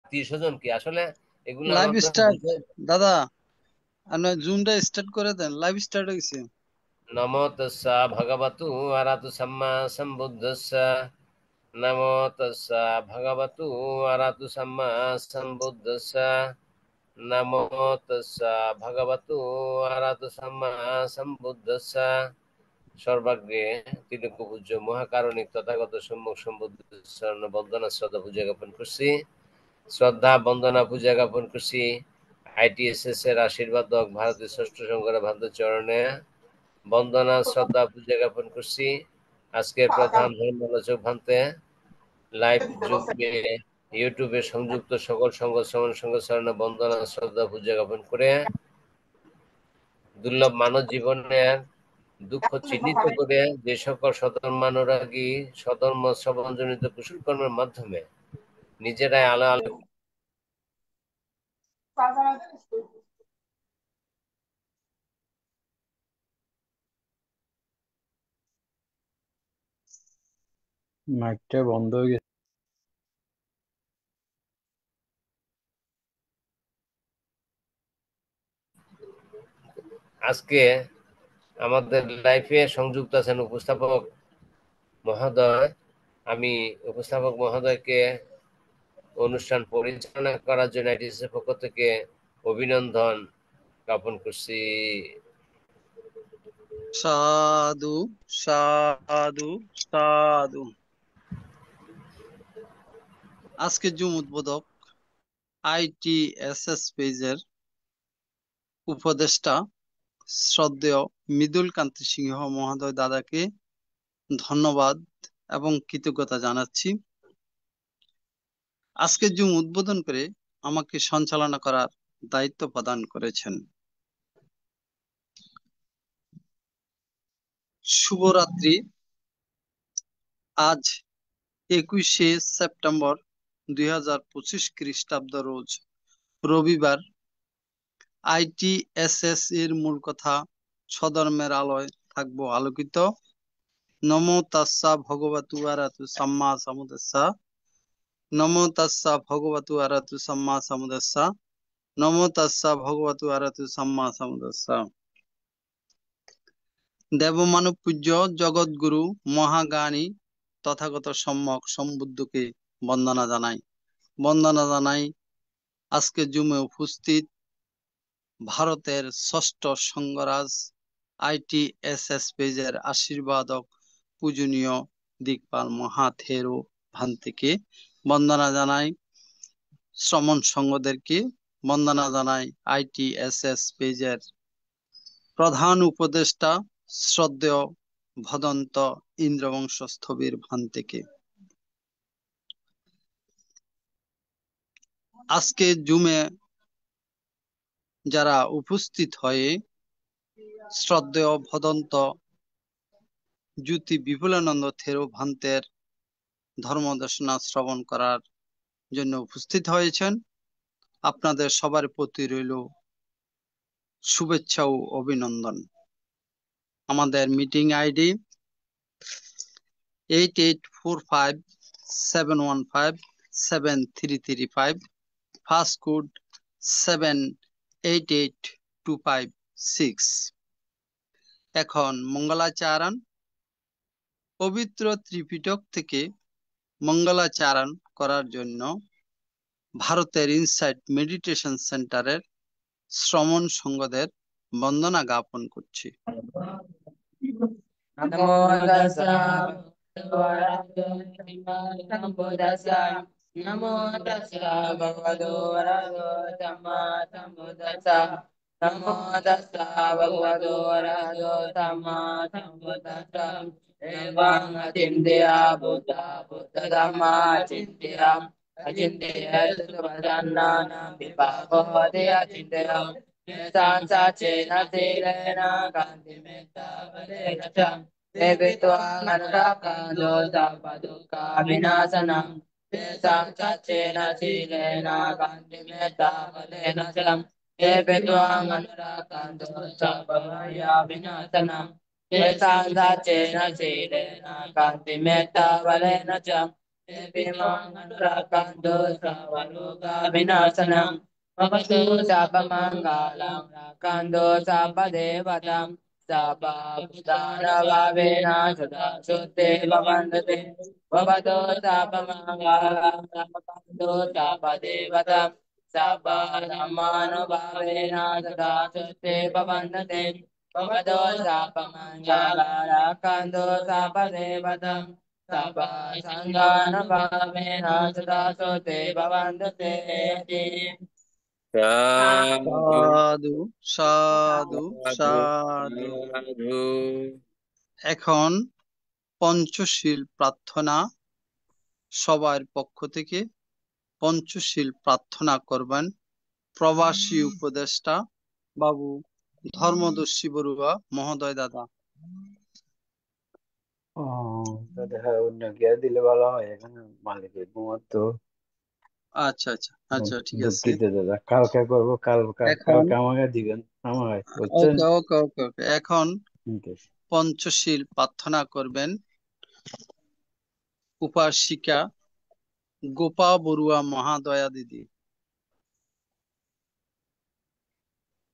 আত্মীয় স্বজন কি আসলে এগুলোর লাইভ মাধ্যমে স্টার্ট। বুঝে। দাদা, আপনার জুমটা স্টার্ট করে দেন, লাইভ স্টার্ট হয়েছে। নমো তস্যা ভগবতু আরাতু সাম্মা সম্বুদ্ধস্য। নমো তস্যা ভগবতু আরাতু সাম্মা সম্বুদ্ধস্য। নমো তস্যা ভগবতু আরাতু সাম্মা সম্বুদ্ধস্য। সর্বাগ্রে তিলক পূজ্য মহাকারণিক তথাগত সম্মুখ সম্বুদ্ধ বন্দনা শ্রদ্ধা পূজা জ্ঞাপন করছি। শ্রদ্ধা বন্দনা পূজা জ্ঞাপন করছি আইটিএসএস এর আশীর্বাদক ভারতের ষষ্ঠ সংঘের ভান্ত চরণে বন্দনা শ্রদ্ধা পূজা জ্ঞাপন করছি। আজকে প্রধান ধর্মালোচক ভান্তে লাইভ যুগে ইউটিউবে সংযুক্ত সকল সংঘ শ্রমণ সংঘ চরণে বন্দনা শ্রদ্ধা পূজা জ্ঞাপন করে দুর্লভ মানব জীবনের দুঃখ চিহ্নিত করে যে সকল সধর্মানুরাগী সধর্ম শ্রবণজনিত কুশল কর্মের মাধ্যমে নিজেরাই আলো আলো মাইকটা বন্ধ হয়ে গেছে। আজকে আমাদের লাইফে সংযুক্ত আছেন উপস্থাপক মহোদয়। আমি উপস্থাপক মহোদয়কে অনুষ্ঠান পরিচালনা করার জন্য আইটিএস এর পক্ষ থেকে অভিনন্দন জ্ঞাপন করছি। সাধু, সাধু, সাধু। আজকে জুম উদ্বোধক আইটিএসএস পেজের উপদেষ্টা শ্রদ্ধেয় মৃদুল কান্তি সিংহ মহোদয় দাদাকে ধন্যবাদ এবং কৃতজ্ঞতা জানাচ্ছি। আজকে জুম উদ্বোধন করে আমাকে সঞ্চালনা করার দায়িত্ব প্রদান করেছেন। শুভরাত্রি। আজ 21শে সেপ্টেম্বর 2025 খ্রিস্টাব্দ রোজ রবিবার। আইটিএসএস এর মূল কথা স্বধর্মের আলোয় থাকবো আলোকিত। নমো তাস্সা ভগবতু আরাতু সাম্মা সাম্বুদ্দাস্সা। নমো তাস্সা ভগবতু আরাতু সাম্মা সাম্বুদ্দাস্সা। নমো তাস্সা ভগবতু আরাতু সাম্মা সাম্বুদ্দাস্সা। দেবমানব পূজ্য জগৎগুরু মহাজ্ঞানী তথাগত সম্যক সম্বুদ্ধকে বন্দনা জানাই। বন্দনা জানাই আজকে জুমে উপস্থিত ভারতের ষষ্ঠ সংঘরাজ আইটিএসএস পেজের আশীর্বাদক পূজনীয় দিকপাল মহাথেরো ভান্তিকে বন্দনা জানাই। শ্রমণ সংঘদেরকে বন্দনা জানাই। আইটিএসএস পেজের প্রধান উপদেষ্টা শ্রদ্ধেয় ভদন্ত ইন্দ্রবংশ স্থবির ভান্তিকে। আজকে জুমে যারা উপস্থিত হয়ে শ্রদ্ধেয় ভদন্ত জ্যোতি বিপুলানন্দ থেরো ভান্তের ধর্মদেশনা শ্রবণ করার জন্য উপস্থিত হয়েছেন, আপনাদের সবার প্রতি রইল শুভেচ্ছা ও অভিনন্দন। আমাদের মিটিং আইডি 884571573335, ফার্স্ট কোড 788256। এখন মঙ্গলাচারণ। পবিত্র ত্রিপিটক থেকে মঙ্গলাচারণ করার জন্য ভারতের ইনসাইট মেডিটেশন সেন্টারের শ্রমণ সংঘদের বন্দনা জ্ঞাপন করছি। নমো তাস্সা ভগবতো সাম্বুদ্দাস্সা। নমো তাস্সা ভগবতো সাম্মা সাম্বুদ্দাস্সা। নমো তাস্সা ভগবতো সাম্মা সাম্বুদ্দাস্সা। এবং Achintya Buddha Buddha dhamma চিন্ত্য Achintya সুবদান্নানাং বিভাগো Achintya. Sansacena silena kantimetta valena cham devitva manrakando sampaduka vinasanam. Sansacena silena kantimetta valena cham devitva manrakando sampavaya vinasanam. Sansacena silena kantimetta valena cham Rakando Savaloka Vinasanam Bhavatu Sapamangalam Rakando Sapadevatam Sapa Putana Bhavena Sada Sutte Bhavandate Bhavatu Sapamangalam Rakando Sapadevatam Sapa Dhammano Bhavena Sada Sutte Bhavandate Bhavatu Sapamangalam Rakando Sapadevatam Sapa Sangana Bhavena Sadaso Te Bhavandate साधु সাধু সাধু সাধু। साधु। এখন পঞ্চশীল প্রার্থনা, সবার পক্ষ থেকে পঞ্চশীল প্রার্থনা করবেন প্রবাসী উপদেষ্টা বাবু ধর্মদর্শী বড়ুয়া মহোদয় দাদা। দেখা অন্য গিয়ে দিলে ভালো হয়, এখানে মালিকের ঘুমাতো। আচ্ছা আচ্ছা আচ্ছা, ঠিক আছে। দুঃখিত দাদা, কালকে করবো। এখন কালকে আমাকে দিবেন, আমাকে বুঝছেন। ওকে ওকে ওকে ওকে, এখন ঠিক আছে। পঞ্চশীল প্রার্থনা করবেন উপাসিকা গোপা বড়ুয়া মহাদয়া দিদি।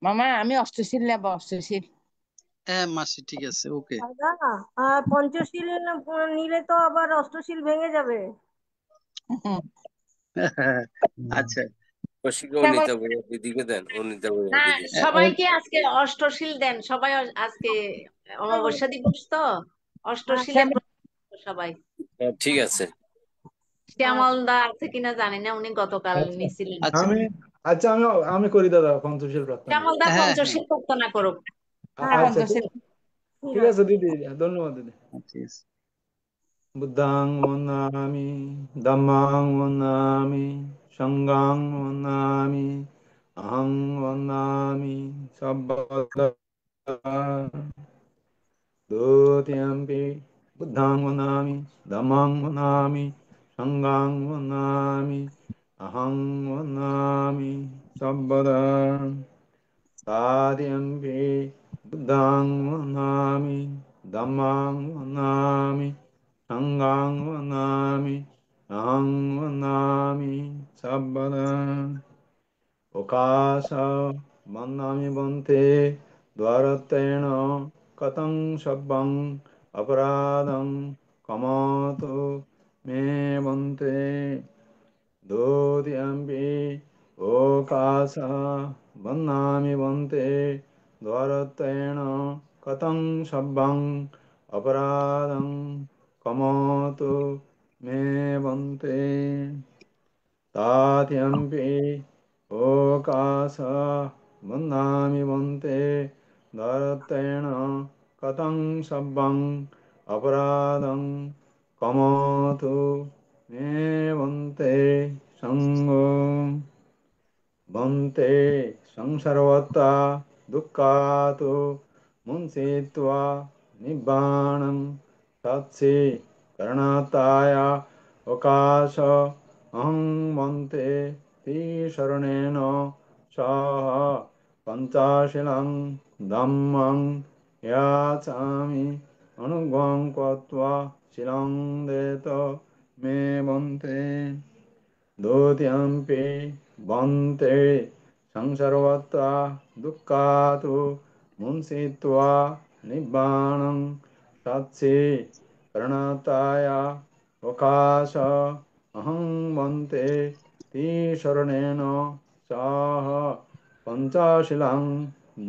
মামা আমি অষ্টশীল নেব, অষ্টশীল। হ্যাঁ মাসি, ঠিক আছে, ওকে। দাদা পঞ্চশীল নিলে তো আবার অষ্টশীল ভেঙে যাবে। আচ্ছা, কৌশিকও নিতে বলে দিদিকে দেন, ও নিতে বলে না দিদি। সবাইকে আজকে অষ্টশীল দেন, সবাই আজকে অমাবস্যা দিবস তো অষ্টশীলের সবাই। ঠিক আছে। শ্যামল দা আছে কিনা জানি না, উনি গতকাল আচ্ছা নিছিলেন। আচ্ছা, আমি আচ্ছা আমি আমি করি দাদা পঞ্চশীল প্রার্থনা। শ্যামল দা হ্যাঁ হ্যাঁ, পঞ্চশীল প্রার্থনা করুক। আচ্ছা পঞ্চশীল। ঠিক আছে দিদি, ধন্যবাদ দিদি। ঠিক আছে। বুদ্ধাং বন্দামি ধম্মাং বন্দামি সংঘাং বন্দামি অহং বন্দামি সব্বদা দ্বিতীয়ম্পি বুদ্ধাং বন্দামি ধম্মাং বন্দামি সংঘাং বন্দামি অহং বন্দামি সব্বদা Tādiyampi buddhaṃ vannāmi dhammāṃ vannāmi saṅghāṃ vannāmi ahaṃ vannāmi sabbadā okāsa vannāmi bhante dvarattena kataṃ sabbhaṃ aparādhaṃ kamātu me bhante Dodiyampi okasa vannami bhante dvaratena katam sabbang aparadam kamatu me bhante Tatyampi okasa vannami bhante dvaratena katam sabbang aparadam kamatu me bhante Sangho bhante sangsarvata dukkhato munsitva nibbānam tatsi karanataya okasa aham bhante ti sharanena saha pancashilam dhammam yacami anugvam kvatva shilam deta me bhante Dodiyampi bhante sangsarvata dukkhato munsitva nibbānam tatsi karanataya okasa aham bhante ti sharanena saha pancashilam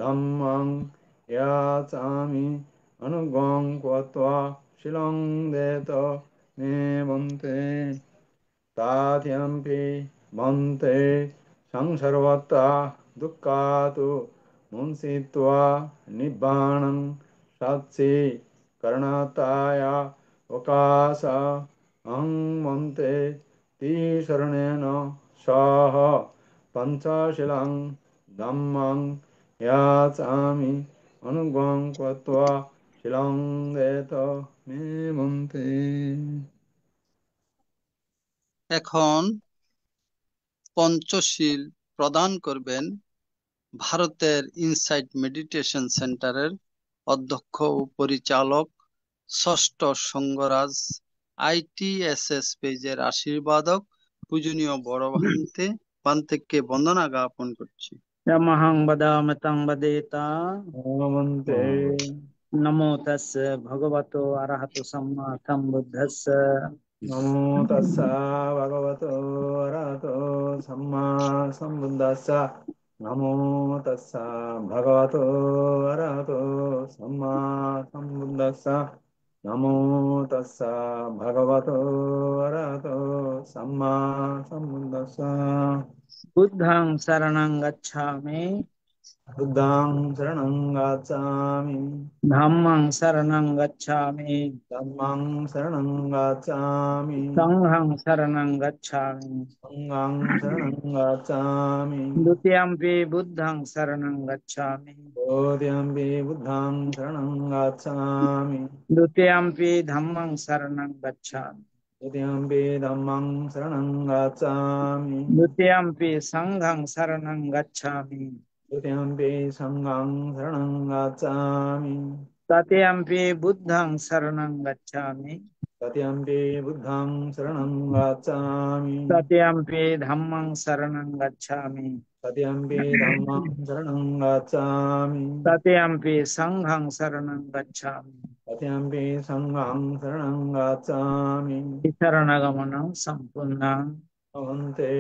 dhammam yacami anugvam kvatva shilam deta me bhante Tādhyampi bhante sangsarvata dukkhato munsitva nibbānam satsi karanataya okasa aham bhante ti sharanena saha pancashilam dhammam yacami anugvam kvatva shilam deta me bhante এখন পঞ্চশীল প্রদান করবেন ভারতের insight meditation সেন্টারের অধ্যক্ষ ও পরিচালক ষষ্ঠ সঙ্গরাজ ITSS পেজের আশীর্বাদক পূজনীয় বড় ভান্তেকে বন্দনা জ্ঞাপন করছি। यमहं वदामि तं वदेता नमन्ते नमो तस्य भगवतो अरहतो सम्मा सम्बुद्धस्य नमो तस्सा भगवतो अरहतो सम्मा सम्बुद्धस्स नमो तस्सा भगवतो अरहतो सम्मा सम्बुद्धस्स नमो तस्सा भगवतो अरहतो सम्मा सम्बुद्धस्स बुद्धं शरणं गच्छामि बुद्धं शरणं गच्छामि धम्मं शरणं गच्छामि धम्मं शरणं गच्छामि संघं शरणं गच्छामि संघं शरणं गच्छामि द्वितीयम्पि बुद्धं शरणं गच्छामि बोधियम्पि बुद्धं शरणं गच्छामि द्वितीयम्पि धम्मं शरणं गच्छामि द्वितीयम्पि धम्मं शरणं गच्छामि द्वितीयम्पि संघं शरणं गच्छामि द्वितीयम्पि संघं शरणं गच्छामि तृतीयम्पि बुद्धं शरणं गच्छामि तृतीयम्पि बुद्धं शरणं गच्छामि तृतीयम्पि धम्मं शरणं गच्छामि तृतीयम्पि धम्मं शरणं गच्छामि तृतीयम्पि संघं शरणं गच्छामि तृतीयम्पि संघं शरणं गच्छामि शरणगमनं सम्पूर्णं भवन्ते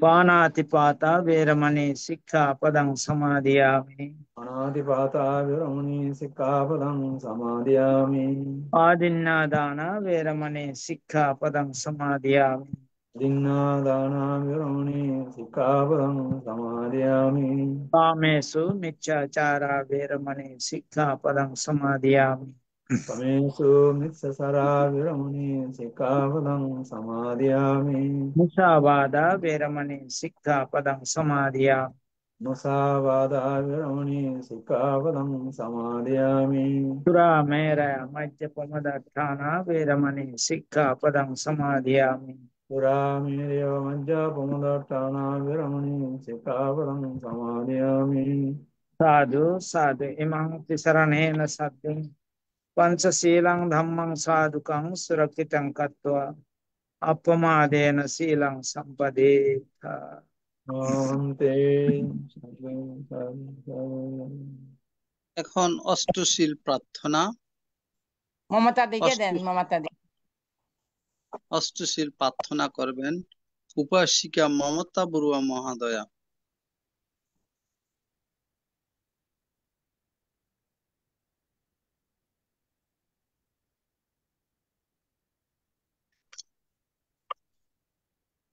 पाणातिपाता वेरमणि सिक्खापदं समादयामि अनादिपाता विरमणि सिक्खापदं समादयामि आदिन्नादान वेरमणि सिक्खापदं समादयामि दिन्नादाना विरमणि सिक्खापदं समादयामि कामेषु मिथ्याचारा वेरमणि सिक्खापदं समादयामि कामेषु मिथ्याचारा विरमणि सिक्खापदं समादयामि मुसावादा वेरमणि सिक्खापदं समादयामि मुसावादा विरमणि सिक्खापदं समादयामि सुरामेरय मद्यपमदत्ताना वेरमणि सिक्खापदं समादयामि पुरामेर्य मज्जापमुदट्टाना विरमणि सिक्खापदं समादयामि साधु साधु इमं तिसरणेन सद्यं पंचशीलं धम्मं साधुकं सुरक्षितं कृत्वा अपमादेन शीलं सम्पदेत् भवन्ते এখন অষ্টশীল প্রার্থনা। মমতা দিকে দেন, অষ্ট- মমতা দি। অষ্টশীল প্রার্থনা করবেন উপাসিকা মমতা বড়ুয়া মহাদয়া।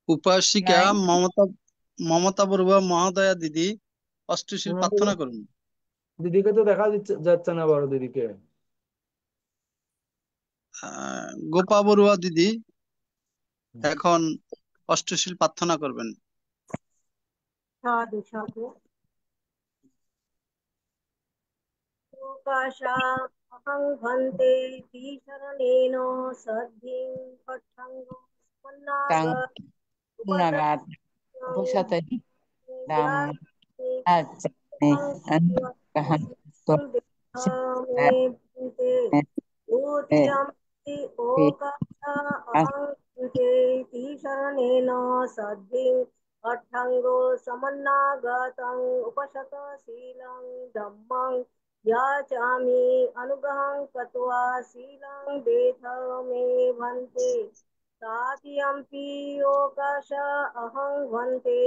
উপাসিকা নাই। মমতা বড়ুয়া মহাদয়া দিদি অষ্টশীল প্রার্থনা করুন। দিদিকে তো দেখা যাচ্ছে না, বড় দিদিকে। গোপা বড়ুয়া দিদি এখন অষ্টশীল প্রার্থনা করবেন। সাধু সাধু। প্রকাশা অহং ভন্তে শরণেন সদ্ধিং পঠঙ্গ তাং স্মন্নাগত নাগাদ উপসতে দাম আচ্ছা কাহান তো মে ভন্তে দ্বিতীয়ম্পি ওকাশা অহং ভন্তে শরণেন সদ্ধিং পঠঙ্গ সমন্নাগতং উপসত শীলং ধম্মং याचामि अनुग्रहं कृत्वा शीलं देथ मे भन्ते तातियम्पि ओकाश अहं भन्ते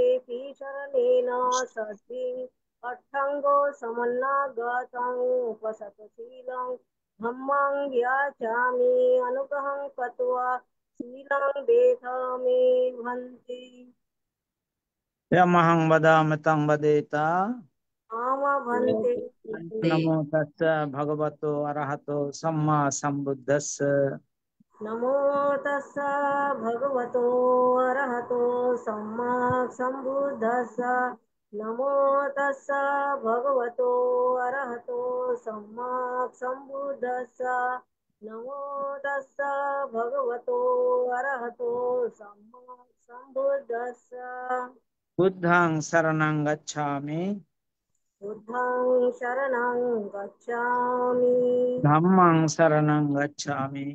शरणेन सद्धिं अट्ठङ्गो समन्नागतं उपसतशीलं धम्मं याचामि अनुग्रहं कृत्वा शीलं देथ मे भन्ते यमहं वदामि तं वदेता आम भन्ते नमो तस्य भगवतो अरहतो सम्मा सम्बुद्धस्य नमो तस्स भगवतो अरहतो सम्मा सम्बुद्धस्स नमो तस्स भगवतो अरहतो सम्मा सम्बुद्धस्स नमो तस्स भगवतो अरहतो सम्मा सम्बुद्धस्स बुद्धं शरणं गच्छामि बुद्धं शरणं गच्छामि धम्मं शरणं गच्छामि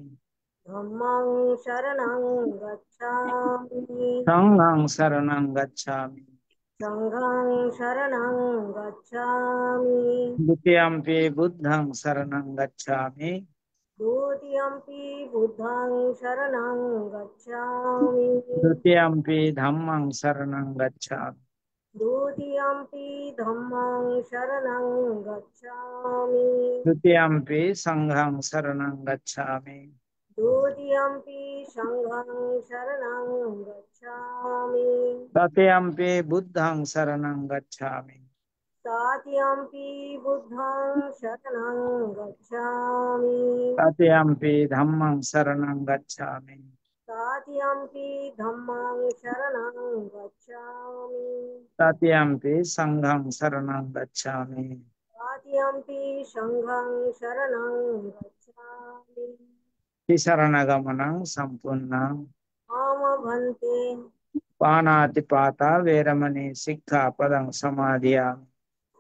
धम्मं शरणं गच्छामि संघं शरणं गच्छामि संघं शरणं गच्छामि द्वितीयम्पि बुद्धं शरणं गच्छामि द्वितीयम्पि बुद्धं शरणं गच्छामि तृतीयम्पि धम्मं शरणं गच्छामि द्वितीयम्पि धम्मं शरणं गच्छामि तृतीयम्पि संघं शरणं गच्छामि द्वितीयम्पि संघं शरणं गच्छामि तृतीयम्पि बुद्धं शरणं गच्छामि तृतीयम्पि बुद्धं शरणं गच्छामि तृतीयम्पि धम्मं शरणं गच्छामि तृतीयम्पि धम्मं शरणं गच्छामि तृतीयम्पि संघं शरणं गच्छामि तृतीयम्पि संघं शरणं गच्छामि शरणगमनं सम्पूर्णं मम भन्ते पाणातिपाता वेरमणि सिक्खापदं समादियामि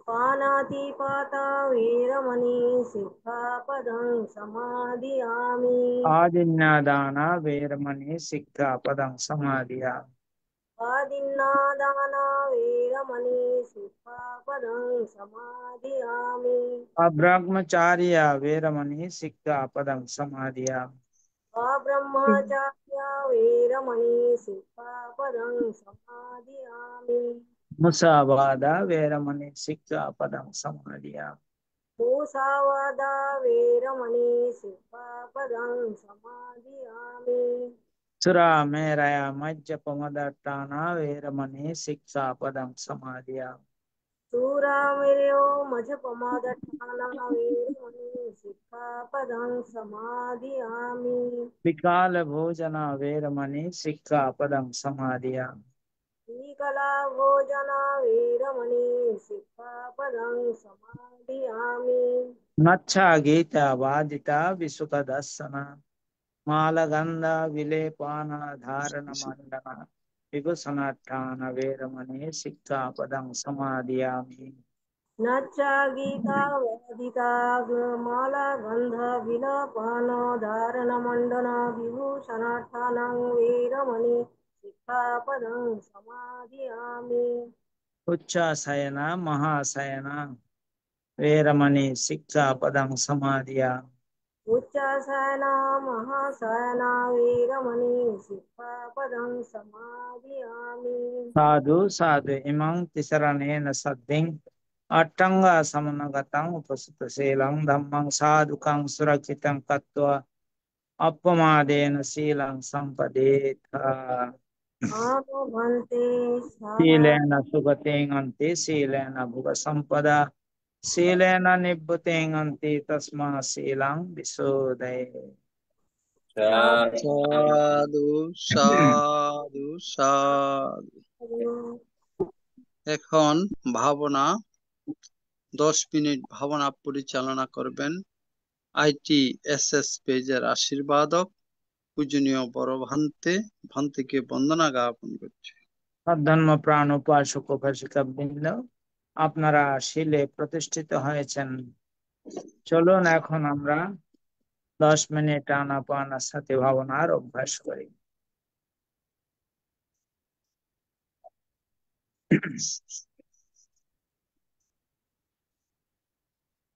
पानातिपाता वेरमणि सिक्खापदं समादियामि आदिन्नादाना वेरमणि सिक्खापदं समादियामि आदिन्नादाना वेरमणि सिक्खापदं समादियामि अब्रह्मचार्य वेरमणि सिक्खापदं समादियामि अब्रह्मचार्य वेरमणि सिक्खापदं समादियामि मुसावादा वेरमणि सिक्खापदं समादियामि मूसावादा वेरमणि सिक्खापदं समादियामि सुरामेरय मज्जपमदट्टाना वेरमणि सिक्खापदं समादियामि सूरामिर्यो मझपमादठाना वेरमणि सिक्खापदं समादियामि विकाल भोजना वेरमणि सिक्खापदं समादियामि विकला भोजना वेरमणि सिक्खापदं समादियामि नच्छा गीता वादिता विसुखदर्शन मालगंध विलेपान धारण मंडन विभूषणाठान वेरमणि सिक्खापदं समादियामि नच्चा गीता वादिता माला गंध विलपान धारण मंडन विभूषणाठानं वेरमणि सिक्खापदं समादियामि उच्चासयन महासयन वेरमणि सिक्खापदं समादियामि उच्चासना महासना वीरमणि सिक्खापदं समादियामि साधु साधु इमं तिसरणेन सद्धिं अट्टंग समनगतं उपसुतशीलं धम्मं साधुकं सुरक्षितं कत्वा अपमादेन शीलं सम्पदेथ आम भन्ते शीलेन सुगतिं अन्ति शीलेन भुव सम्पदा शीलेन निभृतिं अन्ति तस्मात् शीलं विशोधये সাধু সাধু সাধু। এখন ভাবনা 10 মিনিট ভাবনা পরিচালনা করবেন ITSS পেজের আশীর্বাদক পূজনীয় বড় ভান্তিকে বন্দনা জ্ঞাপন করছে। ধর্ম প্রাণ উপাসক উপাসিকা বৃন্দ, আপনারা শিলে প্রতিষ্ঠিত হয়েছেন। চলুন এখন আমরা 10 মিনিট আনাপানার সাথে ভাবনার অভ্যাস করি।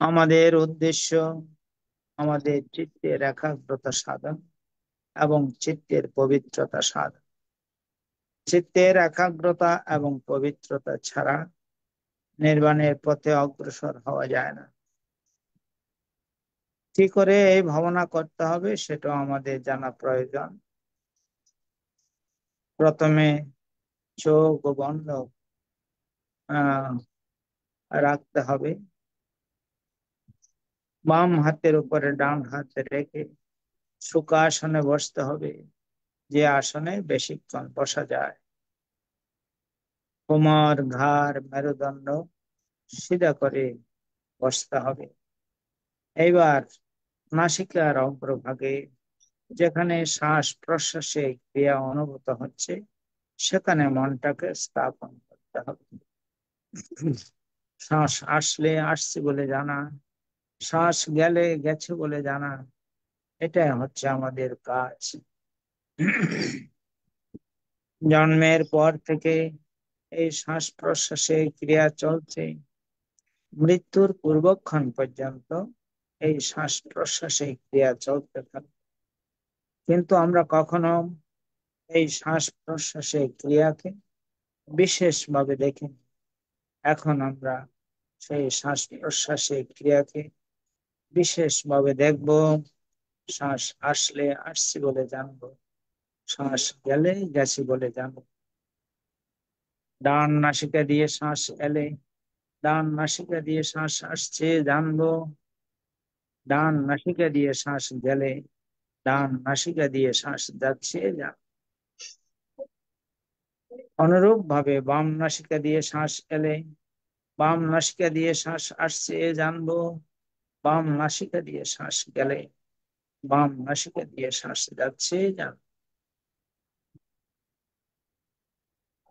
আমাদের উদ্দেশ্য আমাদের চিত্তের একাগ্রতা সাধন এবং চিত্তের পবিত্রতা সাধন। চিত্তের একাগ্রতা এবং পবিত্রতা ছাড়া নির্বাণের পথে অগ্রসর হওয়া যায় না। কি করে এই ভাবনা করতে হবে সেটাও আমাদের জানা প্রয়োজন। প্রথমে চোখ বন্ধ রাখতে হবে, বাম হাতের উপরে ডান হাত রেখে সুখাসনে বসতে হবে, যে আসনে বেশিক্ষণ বসা যায়। কোমর ঘাড় মেরুদণ্ড সিধা করে বসতে হবে। এইবার নাসিকার অগ্রভাগে যেখানে শ্বাস প্রশ্বাসে ক্রিয়া অনুভূত হচ্ছে সেখানে মনটাকে স্থাপন করতে হবে। শ্বাস আসলে আসছে বলে জানা, শ্বাস গেলে গেছে বলে জানা, এটাই হচ্ছে আমাদের কাজ। জন্মের পর থেকে এই শ্বাস প্রশ্বাসের ক্রিয়া চলছে, মৃত্যুর পূর্বক্ষণ পর্যন্ত এই শ্বাস প্রশ্বাসের ক্রিয়া চলতে থাকে। কিন্তু আমরা কখনো এই শ্বাস প্রশ্বাসের ক্রিয়াকে বিশেষভাবে দেখিনি। এখন আমরা সেই শ্বাস প্রশ্বাসের ক্রিয়াকে বিশেষভাবে দেখব। শ্বাস আসলে আসছি বলে জানবো, শ্বাস গেলে গেছি বলে জানবো। ডান নাসিকা দিয়ে শ্বাস এলে ডান নাসিকা দিয়ে শ্বাস আসছে জানবো, ডান নাসিকা দিয়ে শ্বাস গেলে ডান নাসিকা দিয়ে শ্বাস যাচ্ছে জানবো। অনুরূপ ভাবে বাম নাসিকা দিয়ে শ্বাস এলে বাম নাসিকা দিয়ে শ্বাস আসছে জানবো, বাম নাসিকা দিয়ে শ্বাস গেলে বাম নাসিকা দিয়ে শ্বাস যাচ্ছে জানবো।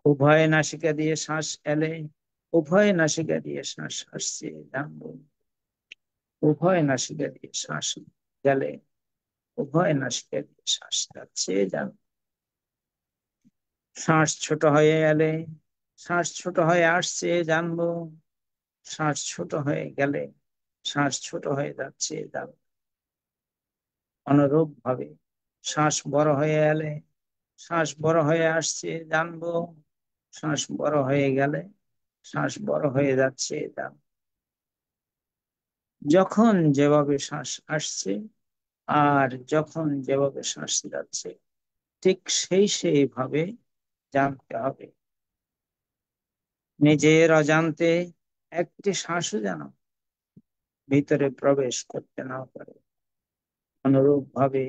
উভয় নাসিকা দিয়ে শ্বাস এলে উভয় নাসিকা দিয়ে শ্বাস আসছে জানবো, উভয় নাসিকা দিয়ে শ্বাস গেলে উভয় নাসিকা দিয়ে শ্বাস যাচ্ছে জানবো। শ্বাস ছোট হয়ে এলে শ্বাস ছোট হয়ে আসছে জানবো, শ্বাস ছোট হয়ে গেলে শ্বাস ছোট হয়ে যাচ্ছে জানবো। অনুরূপ ভাবে শ্বাস বড় হয়ে এলে শ্বাস বড় হয়ে আসছে জানবো, শ্বাস বড় হয়ে গেলে শ্বাস বড় হয়ে যাচ্ছে জানবো। যখন যেভাবে শ্বাস আসছে আর যখন যেভাবে শ্বাস যাচ্ছে ঠিক সেইভাবে জানতে হবে। নিজের অজান্তে একটি শ্বাসও যেন ভিতরে প্রবেশ করতে না পারে। অনুরূপ ভাবে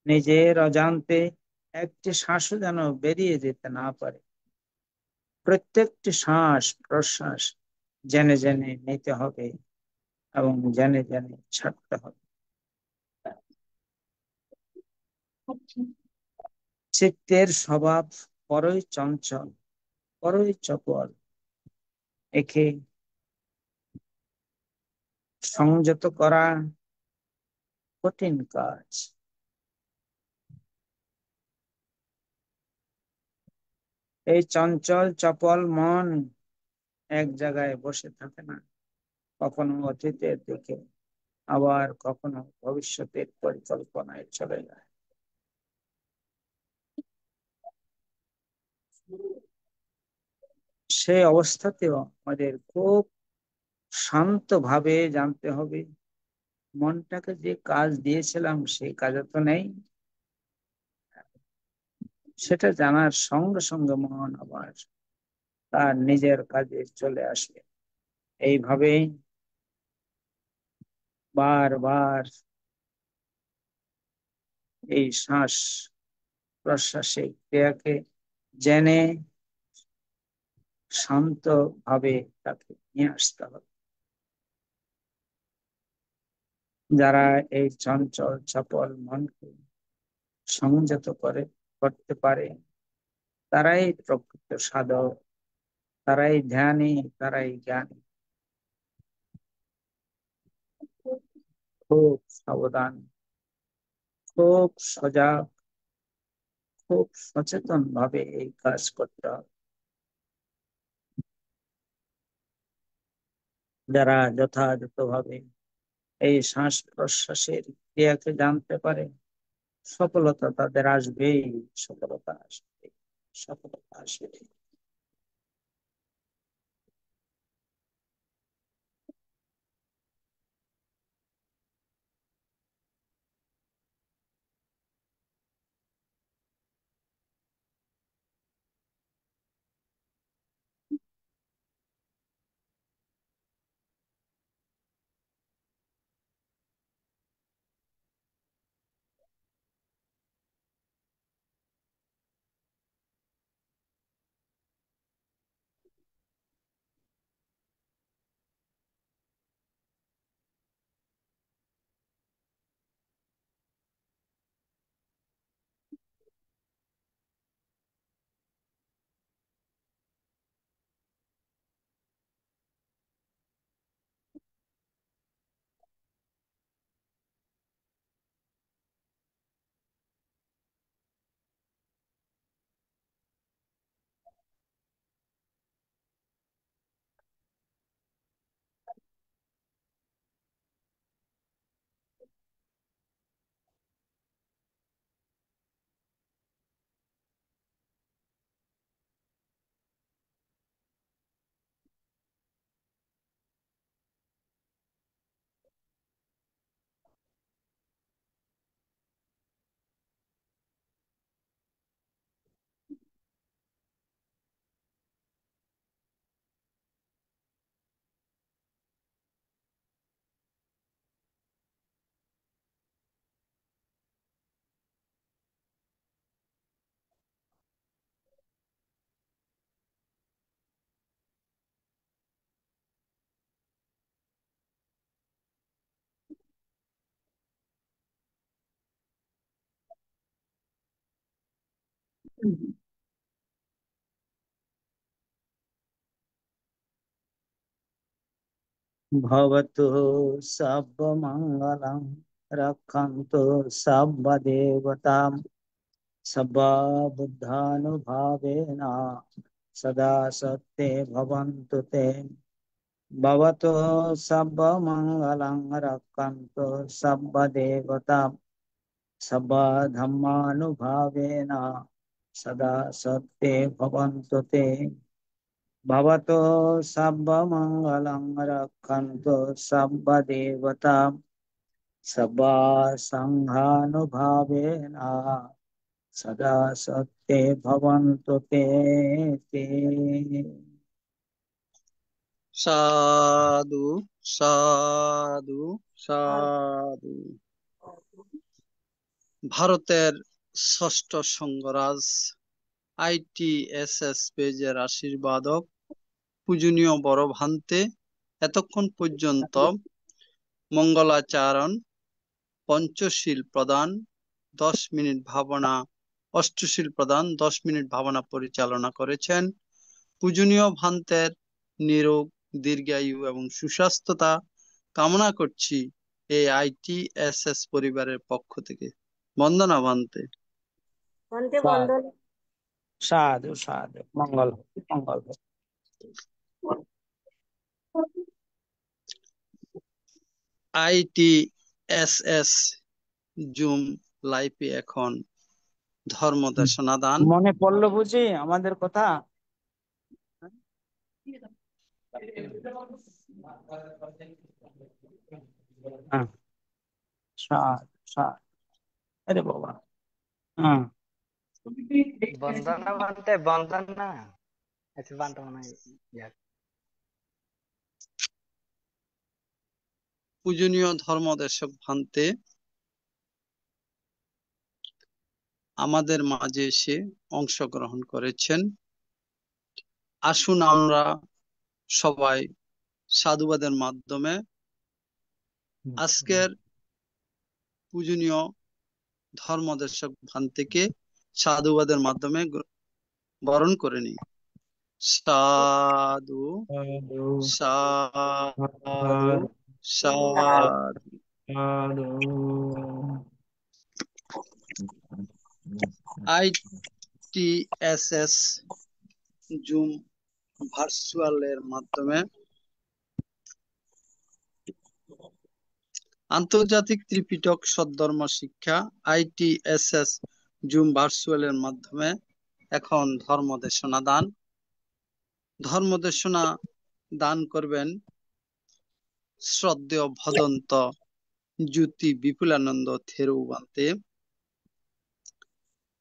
নিজের অজান্তে একটি শ্বাসও যেন বেরিয়ে যেতে না পারে। প্রত্যেকটি শ্বাস প্রশ্বাস জেনে জেনে নিতে হবে এবং জেনে জেনে ছাড়তে হবে। চিত্তের স্বভাব বড়ই চঞ্চল, বড়ই চপল। একে সংযত করা কঠিন কাজ। এই চঞ্চল চপল মন এক জায়গায় বসে থাকে না, কখনো অতীতের দিকে আবার কখনো ভবিষ্যতের পরিকল্পনায় চলে যায়। সেই অবস্থাতেও আমাদের খুব শান্ত ভাবে জানতে হবে মনটাকে যে কাজ দিয়েছিলাম সেই কাজে তো নেই। সেটা জানার সঙ্গে সঙ্গে মন আবার তার নিজের কাজে চলে আসবে। এইভাবে বারবার এই শ্বাস প্রশ্বাসের ক্রিয়াকে জেনে শান্ত ভাবে তাকে নিয়ে আসতে হবে। যারা এই চঞ্চল চপল মনকে সংযত করতে পারে তারাই প্রকৃত সাধক, তারাই ধ্যানী, তারাই জ্ঞানী। খুব সাবধান, খুব সজাগ, খুব সচেতন ভাবে এই কাজ করতে হবে। যারা যথাযথভাবে এই শ্বাস প্রশ্বাসের ক্রিয়াকে জানতে পারে সফলতা তাদের আসবেই, সফলতা আসবে, সফলতা আসবে। भवतु सर्वमङ्गलं रक्षन्तु सर्वदेवतां सदा बुद्धानुभावेन सदा सत्ये भवन्तु ते भवतु सर्वमङ्गलं रक्षन्तु सर्वदेवतां सदा धर्मानुभावेन सदा सत्ये भवन्तु ते भवतो सर्वमङ्गलं रक्षन्तु सर्वदेवतां सदा सङ्घानुभावेन सदा सत्ये भवन्तु ते ते। সাধু সাধু সাধু। ভারতের ষষ্ঠ সংঘরাজ ITSS পেজের আশীর্বাদক পূজনীয় বড় ভান্তে এতক্ষণ পর্যন্ত মঙ্গলাচরণ, পঞ্চশীল প্রদান, 10 মিনিট ভাবনা, অষ্টশীল প্রদান, 10 মিনিট ভাবনা পরিচালনা করেছেন। পূজনীয় ভান্তের নিরোগ, দীর্ঘায়ু এবং সুস্বাস্থ্যতা কামনা করছি এই ITSS পরিবারের পক্ষ থেকে। বন্দনা ভান্তে। ভান্তে সাধু বন্দনা। সাধু সাধু, মঙ্গল হোক, মঙ্গল হোক। ITSS জুম লাইভে এখন ধর্ম দেশনা দান। মনে পড়লো বুঝি আমাদের কথা? হ্যাঁ, সাধু সাধু। আরে বাবা, হ্যাঁ বন্দনা ভান্তে, বন্দনা আচ্ছা বান্তা মনে হয় পূজনীয় ধর্মদেশক ভান্তে আমাদের মাঝে এসে অংশগ্রহণ করেছেন। আসুন আমরা সবাই সাধুবাদের মাধ্যমে আজকের পূজনীয় ধর্মদেশক ভান্তেকে সাধুবাদের মাধ্যমে বরণ করে নিই। সাধু সাধু সাধু। ITSS জুম ভার্চুয়ালের মাধ্যমে আন্তর্জাতিক ত্রিপিটক সদ্ধর্ম শিক্ষা ITSS জুম ভার্চুয়ালের মাধ্যমে এখন ধর্মদেশনা দান। ধর্মদেশনা দান করবেন শ্রদ্ধেয় ভদন্ত জ্যোতি বিপুলানন্দ থেরু ভান্তে,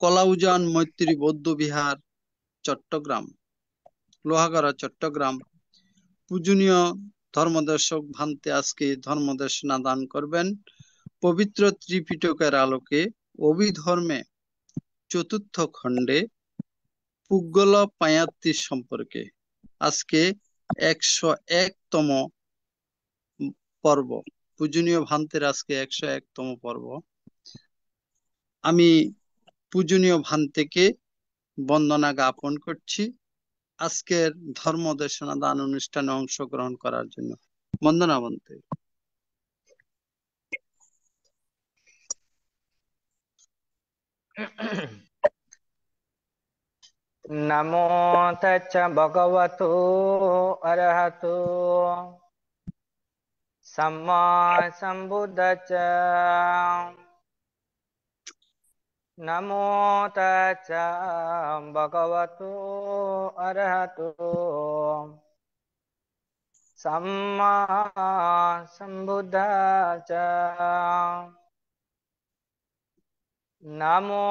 কলাউজান মৈত্রী বৌদ্ধ বিহার, চট্টগ্রাম, লোহাগড়া, চট্টগ্রাম। পূজনীয় ধর্মদেশক ভান্তে আজকে ধর্মদেশনা দান করবেন পবিত্র ত্রিপিটকের আলোকে অভিধর্মে চতুর্থ খণ্ডে পুগল পায়াত্তি সম্পর্কে। আজকে 101তম পর্ব। পূজনীয় ভান্তের আজকে 101তম পর্ব। আমি পূজনীয় ভান্তেকে বন্দনা জ্ঞাপন করছি আজকের ধর্মদেশনা দান অনুষ্ঠানে অংশগ্রহণ করার জন্য। বন্দনা ভান্তে। নমো তচ্চ ভগবতো অরহতো সম্মা সম্বুদ্ধস্স। নমো তচ্চ ভগবতো অরহতো সম্মা সম্বুদ্ধস্স। নমো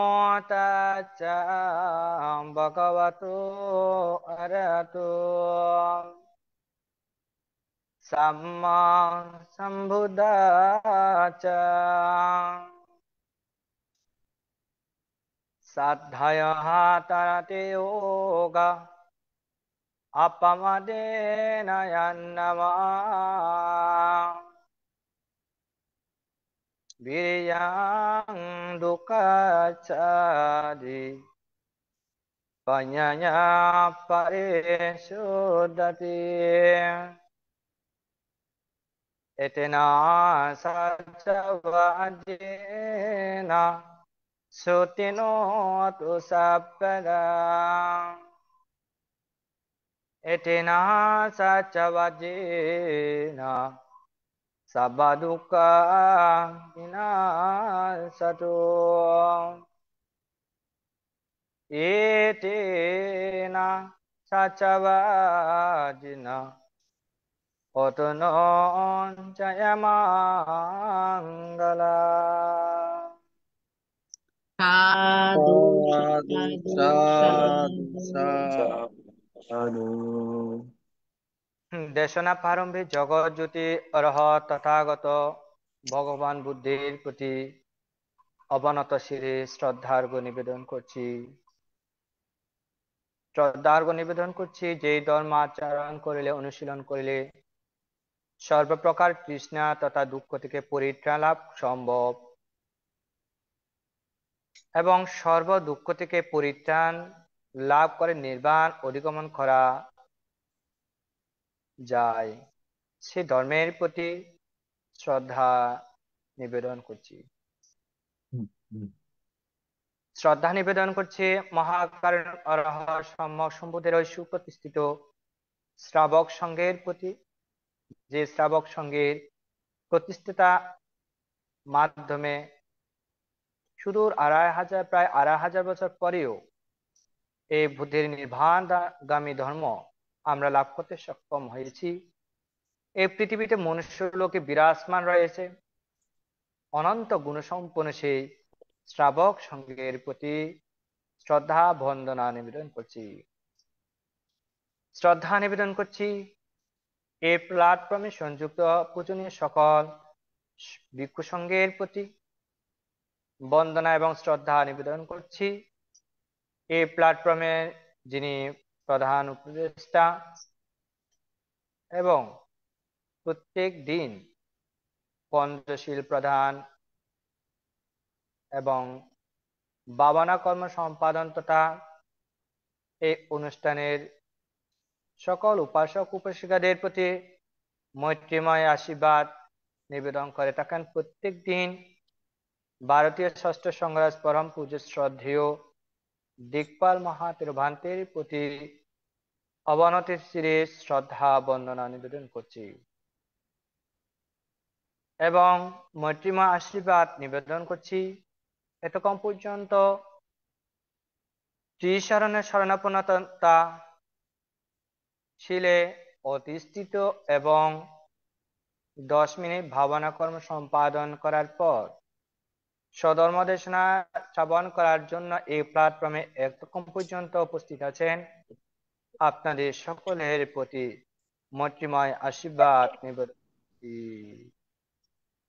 তচ্চ ভগবতো অরহতো সম্মা সম্বুদ্ধস্স। সাধ্যায়ঃ তরতে yoga আপমদেন যন্নমঃ। বিরিয়াং দুঃখাচ্ছাদি Panyaya parisudati etena sajavajena sutino tu sappara etena sajavajena sabbaduka vinasatu etena sajavajena otonon jayamangala. সাধু সাধু সাধু সাধু সাধু। সাধু। দেশনা প্রারম্ভে জগৎ জ্যোতি অরহত তথাগত ভগবান বুদ্ধির প্রতি অবনত শিরে শ্রদ্ধার্ঘ নিবেদন করছি। শ্রদ্ধার্ঘ নিবেদন করছি, যে ধর্মাচরণ করিলে, অনুশীলন করিলে সর্বপ্রকার তৃষ্ণা তথা দুঃখ থেকে পরিত্রাণ লাভ সম্ভব এবং সর্ব দুঃখ থেকে পরিত্রাণ লাভ করে নির্বাণ অধিগমন করা যায়, সে ধর্মের প্রতি শ্রদ্ধা নিবেদন করছি। শ্রদ্ধা নিবেদন করছে মহাকারণ অরহ সম্যক সম্বুধের ওই সুপ্রতিষ্ঠিত শ্রাবক সংঘের প্রতি, যে শ্রাবক সংঘের প্রতিষ্ঠিতা মাধ্যমে সুদূর প্রায় 2500 বছর পরেও এই বুদ্ধির নির্বাণগামী ধর্ম আমরা লাভ করতে সক্ষম হয়েছি। এই পৃথিবীতে মনুষ্য লোকে বিরাজমান রয়েছে অনন্ত গুণসম্পন্ন সেই শ্রাবক সংঘের প্রতি শ্রদ্ধা বন্দনা নিবেদন করছি। শ্রদ্ধা নিবেদন করছি এই প্ল্যাটফর্মে সংযুক্ত পূজনীয় সকল ভিক্ষু সংঘের প্রতি বন্দনা এবং শ্রদ্ধা নিবেদন করছি এই প্ল্যাটফর্মে যিনি প্রধান উপদেষ্টা এবং প্রত্যেক দিন পঞ্চশীল প্রধান এবং বাবানা কর্ম সম্পাদন তথা এই অনুষ্ঠানের সকল উপাসক উপাসিকাদের প্রতি মৈত্রীময় আশীর্বাদ নিবেদন করে থাকেন। প্রত্যেক দিন ভারতীয় ষষ্ঠ সংঘরাজ পরম পূজ্য শ্রদ্ধেয় দিকপাল মহাতীর্ভান্তের প্রতি অবনতির শিরে শ্রদ্ধা বন্দনা নিবেদন করছি এবং মৈত্রীময় আশীর্বাদ নিবেদন করছি এতক্ষণ পর্যন্ত ত্রিশরণের শরণাপন্নতা শিলে অধিষ্ঠিত এবং 10 মিনিট ভাবনা কর্ম সম্পাদন করার পর স্বধর্ম দেশনা শ্রবণ করার জন্য এই প্ল্যাটফর্মে এতক্ষণ পর্যন্ত উপস্থিত আছেন আপনাদের সকলের প্রতি মৈত্রীময় আশীর্বাদ নিবেদন করছি।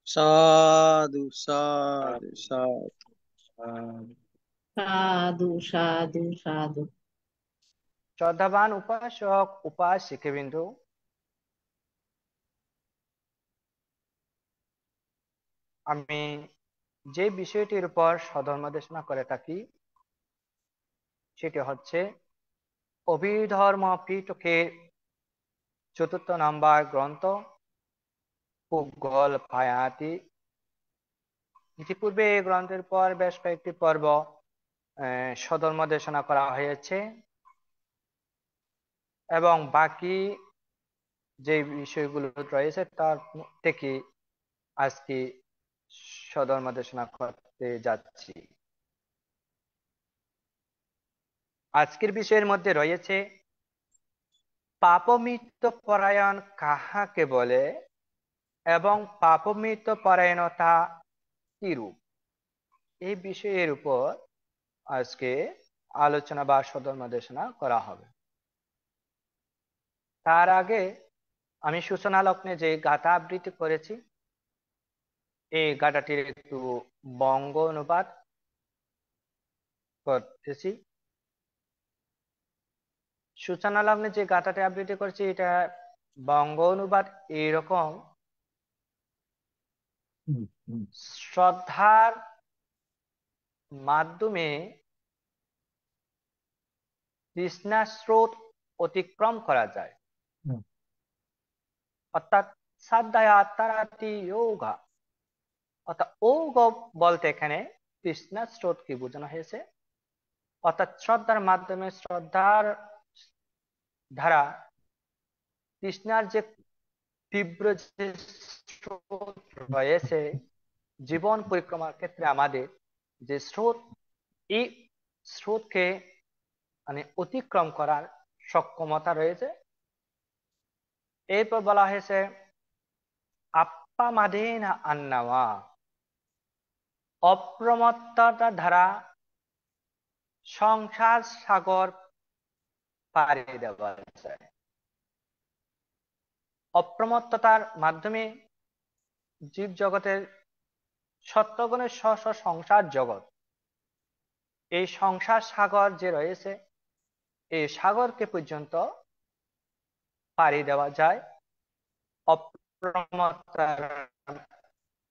সাধু সাধু সাধু। সাধু সাধু সাধু। শ্রদ্ধাবান উপাসক উপাসিকবৃন্দ, আমি যে বিষয়টির উপর স্বধর্ম দেশনা করে থাকি সেটি হচ্ছে অভিধর্ম পিটকের 4th নাম্বার গ্রন্থ পুগল পায়াতি। ইতিপূর্বে এই গ্রন্থের পর বেশ কয়েকটি পর্ব স্বধর্ম দেশনা করা হয়েছে এবং বাকি যে বিষয়গুলো রয়েছে তার থেকে আজকে স্বধর্ম দেশনা করতে যাচ্ছি। আজকের বিষয়ের মধ্যে রয়েছে পাপমৃত্য পরায়ণ কাহাকে বলে এবং পাপমৃত্য পরায়ণতা কিরূপ, এই বিষয়ের উপর আজকে আলোচনা বা স্বধর্ম দেশনা করা হবে। তার আগে আমি সূচনা লগ্নে যে গাথা আবৃত্তি করেছি এই গাথাটির একটু বঙ্গ অনুবাদ করতেছি। সূচনা লগ্নে যে গাথাটি আবৃত্তি করেছি এটা বঙ্গ অনুবাদ এইরকম: শ্রদ্ধার মাধ্যমে তৃষ্ণা স্রোত অতিক্রম করা যায়। হুম। অর্থাৎ সাধ্যায়া তারাতি যোগা, অর্থাৎ যোগ বলতে এখানে তৃষ্ণা স্রোতকে বোঝানো হয়েছে। অর্থাৎ শ্রদ্ধার মাধ্যমে, শ্রদ্ধার ধারা তৃষ্ণার যে তীব্র যে স্রোত রয়েছে জীবন পরিক্রমার ক্ষেত্রে, আমাদের যে স্রোত, এই স্রোতকে মানে অতিক্রম করার সক্ষমতা রয়েছে। এরপর বলা হয়েছে আপ্পা মাধেনা আন্নাওয়া, অপ্রমত্ততা দ্বারা সংসার সাগর পাড়ি দেওয়া যায়। অপ্রমত্ততার মাধ্যমে জীব জগতের সত্যগুণের স্ব স্ব সংসার জগৎ, এই সংসার সাগর যে রয়েছে, এই সাগরকে পর্যন্ত পাড়ি দেওয়া যায়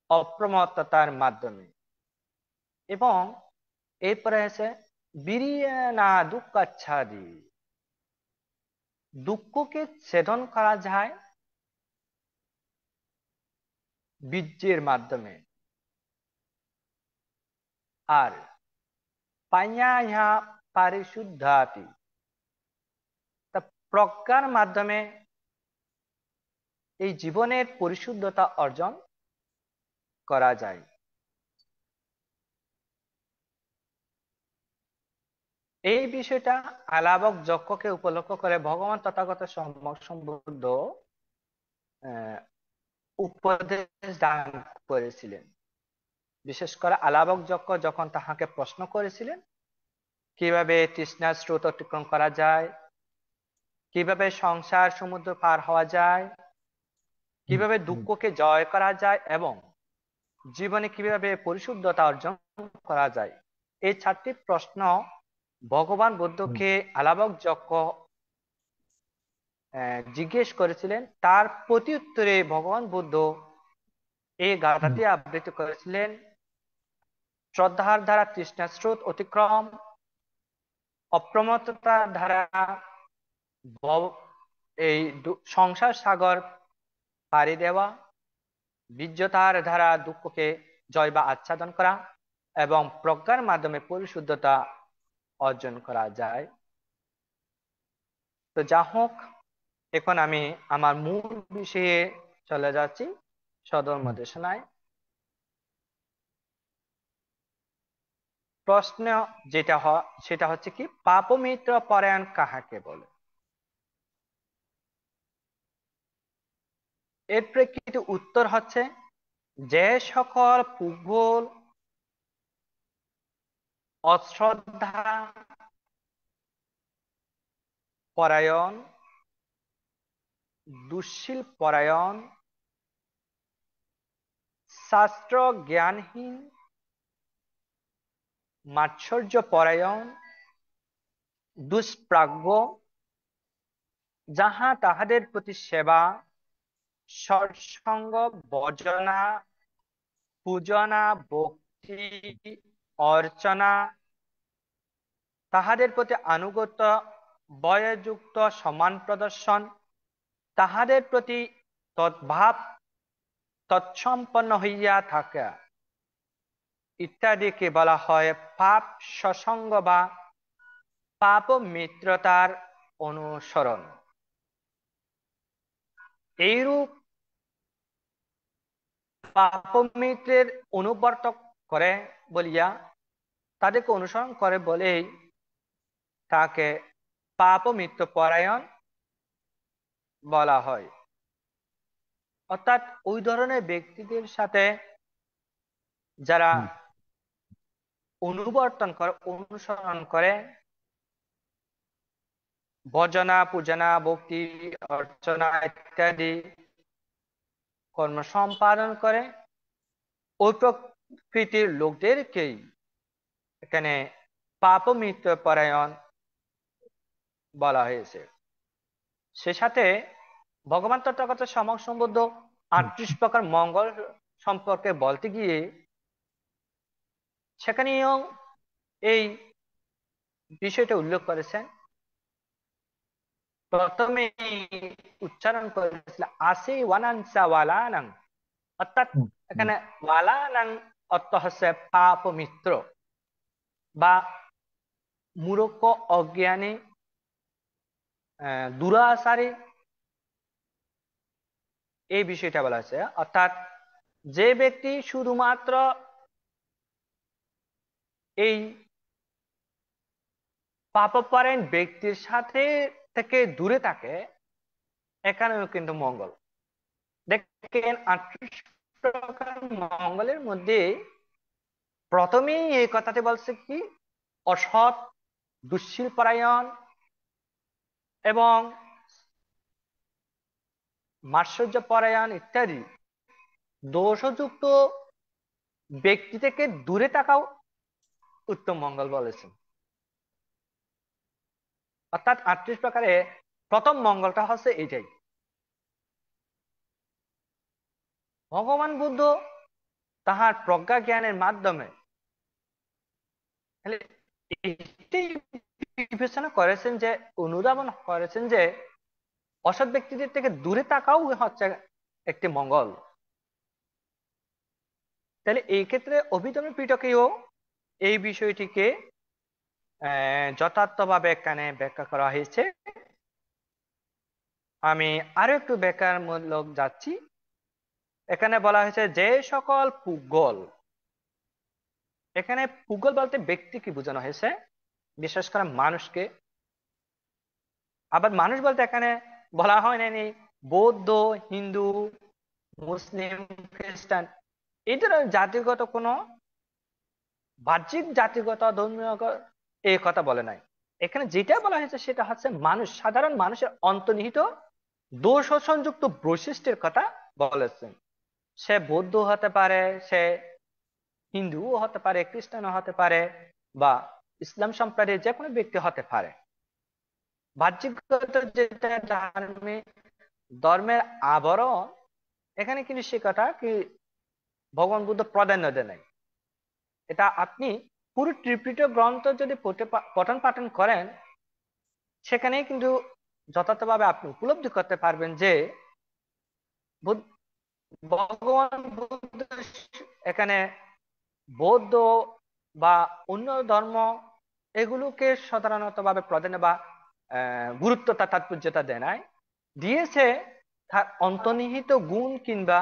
অপ্রমত্ততার মাধ্যমে। এবং এরপরে আছে বিরিয়ানা দুঃখাচ্ছাদি, দুঃখকে ছেদন করা যায় বীর্যের মাধ্যমে। আর পাඤ্যায়া পারিশুদ্ধাতি, তা প্রজ্ঞার মাধ্যমে এই জীবনের পরিশুদ্ধতা অর্জন করা যায়। এই বিষয়টা আলাবক যজ্ঞকে উপলক্ষ করে ভগবান তথাগত সম্যক সম্বুদ্ধ উপদেশ দান করেছিলেন। বিশেষ করে আলাবক যজ্ঞ যখন তাহাকে প্রশ্ন করেছিলেন কিভাবে তৃষ্ণার স্রোত অতিক্রম করা যায়, কিভাবে সংসার সমুদ্র পার হওয়া যায়, কিভাবে দুঃখকে জয় করা যায় এবং জীবনে কিভাবে পরিশুদ্ধতা অর্জন করা যায়, এই 4টি প্রশ্ন ভগবান বুদ্ধকে আলাবক যজ্ঞ জিজ্ঞেস করেছিলেন। তার প্রতি উত্তরে ভগবান বুদ্ধ এই গাথাটি আবৃত্তি করেছিলেন। শ্রদ্ধার দ্বারা তৃষ্ণা স্রোত অতিক্রম, অপ্রমত্ততার দ্বারা এই সংসার সাগর পাড়ি দেওয়া, বীর্যতার দ্বারা দুঃখকে জয় বা আচ্ছাদন করা এবং প্রজ্ঞার মাধ্যমে পরিশুদ্ধতা অর্জন করা যায়। তো যা হোক, এখন আমি আমার মূল বিষয়ে চলে যাচ্ছি, সধর্ম দেশনায়। প্রশ্ন যেটা সেটা হচ্ছে কি, পাপমিত্র পরায়ণ কাহাকে বলে? এর প্রেক্ষিতে উত্তর হচ্ছে, যে সকল পুভল, অশ্রদ্ধা পরায়ণ, দুঃশীল পরায়ণ, শাস্ত্র জ্ঞানহীন, মাৎসর্য পরায়ণ, দুষ্প্রাজ্ঞ, যাহা তাহাদের প্রতি সেবা, সৎসঙ্গ, ভজনা, পূজনা, ভক্তি, অর্চনা, তাহাদের প্রতি আনুগত্য, বয়োযুক্ত সমান প্রদর্শন, তাহাদের প্রতি তদ্ভাব তৎসম্পন্ন হইয়া থাকা ইত্যাদিকে বলা হয় পাপ সসঙ্গ বা পাপ মিত্রতার অনুসরণ। এইরূপ পাপ মিত্রের অনুবর্তক করে বলিয়া, তাদেরকে অনুসরণ করে বলেই তাকে পাপ মিত্র পরায়ণ বলা হয়। অর্থাৎ ওই ধরনের ব্যক্তিদের সাথে যারা অনুবর্তন করে, অনুসরণ করে, ভজনা, পূজনা, ভক্তি, অর্চনা ইত্যাদি কর্ম সম্পাদন করে, ওই প্রকৃতির লোকদেরকেই এখানে পাপ মিত্র পরায়ণ বলা হয়েছে। সে সাথে ভগবান তথাগত সম্যক সম্বুদ্ধ 38 প্রকার মঙ্গল সম্পর্কে বলতে গিয়ে সেখানেও এই বিষয়টা উল্লেখ করেছেন প্রথমে উচ্চারণ করেছিল আসি ওয়ানানসা ওয়ালানাং, অর্থাৎ এখানে ওয়ালানাং অর্থ হচ্ছে পাপ মিত্র বা মূর্খ, অজ্ঞানী, দুরাচারী, এই বিষয়টা বলা হয়েছে। অর্থাৎ যে ব্যক্তি শুধুমাত্র এই পাপপরায়ণ ব্যক্তির সাথে থেকে দূরে থাকে, এখানেও কিন্তু মঙ্গল। দেখেন 38 প্রকার মঙ্গলের মধ্যে প্রথমেই এই কথাটি বলছে কি, অসৎ, দুশ্শীল পরায়ণ এবং মাৎসর্য পরায়ণ ইত্যাদি দোষযুক্ত ব্যক্তি থেকে দূরে থাকাও উত্তম মঙ্গল বলেছেন। অর্থাৎ 38 প্রকারে প্রথম মঙ্গলটা হচ্ছে এইটাই। ভগবান বুদ্ধ তাহার প্রজ্ঞা জ্ঞানের মাধ্যমে এইটাই বিবেচনা করেছেন, যে অনুধাবন করেছেন যে অসৎ ব্যক্তিদের থেকে দূরে থাকাও হচ্ছে একটি মঙ্গল। তাহলে এই ক্ষেত্রে অভিধর্ম পিটকেও এই বিষয়টিকে যথার্থভাবে এখানে ব্যাখ্যা করা হয়েছে। আমি আরো একটু ব্যাখ্যামূলক যাচ্ছি। এখানে বলা হয়েছে যে সকল পুগল, এখানে পুগল বলতে ব্যক্তিকে বোঝানো হয়েছে, বিশেষ করে মানুষকে। আবার মানুষ বলতে এখানে বলা হয় না বৌদ্ধ, হিন্দু, মুসলিম, খ্রিস্টান, এই ধরনের জাতিগত কোনো বাহ্যিক জাতিগত ধর্মীয় এই কথা বলে নাই। এখানে যেটা বলা হয়েছে সেটা হচ্ছে মানুষ, সাধারণ মানুষের অন্তর্নিহিত দোষ ও সংযুক্ত বৈশিষ্ট্যের কথা বলেছেন। সে বৌদ্ধ হতে পারে, সে হিন্দুও হতে পারে, খ্রিস্টানও হতে পারে, বা ইসলাম সম্প্রদায়ের যে কোনো ব্যক্তি হতে পারে। বাহ্যিকগত যেটা ধর্মের আবরণ, এখানে কিন্তু সে কথা কি ভগবান বুদ্ধ প্রাধান্য দেন নাই। এটা আপনি পুরো ত্রিপিটক গ্রন্থ যদি পঠন পাঠন করেন, সেখানে কিন্তু যথার্থভাবে আপনি উপলব্ধি করতে পারবেন যে ভগবান বুদ্ধ এখানে বৌদ্ধ বা অন্য ধর্ম এগুলোকে সাধারণত ভাবে প্রাধান্য বা গুরুত্বতা, তাৎপর্যতা দেয় নাই, দিয়েছে তার অন্তর্নিহিত গুণ কিংবা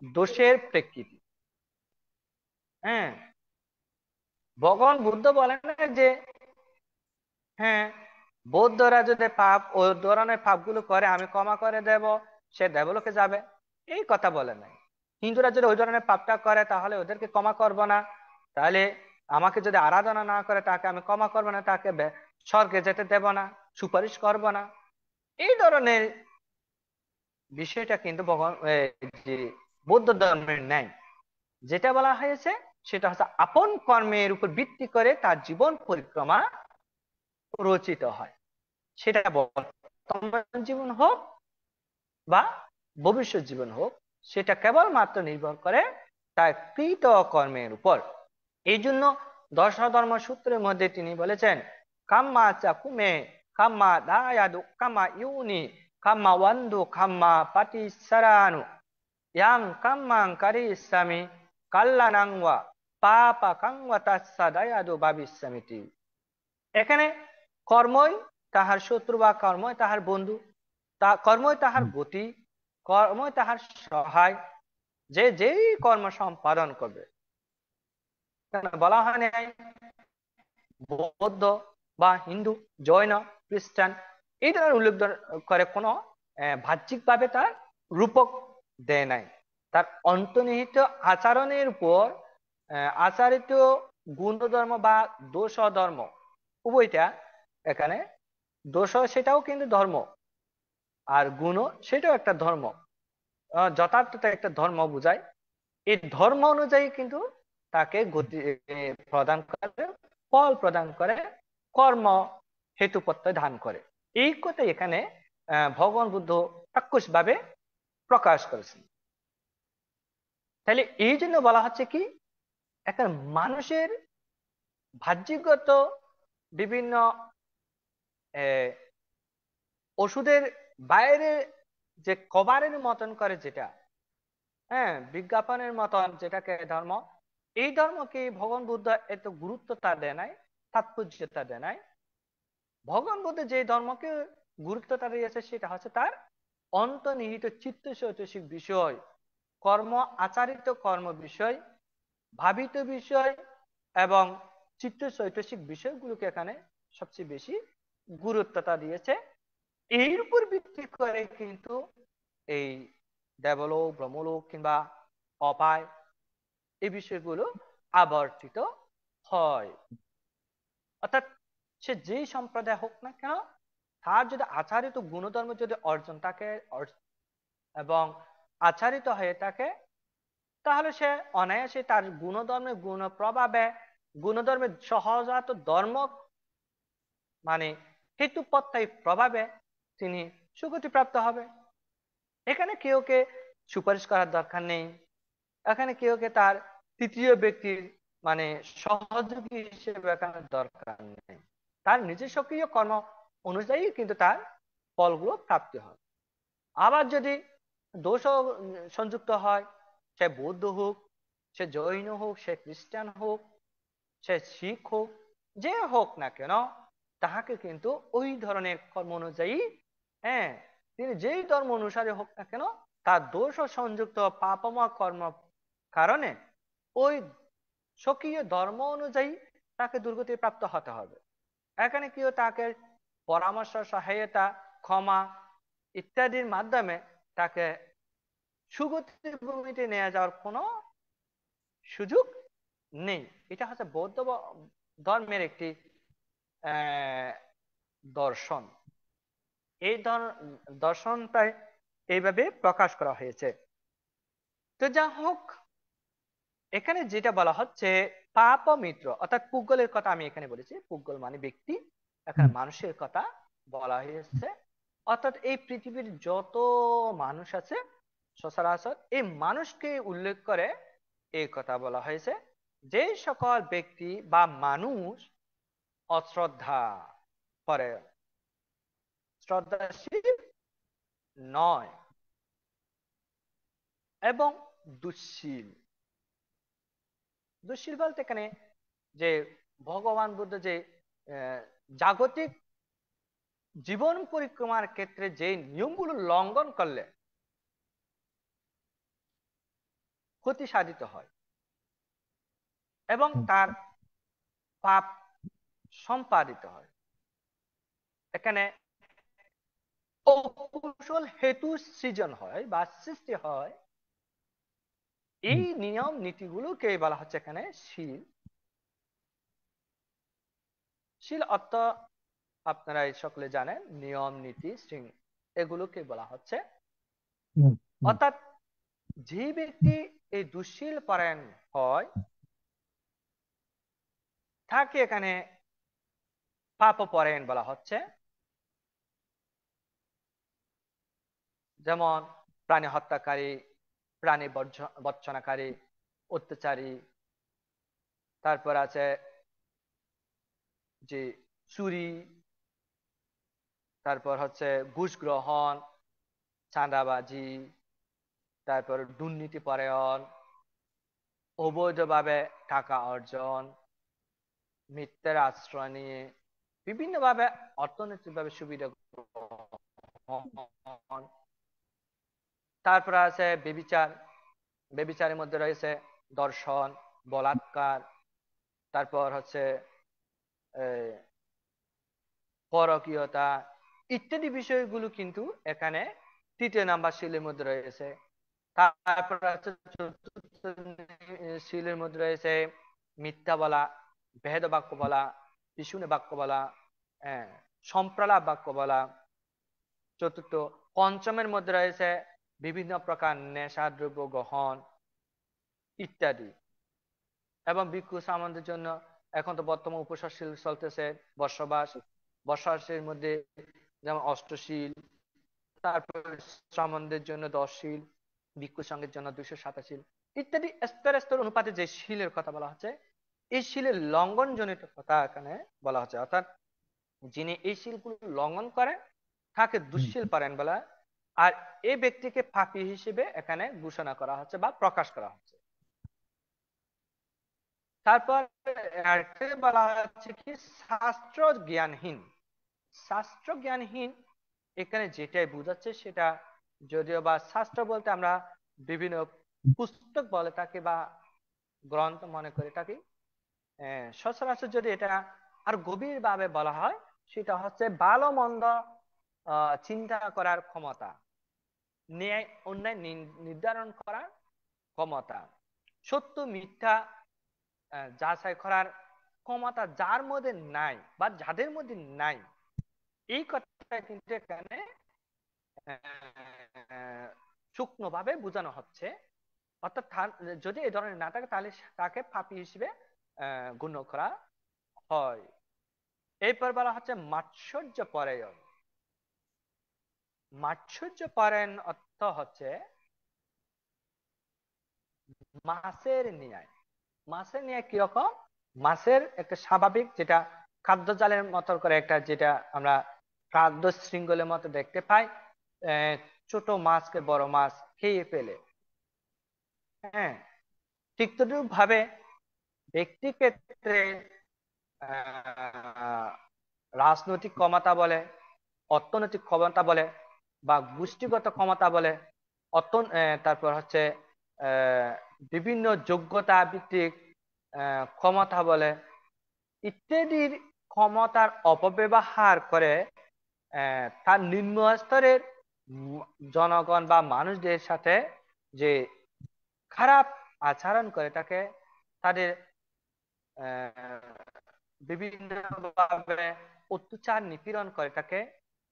দোষের প্রেক্ষিতে। হ্যাঁ, ভগবান বুদ্ধ বলেন যে হ্যাঁ, বৌদ্ধরা যদি পাপ ও ধরনের পাপগুলো করে আমি ক্ষমা করে দেব, সে দেবলোকে যাবে, এই কথা বলে নাই। হিন্দুরা যদি ওই ধরনের পাপটা করে তাহলে ওদেরকে ক্ষমা করব না, তাহলে আমাকে যদি আরাধনা না করে তাকে আমি ক্ষমা করবো না, তাকে স্বর্গে যেতে দেব না, সুপারিশ করব না, এই ধরনের বিষয়টা কিন্তু বৌদ্ধ ধর্মের নাই। যেটা বলা হয়েছে সেটা হচ্ছে আপন কর্মের উপর ভিত্তি করে তার জীবন পরিক্রমা রচিত হয়, সেটা বর্তমান জীবন হোক বা ভবিষ্যৎ জীবন হোক, সেটা কেবলমাত্র নির্ভর করে তার কৃত কর্মের উপর। এই জন্য দশ ধর্ম সূত্রের মধ্যে তিনি বলেছেন কাম্মা চাকুমে, কাম্মা দায়াদু, কাম্মা ইউনি, কাম্মা ওয়ান্দু, কাম্মা পাটিসারানু, ইয়াং কাম্মাং কারিসামি কাল্লানাংওয়া পাপা কাংওয়া তাচ্ছা দায়াদু ভাবিসামিতি। এখানে কর্মই তাহার শত্রু বা কর্মই তাহার বন্ধু, কর্মই তাহার গতি, কর্মই তাহার সহায়, যে যেই কর্ম সম্পাদন করবে। বলা হয় নাই বৌদ্ধ বা হিন্দু, জৈন, খ্রিস্টান এই ধরনের উল্লেখ করে কোনো বাহ্যিক ভাবে তার রূপক দেয় নাই। তার অন্তর্নিহিত আচরণের উপর আচারিত গুণধর্ম বা দোষ ধর্ম উভয়টা, এখানে দোষ সেটাও কিন্তু ধর্ম, আর গুণ সেটাও একটা ধর্ম, যথার্থতা একটা ধর্ম বোঝায়। এই ধর্ম অনুযায়ী কিন্তু তাকে গতি প্রদান করে, ফল প্রদান করে, কর্ম হেতু প্রত্যয় ধান করে। এই কথা এখানে ভগবান বুদ্ধ চাক্ষুষ ভাবে প্রকাশ করেছেন। তাহলে এই জন্য বলা হচ্ছে কি, একটা মানুষের বাহ্যিকগত বিভিন্ন ওষুধের বাইরে যে কভারের মতন করে যেটা, হ্যাঁ, বিজ্ঞাপনের মতন যেটাকে ধর্ম, এই ধর্মকে ভগবান বুদ্ধ এত গুরুত্বতা দেয় নাই, তাৎপর্যতা দেয় নাই। ভগবান বুদ্ধ যে ধর্মকে গুরুত্বতা দিয়েছে সেটা হচ্ছে তার অন্তর্নিহিত চিত্ত চৈতসিক বিষয়, কর্ম আচারিত কর্ম বিষয়, ভাবিত বিষয় এবং চিত্ত চৈতসিক বিষয়গুলোকে এখানে সবচেয়ে বেশি গুরুত্বতা দিয়েছে। এর উপর ভিত্তি করে কিন্তু এই দেবলোক, ব্রহ্মলোক কিংবা অপায় এই বিষয়গুলো আবর্তিত হয়। অর্থাৎ সে যেই সম্প্রদায় হোক না কেন, তার যদি আচারিত গুণধর্ম যদি অর্জন থাকে এবং আচারিত হয়ে থাকে, তাহলে সে অনায়াসে তার গুণধর্মের গুণ প্রভাবে, গুণধর্মের সহজাত ধর্ম মানে হেতুপত্তায় প্রভাবে তিনি সুগতি প্রাপ্ত হবে। এখানে কেউকে সুপারিশ করার দরকার নেই, এখানে কেউকে তার তৃতীয় ব্যক্তির মানে সহযোগী হিসেবে এখানে দরকার নেই। তার নিজের সক্রিয় কর্ম অনুযায়ী কিন্তু তার ফলগুলো প্রাপ্তি হয়। আবার যদি দোষ সংযুক্ত হয়, সে বৌদ্ধ হোক, সে জৈন হোক, সে খ্রিস্টান হোক, সে শিখ হোক, যে হোক না কেন, তাহাকে কিন্তু ওই ধরনের কর্ম অনুযায়ী, হ্যাঁ, তিনি যেই ধর্ম অনুসারে হোক না কেন, তার দোষ সংযুক্ত পাপময় কর্ম কারণে ওই স্বকীয় ধর্ম অনুযায়ী তাকে দুর্গতি প্রাপ্ত হতে হবে। এখানে কেউ তাকে পরামর্শ, সহায়তা, ক্ষমা ইত্যাদির মাধ্যমে তাকে সুগতির ভূমিতে নিয়ে যাওয়ার কোনো সুযোগ নেই। এটা হচ্ছে বৌদ্ধ ধর্মের একটি দর্শন। এই দর্শনটাই এইভাবে প্রকাশ করা হয়েছে। তো যা হোক, এখানে যেটা বলা হচ্ছে পাপ মিত্র অর্থাৎ পুগ্গলের কথা আমি এখানে বলেছি। পুগ্গল মানে ব্যক্তি, এখানে মানুষের কথা বলা হয়েছে। অর্থাৎ এই পৃথিবীর যত মানুষ আছে সচরাচর, এই মানুষকে উল্লেখ করে এই কথা বলা হয়েছে, যে সকল ব্যক্তি বা মানুষ অশ্রদ্ধা করে, শ্রদ্ধাশীল নয় এবং দুঃশীল। দুঃশীল বলতে এখানে যে ভগবান বুদ্ধ যে জাগতিক জীবন পরিক্রমার ক্ষেত্রে যে নিয়মগুলো লঙ্ঘন করলে ক্ষতি সাধিত হয় এবং তার পাপ সম্পাদিত হয়, এখানে অকুশল হেতু সৃজন হয় বা সৃষ্টি হয়, এই নিয়ম নীতিগুলোকে বলা হচ্ছে এখানে শীল। শীল অর্থ আপনারা সকলে জানেন, নিয়ম নীতি শৃঙ্খলা, এগুলোকে বলা হচ্ছে। অর্থাৎ যে ব্যক্তি এই দুঃশীল পরায়ণ হয় তাকে এখানে পাপ পরায়ণ বলা হচ্ছে। যেমন প্রাণী হত্যাকারী, প্রাণী বর্জনাকারী, অত্যাচারী, তারপর আছে যে চুরি, তারপর হচ্ছে ঘুষ গ্রহণ, চাঁদাবাজি, তারপর দুর্নীতি পরায়ণ, অবৈধভাবে টাকা অর্জন, মিথ্যার আশ্রয় নিয়ে বিভিন্নভাবে অর্থনৈতিকভাবে সুবিধা গ্রহণ। তারপর আছে বেবিচার, বেবিচারের মধ্যে রয়েছে দর্শন, বলাৎকার, তারপর হচ্ছে পরকীয়তা ইত্যাদি বিষয়গুলো কিন্তু এখানে তৃতীয় নাম্বার শীলের মধ্যে রয়েছে। তারপর আছে চতুর্থ শীলের মধ্যে রয়েছে মিথ্যা বলা, ভেদ বাক্য বলা, পিছনে বাক্য বলা, সম্প্রলাপ বাক্য বলা। চতুর্থ পঞ্চমের মধ্যে রয়েছে বিভিন্ন প্রকার নেশাদ্রব্য গ্রহণ ইত্যাদি। এবং ভিক্ষু সামন্তের জন্য এখন তো বর্তমান উপসর্শীল চলতেছে, বর্ষবাস, বর্ষবাসের মধ্যে যেমন অষ্টশীল, তারপর শ্রামণদের জন্য 10 শীল, ভিক্ষু সঙ্গের জন্য 287 ইত্যাদি স্তর স্তর অনুপাতে যে শীলের কথা বলা হচ্ছে, এই শীলের লঙ্ঘন জনিত কথা এখানে বলা হচ্ছে। অর্থাৎ যিনি এই শীলগুলো লঙ্ঘন করেন তাকে দুঃশীল পরায়ণ বলা, আর এই ব্যক্তিকে পাপী হিসেবে এখানে ঘোষণা করা হচ্ছে বা প্রকাশ করা হচ্ছে। তারপর আরেকটা বলা হচ্ছে কি শাস্ত্র জ্ঞানহীন। শাস্ত্র জ্ঞানহীন এখানে যেটাই বোঝাচ্ছে সেটা, যদিও বা শাস্ত্র বলতে আমরা বিভিন্ন পুস্তক বলে থাকি বা গ্রন্থ মনে করে থাকি, সচরাচর যদি এটা আর গভীর ভাবে বলা হয় সেটা হচ্ছে ভালো মন্দ চিন্তা করার ক্ষমতা, ন্যায় অন্যায় নির্ধারণ করার ক্ষমতা, সত্য মিথ্যা যাচাই করার ক্ষমতা যার মধ্যে নাই বা যাদের মধ্যে নাই, এই কথাটা কিন্তু এখানে শুকনো ভাবে বোঝানো হচ্ছে। অর্থাৎ যদি এই ধরনের না থাকে তাহলে তাকে পাপী হিসেবে গণ্য করা হয়। এরপর বলা হচ্ছে মাৎসর্য পরায়ণ। মাৎসর্য পরায়ণ অর্থ হচ্ছে মাছের ন্যায়। মাছের ন্যায় কিরকম? মাছের একটা স্বাভাবিক যেটা খাদ্য জালের মতো করে একটা, যেটা আমরা খাদ্য শৃঙ্খলের মতো দেখতে পাই, ছোট মাছকে বড় মাছ খেয়ে ফেলে। হ্যাঁ, ঠিক তদ্রুপ ভাবে ব্যক্তি ক্ষেত্রে রাজনৈতিক ক্ষমতা বলে, অর্থনৈতিক ক্ষমতা বলে বা গোষ্ঠীগত ক্ষমতা বলে, তারপর হচ্ছে বিভিন্ন যোগ্যতা ভিত্তিক ক্ষমতা বলে, ইত্যাদির ক্ষমতার অপব্যবহার করে তার নিম্ন স্তরের জনগণ বা মানুষদের সাথে যে খারাপ আচরণ করে থাকে, তাদের বিভিন্ন ভাবে অত্যাচার নিপীড়ন করে থাকে,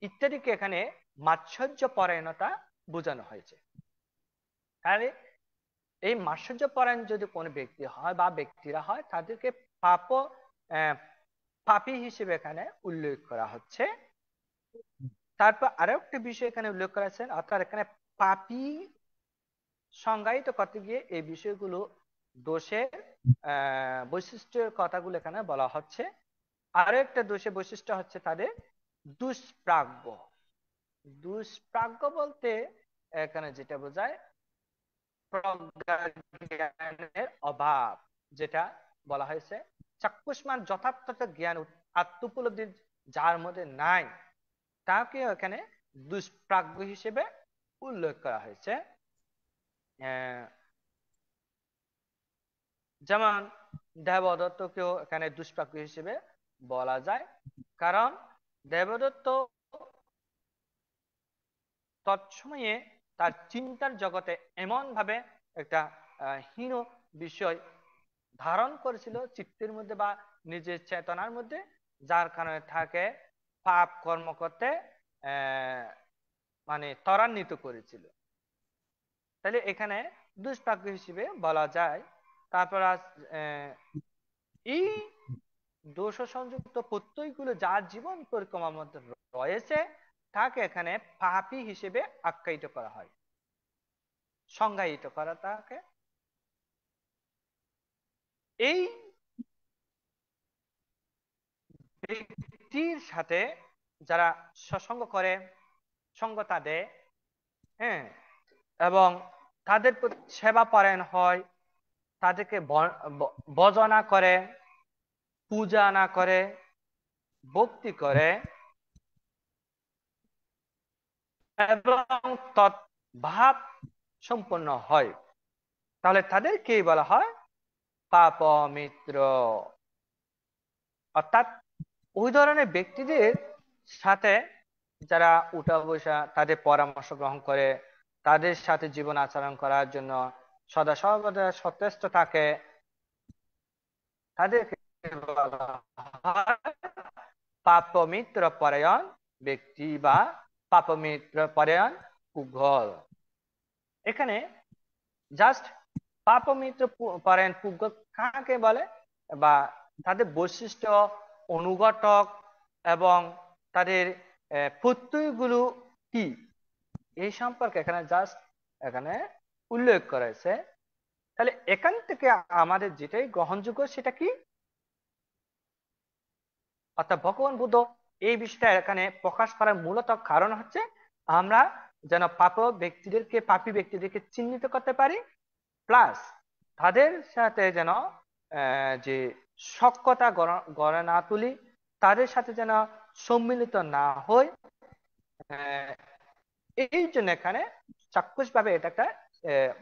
ইত্যাদিকে এখানে মাৎসর্য পরায়ণতা বোঝানো হয়েছে। আর এই মাৎসর্য পরায়ণ যদি কোনো ব্যক্তি হয় বা ব্যক্তিরা হয়, তাদেরকে পাপী হিসেবে এখানে উল্লেখ করা হচ্ছে। তারপর আরো একটা বিষয় এখানে উল্লেখ করা হচ্ছে, অর্থাৎ এখানে পাপী সংজ্ঞায়িত করতে গিয়ে এই বিষয়গুলো দোষের বৈশিষ্ট্যের কথাগুলো এখানে বলা হচ্ছে। আরো একটা দোষের বৈশিষ্ট্য হচ্ছে তাদের দুষ্প্রাজ্ঞ। দুষ্প্রাজ্ঞ বলতে এখানে যেটা বোঝায় প্রজ্ঞানের অভাব, যেটা বলা হয়েছে চাক্ষুষ্মান যথার্থ জ্ঞান আত্মোপলব্ধি যার মধ্যে নাই, তাকে এখানে দুষ্প্রাজ্ঞ হিসেবে উল্লেখ করা হয়েছে। যেমন দেবদত্তকেও এখানে দুষ্প্রাজ্ঞ হিসেবে বলা যায়, কারণ দেবদত্ত তৎসময়ে তার চিন্তার জগতে এমন ভাবে একটা হীন বিষয় ধারণ করেছিল চিত্তের মধ্যে বা নিজের চেতনার মধ্যে, যার কারণে তাকে পাপ কর্ম করতে মানে ত্বরান্বিত করেছিল। তাহলে এখানে দুষ্প্রাজ্ঞ হিসেবে বলা যায়। তারপর এই দোষ সংযুক্ত প্রত্যয়গুলো যার জীবন পরিক্রমার মধ্যে রয়েছে, তাকে এখানে পাপী হিসেবে আখ্যায়িত করা হয়, সংজ্ঞায়িত করা তাকে। এই ব্যক্তির সাথে যারা সৎসঙ্গ করে, সঙ্গতা দেয়, হ্যাঁ, এবং তাদের সেবা পরায়ণ হয়, তাদেরকে ভজনা করে, পূজা না করে, ভক্তি করে এবং তৎভাব সম্পন্ন হয়, তাহলে তাদেরকেই বলা হয় পাপ মিত্র। অর্থাৎ ওই ধরনের ব্যক্তিদের সাথে যারা উঠা বসা, তাদের পরামর্শ গ্রহণ করে, তাদের সাথে জীবন আচরণ করার জন্য সদা সর্বদা সচেষ্ট থাকে, তাদেরকে বলা হয় পাপমিত্র পরায়ণ ব্যক্তি বা পাপমিত্র পরায়ণ পুগল। এখানে জাস্ট পাপমিত্র পরায়ণ পুগল কাকে বলে বা তাদের বৈশিষ্ট্য, অনুঘটক এবং তাদের প্রত্যয়গুলো কি, এই সম্পর্কে এখানে জাস্ট এখানে উল্লেখ করেছে। তাহলে এখান থেকে আমাদের যেটাই গ্রহণযোগ্য সেটা কি, অর্থাৎ ভগবান বুদ্ধ এই বিষয়টা এখানে প্রকাশ করার মূলত কারণ হচ্ছে আমরা যেন পাপী ব্যক্তিদেরকে চিহ্নিত করতে পারি, প্লাস তাদের সাথে যেন যে সখ্যতা গড়ে না তুলি, তাদের সাথে যেন সম্মিলিত না হই। এই জন্য এখানে চাক্ষুষ ভাবে এটা একটা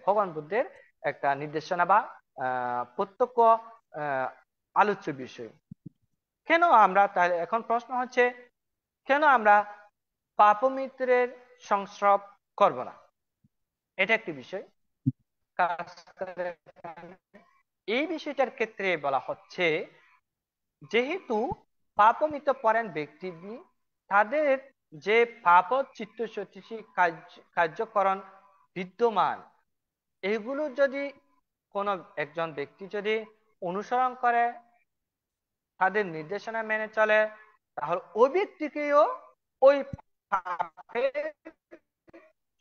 ভগবান বুদ্ধের একটা নির্দেশনা বা প্রত্যক্ষ আলোচ্য বিষয়। কেন আমরা তাহলে এখন প্রশ্ন হচ্ছে, কেন আমরা পাপমিত্রের সংস্রব করব না? এটা একটি বিষয়। এই বিষয়টার ক্ষেত্রে বলা হচ্ছে, যেহেতু পাপমিত পরায়ণ ব্যক্তি তাদের যে পাপ চিত্ত সতীশী কার্যকরণ বিদ্যমান, এগুলো যদি কোনো একজন ব্যক্তি যদি অনুসরণ করে, তাদের নির্দেশনা মেনে চলে, তাহলে ওই ব্যক্তিকেও ওই পাপে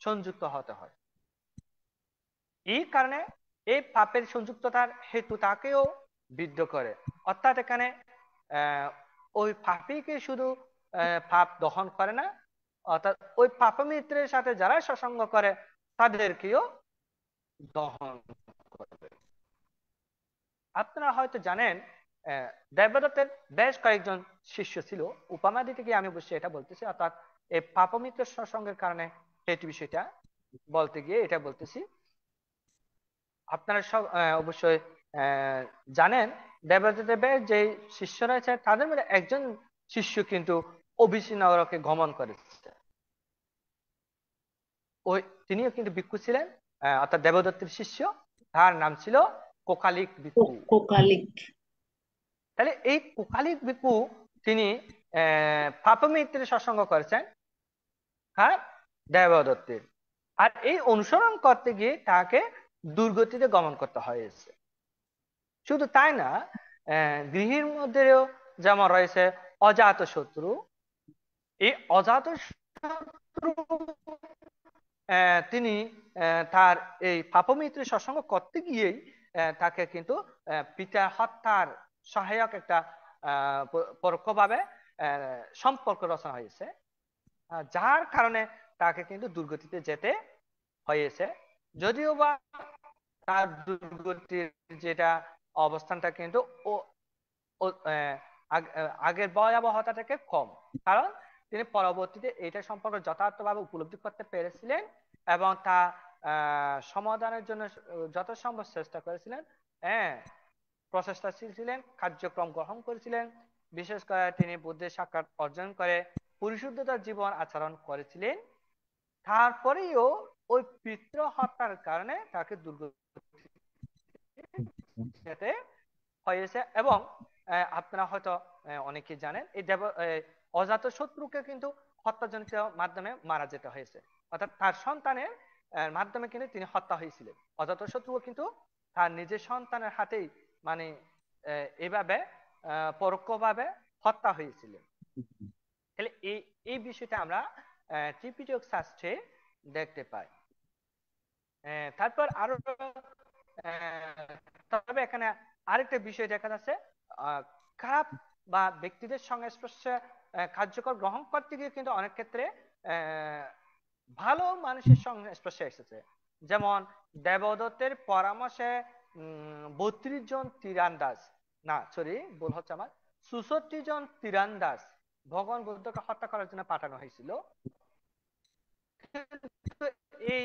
সংযুক্ত হতে হয়। এই কারণে এই পাপের সংযুক্ততার হেতু তাকেও বিদ্ধ করে। অর্থাৎ এখানে ওই পাপীকে শুধু পাপ দহন করে না, অর্থাৎ ওই পাপমিত্রের সাথে যারা সৎসঙ্গ করে তাদেরকেও দহন করে। আপনারা হয়তো জানেন দেবদত্তের বেশ কয়েকজন শিষ্য ছিল। উপমা দিতে গিয়ে আমি অবশ্যই এটা বলতেছি, অর্থাৎ এই পাপমিত্র সৎসঙ্গের কারণে এই বিষয়টা বলতে গিয়ে এটা বলতেছি। আপনারা সব অবশ্যই জানেন দেবদত্তের যে শিষ্য রয়েছে তাদের মধ্যে একজন শিষ্য কিন্তু অবিসি নগরকে গমন করেছে। তিনিও কিন্তু ভিক্ষু ছিলেন, অর্থাৎ দেবদত্তের শিষ্য। তার নাম ছিল কোকালিক ভিক্ষু। তাহলে এই কোকালিক ভিক্ষু তিনি পাপমিত্রের সৎসঙ্গ করেছেন, হ্যাঁ, দেবদত্তের। আর এই অনুসরণ করতে গিয়ে তাকে দুর্গতিতে গমন করতে হয়েছে। শুধু তাই না, গৃহের মধ্যেও যেমন রয়েছে অজাত শত্রু। এই অজাত শত্রু তিনি তার এই পাপমিত্রের সৎসঙ্গ করতে গিয়েই তাকে কিন্তু পিতা হত্যার সহায়ক একটা পরোক্ষভাবে সম্পর্ক রচনা হয়েছে, যার কারণে তাকে কিন্তু দুর্গতিতে যেতে হয়েছে। যদিও বা তার দুর্গতির যেটা অবস্থানটা কিন্তু আগের ভয়াবহতা থেকে কম, কারণ তিনি পরবর্তীতে এটা সম্পর্কে যথার্থভাবে উপলব্ধি করতে পেরেছিলেন এবং তা সমাধানের জন্য যত সম্ভব চেষ্টা করেছিলেন, প্রচেষ্টাশীল ছিলেন, কার্যক্রম গ্রহণ করেছিলেন। বিশেষ করে তিনি বুদ্ধের সাক্ষাৎ অর্জন করে পরিশুদ্ধতার জীবন আচরণ করেছিলেন। তারপরেও ওই পিতৃ হত্যার কারণে তাকে দুর্গতিতে হয়েছে। এবং আপনারা হয়তো অনেকে জানেন এই অজাত শত্রুকে কিন্তু হত্যাজনিত মাধ্যমে মারা যেতে হয়েছে, অর্থাৎ তার সন্তানের মাধ্যমে কিন্তু তিনি হত্যা হয়েছিলেন। অজাত শত্রু কিন্তু তার নিজের সন্তানের হাতেই মানে এইভাবে পরোক্ষভাবে হত্যা হয়েছিলেন। তাহলে এই বিষয়টা আমরা ত্রিপিটক শাস্ত্রে দেখতে পাই। তারপর আরো তবে এখানে আরেকটা বিষয় দেখা যাচ্ছে, খারাপ বা ব্যক্তিদের সংস্পর্শে কার্যকর গ্রহণ করতে গিয়ে কিন্তু অনেক ক্ষেত্রে ভালো মানুষের সংস্পর্শে এসেছে। যেমন দেবদত্তের পরামর্শে 32 জন তীরন্দাজ, না সরি ভুল হচ্ছে আমার, 64 জন তীরন্দাজ ভগবান বুদ্ধকে হত্যা করার জন্য পাঠানো হয়েছিল। এই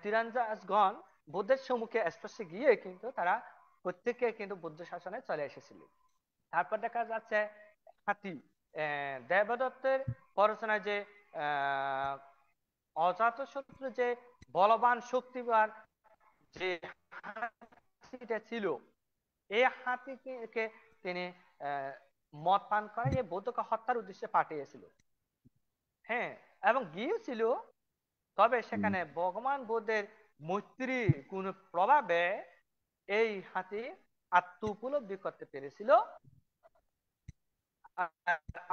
তীরন্দাজগণ বুদ্ধের সম্মুখে স্পর্শে গিয়ে কিন্তু তারা প্রত্যেকে কিন্তু বুদ্ধ শাসনে চলে এসেছিল। তারপর দেখা যাচ্ছে হাতি, দেবদত্তের পড়াশোনায় যে অজাত শত্রু যে বলবান শক্তিবান যে হাতিটা ছিল, এই হাতিকে তিনি মদ পান করে এই বৌদ্ধকে হত্যার উদ্দেশ্যে পাঠিয়েছিল। হ্যাঁ, এবং গিয়েছিল, তবে সেখানে ভগবান বুদ্ধের মৈত্রী কোন প্রভাবে এই হাতি আত্ম উপলব্ধি করতে পেরেছিল।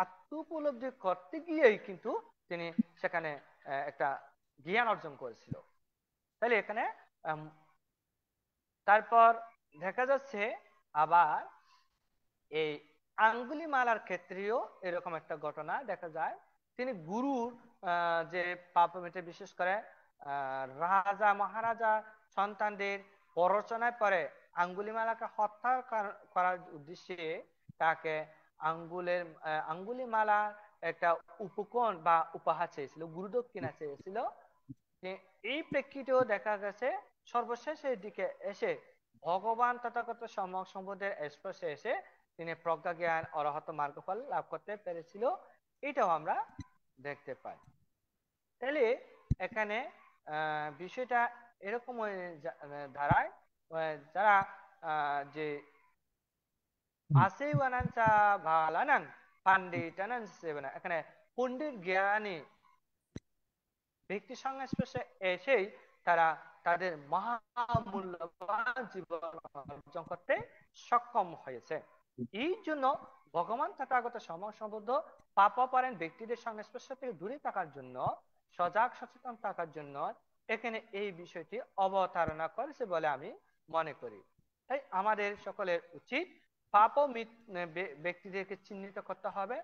আত্ম উপলব্ধি করতে গিয়েই কিন্তু তিনি সেখানে একটা জ্ঞান অর্জন করেছিল। তাহলে এখানে তারপর দেখা যাচ্ছে আবার এই আঙ্গুলিমালার ক্ষেত্রেও এরকম একটা ঘটনা দেখা যায়। তিনি গুরুর যে পাপ মেটে, বিশেষ করে রাজা মহারাজা সন্তানদের প্ররোচনায় পরে আঙ্গুলিমালাকে হত্যা করার উদ্দেশ্যে তাকে আঙ্গুলিমালা একটা উপকরণ বা উপহার চেয়েছিল, গুরুদক্ষিণা চেয়েছিল। এই প্রেক্ষিতেও দেখা গেছে সর্বশেষের দিকে এসে ভগবান তথাগত সম্পদের স্পর্শে এসে তিনি প্রজ্ঞা জ্ঞান অরহত মার্গফল লাভ করতে পেরেছিল, এটাও আমরা দেখতে পাই। তাহলে এখানে বিষয়টা এরকম দাঁড়ায়, যারা যে আসেওয়ানাঞ্চা ভালানাং পান্ডিতানাং সেবনা, এখানে পণ্ডিত জ্ঞানী ব্যক্তি সংস্পর্শে এসেই তারা তাদের মহামূল্যবান জীবন অর্জন করতে সক্ষম হয়েছে। এই জন্য ভগবান তথাগত সমসম্বুদ্ধ পাপপরায়ণ ব্যক্তিদের সংস্পর্শ থেকে দূরে থাকার জন্য, সজাগ সচেতন থাকার জন্য এখানে এই বিষয়টি অবতারণা করেছে বলে আমি মনে করি। তাই আমাদের সকলের উচিত পাপ ব্যক্তিদেরকে চিহ্নিত করতে হবে।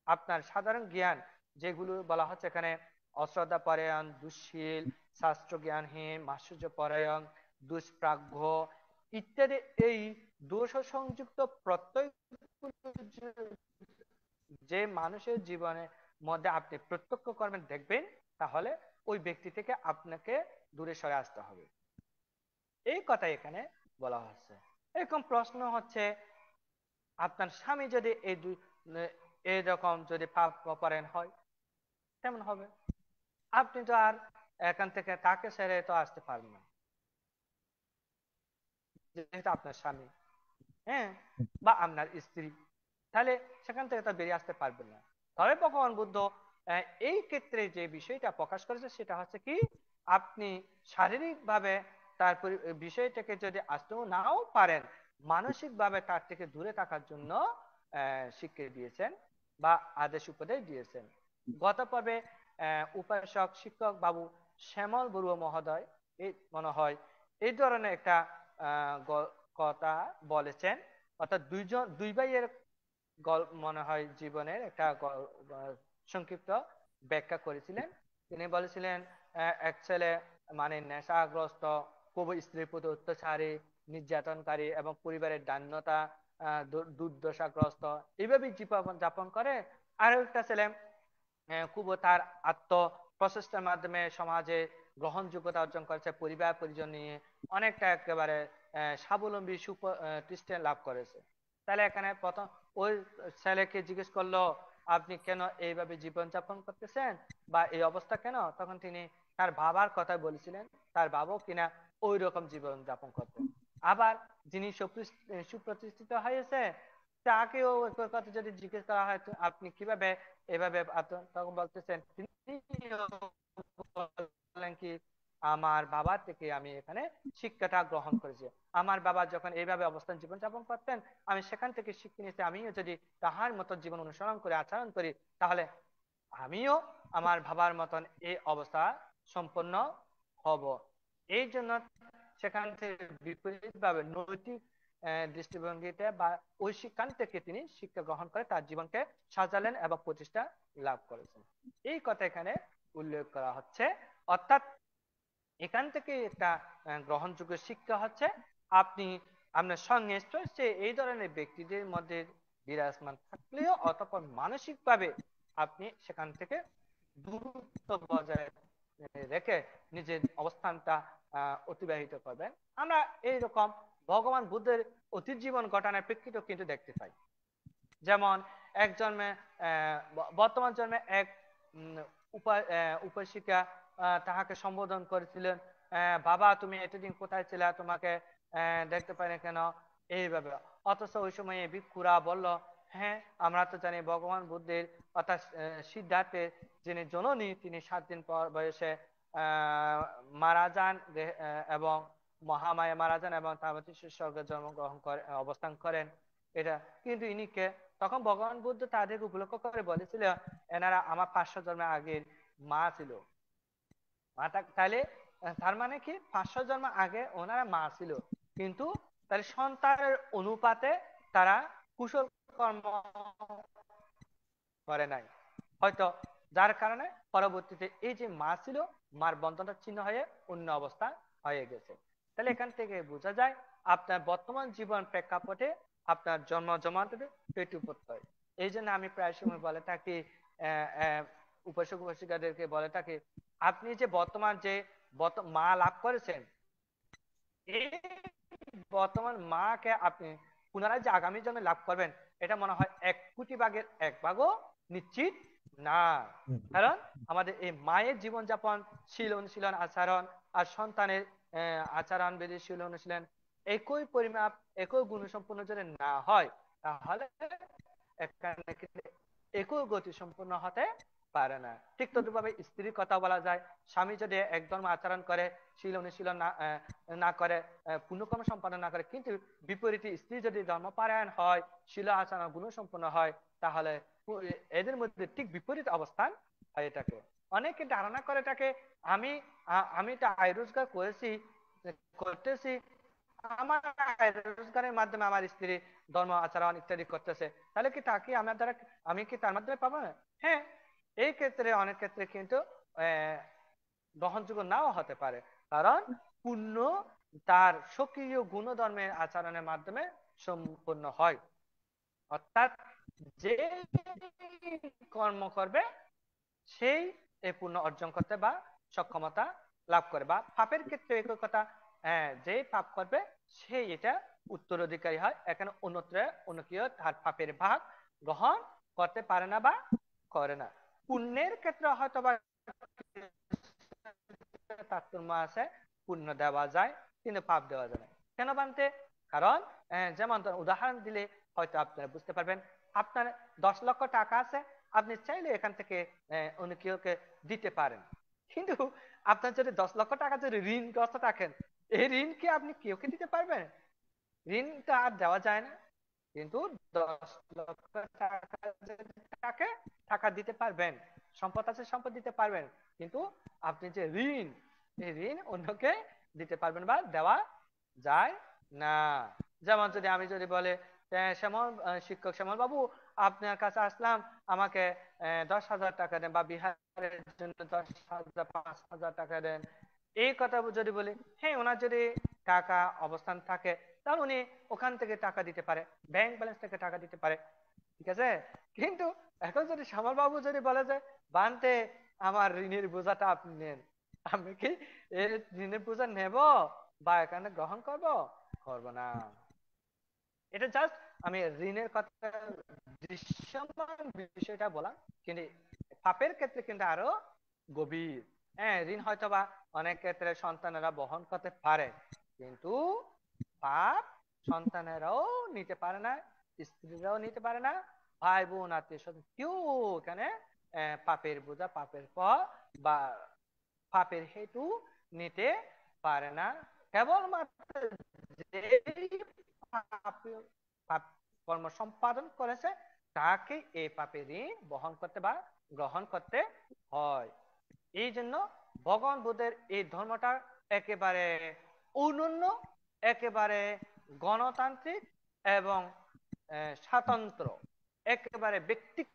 আপনার সাধারণ জ্ঞান যেগুলো বলা হচ্ছে এখানে, অশ্রদ্ধা পরায়ণ, দুঃশীল, শাস্ত্র জ্ঞানহীন, মাৎসর্য পরায়ণ, দুষ্প্রাজ্ঞ ইত্যাদি, এই দোষ সংযুক্ত প্রত্যয় যে মানুষের জীবনের মধ্যে আপনি প্রত্যক্ষ করবেন, দেখবেন, তাহলে ওই ব্যক্তি থেকে আপনাকে দূরে সরে আসতে হবে, এই কথা এখানে বলা হচ্ছে। এরকম প্রশ্ন হচ্ছে, আপনার স্বামী যদি এইরকম যদি পাপ পরায়ণ হয় কেমন হবে? আপনি তো আর এখান থেকে তাকে ছেড়ে তো আসতে পারবেন না, যেহেতু আপনার স্বামী, হ্যাঁ, বা আপনার স্ত্রী, তাহলে সেখান থেকে তো বেরিয়ে আসতে পারবেন না। তবে ভগবান বুদ্ধ এই ক্ষেত্রে যে বিষয়টা প্রকাশ করেছে সেটা হচ্ছে কি, আপনি শারীরিক ভাবে তার বিষয়টাকে যদি আসতেও নাও পারেন, মানসিক ভাবে তার থেকে দূরে থাকার জন্য শিক্ষা দিয়েছেন বা আদেশ উপদেশ দিয়েছেন। গত পর্বে উপাসক শিক্ষক বাবু শ্যামল বড়ুয়া মহোদয় এই মনে হয় এই ধরনের একটা কথা বলেছেন, অর্থাৎ দুই ভাইয়ের মনে হয় জীবনের একটা সংক্ষিপ্ত ব্যাখ্যা করেছিলেন। তিনি বলেছিলেন এক ছেলে মানে নেশাগ্রস্ত, খুব স্ত্রীর প্রতি অত্যাচারী, নির্যাতনকারী এবং পরিবারের দান্যতা, দুর্দশাগ্রস্ত, এইভাবেই জীবন যাপন করে। আর একটা ছেলে খুব তার আত্মপ্রচেষ্টার মাধ্যমে সমাজে গ্রহণযোগ্যতা অর্জন করেছে, পরিবার পরিজন নিয়ে অনেকটা একেবারে স্বাবলম্বী সুপ্রতিষ্ঠা লাভ করেছে। তাহলে এখানে প্রথম ওই ছেলেকে জিজ্ঞেস করলো, আপনি কেন এইভাবে জীবন যাপন করতেছেন বা এই অবস্থা কেন? তখন তিনি তার বাবার কথা বলেছিলেন, তার বাবাও কিনা ওই রকম জীবন যাপন করতেন। আবার যিনি সুপ্রতিষ্ঠিত হয়েছে তাকেও কথা যদি জিজ্ঞেস করা হয় আপনি কিভাবে এভাবে, তখন বলতেছেন কি, আমার বাবার থেকে আমি এখানে শিক্ষাটা গ্রহণ করেছি। আমার বাবা যখন এইভাবে অবস্থান জীবন যাপন করতেন, আমি সেখান থেকে শিক্ষা নিয়েছি, আমিও যদি তাহার মতো জীবন অনুসরণ করে আচরণ করি, তাহলে আমিও আমার বাবার মতন এই অবস্থা সম্পন্ন হব। এই জন্য সেখান থেকে বিপরীত ভাবে নৈতিক দৃষ্টিভঙ্গিতে বা ওই শিক্ষান থেকে তিনি শিক্ষা গ্রহণ করে তার জীবনকে সাজালেন এবং প্রতিষ্ঠা লাভ করেছেন, এই কথা এখানে উল্লেখ করা হচ্ছে। অর্থাৎ এখান থেকে একটা গ্রহণযোগ্য শিক্ষা হচ্ছে, আপনি আপনার সংস্পর্শে এই ধরনের ব্যক্তিদের মধ্যে বিরাজমান থাকলেও অতঃপর মানসিকভাবে আপনি সেখান থেকে দূরত্ব বজায় রেখে নিজের অবস্থানটা অতিবাহিত করবেন। আমরা এইরকম ভগবান বুদ্ধের অতীত জীবন ঘটনার প্রেক্ষিত কিন্তু দেখতে পাই। যেমন এক জন্মে বর্তমান জন্মে এক উপাসিকা তাহাকে সম্বোধন করেছিলেন, বাবা তুমি এতদিন কোথায় ছিলা, তোমাকে দেখতে পাই না কেন, এইভাবে। অথচ ওই সময় ভিক্ষুরা বলল, হ্যাঁ আমরা তো জানি ভগবান বুদ্ধের অর্থাৎ সিদ্ধার্থের যিনি জননী, তিনি 7 দিন পর বয়সে মারা যান এবং মহামায়া মারা যান এবং তার স্বর্গে জন্মগ্রহণ করে অবস্থান করেন। এটা কিন্তু ইনি কে? তখন ভগবান বুদ্ধ তাদেরকে উপলক্ষ করে বলেছিল, এনারা আমার 500 জন্মের আগের মা ছিল। তাহলে তার মানে কি 500 জন্ম আগে ওনারা মা ছিল, কিন্তু তাহলে সন্তানের অনুপাতে তারা কুশল কর্ম করে নাই, হয়তো যার কারণে পরবর্তীতে এই যে মা ছিল, মার বন্ধনটা ছিন্ন হয়ে অন্য অবস্থা হয়ে গেছে। তাহলে এখান থেকে বোঝা যায় আপনার বর্তমান জীবন প্রেক্ষাপটে আপনার জন্ম জন্মান্তরে পেটু প্রত্যয়। এই জন্য আমি প্রায় সময় বলে থাকি, উপাসক উপাসিকাদেরকে বলে থাকি, আপনি যে বর্তমান যে মা লাভ করেছেন, এই বর্তমান মাকে আপনি পুনরায় যে আগামী জন্মে লাভ করবেন, এটা মনে হয় 1,000,000,000 নিশ্চিত না। কারণ আমাদের এই মায়ের জীবনযাপন, শীল অনুশীলন, আচরণ আর সন্তানের আচরণ বিধি, শীল অনুশীলন একই পরিমাপ, একই গুণসম্পন্ন যদি না হয়, তাহলে এখানে একই গতি সম্পূর্ণ হতে পারে না। ঠিক তদ্রুপভাবে স্ত্রীর কথা বলা যায়, স্বামী যদি এক ধর্ম আচরণ করে, শীল অনুশীলন না করে, পুণ্যকর্ম সম্পাদন না করে, কিন্তু বিপরীতে স্ত্রী যদি ধর্মপরায়ণ হয়, শীল আচরণ গুণসম্পন্ন হয়, তাহলে এদের মধ্যে ঠিক বিপরীত অবস্থান হয়ে থাকে। অনেকে ধারণা করে থাকে, আমি আমি তো আয় রোজগার করতেছি, আমার আয় রোজগারের মাধ্যমে আমার স্ত্রী ধর্ম আচরণ ইত্যাদি করতেছে, তাহলে কি তাকে আমার দ্বারা আমি কি তার মাধ্যমে পাবো না? হ্যাঁ, এই ক্ষেত্রে অনেক ক্ষেত্রে কিন্তু গ্রহণযোগ্য নাও হতে পারে, কারণ পুণ্য তার স্বকীয় গুণধর্মের আচরণের মাধ্যমে সম্পূর্ণ হয়। অর্থাৎ যে কর্ম করবে সেই এই পুণ্য অর্জন করতে বা সক্ষমতা লাভ করে। বা পাপের ক্ষেত্রে একই কথা, যে পাপ করবে সেই এটা উত্তরাধিকারী হয়। এখানে অন্যত্র অন্য কেউ তার পাপের ভাগ গ্রহণ করতে পারে না বা করে না। পুণ্যের ক্ষেত্রে হয়তো বা তারতম্য আছে, পুণ্য দেওয়া যায় কিন্তু পাপ দেওয়া যায় না। কেন বানতে? কারণ যেমন উদাহরণ দিলে হয়তো আপনারা বুঝতে পারবেন, আপনার 10 লক্ষ টাকা আছে, আপনি চাইলে এখান থেকে অন্য কেউকে দিতে পারেন, কিন্তু আপনার যদি 10 লক্ষ টাকা যদি ঋণগ্রস্ত থাকেন, এই ঋণ কি আপনি কেউকে দিতে পারবেন? ঋণটা আর দেওয়া যায় না। কিন্তু 10 লক্ষ টাকা যদি থাকে, টাকা দিতে পারবেন, সম্পদ আছে, সম্পদ দিতে পারবেন, কিন্তু আপনি যে ঋণ, এই ঋণ অন্যকে দিতে পারবেন বা দেওয়া যায় না। যেমন যদি আমি যদি বলে, শ্যামল শিক্ষক শ্যামল বাবু, আপনার কাছে আসলাম, আমাকে 10,000 টাকা দেন, বা বিহারের জন্য 10,000 5,000 টাকা দেন, এই কথা যদি বলি, হ্যাঁ, ওনার যদি টাকা অবস্থান থাকে, তাহলে উনি ওখান থেকে টাকা দিতে পারে, ব্যাংক ব্যালেন্স থেকে টাকা দিতে পারে, ঠিক আছে। কিন্তু এখন যদি শ্যামল বাবু যদি বলে যে, বানতে আমার ঋণের বোঝাটা আপনি নেন, আমি কি এই ঋণের বোঝা নেব বা এখানে গ্রহণ করব না। এটা জাস্ট আমি ঋণের কথা দৃশ্যমান বিষয়টা বললাম, কিন্তু পাপের ক্ষেত্রে কিন্তু আরো গভীর। হ্যাঁ, ঋণ হয়তো বা অনেক ক্ষেত্রে সন্তানেরা বহন করতে পারে, কিন্তু পাপ সন্তানেরাও নিতে পারে না, স্ত্রীরাও নিতে পারে না, ভাই বোন আত্মীয় স্বজন কেউ এখানে পাপের বোঝা, পাপের ফল বা পাপের হেতু নিতে পারে না। কেবলমাত্র যেই পাপ কর্ম সম্পাদন করেছে, তাকে এই পাপের ঋণ বহন করতে বা গ্রহণ করতে হয়। এই জন্য ভগবান বুদ্ধের এই ধর্মটা একেবারে অনন্য, একেবারে গণতান্ত্রিক এবং স্বাতন্ত্র, একেবারে ব্যক্তিক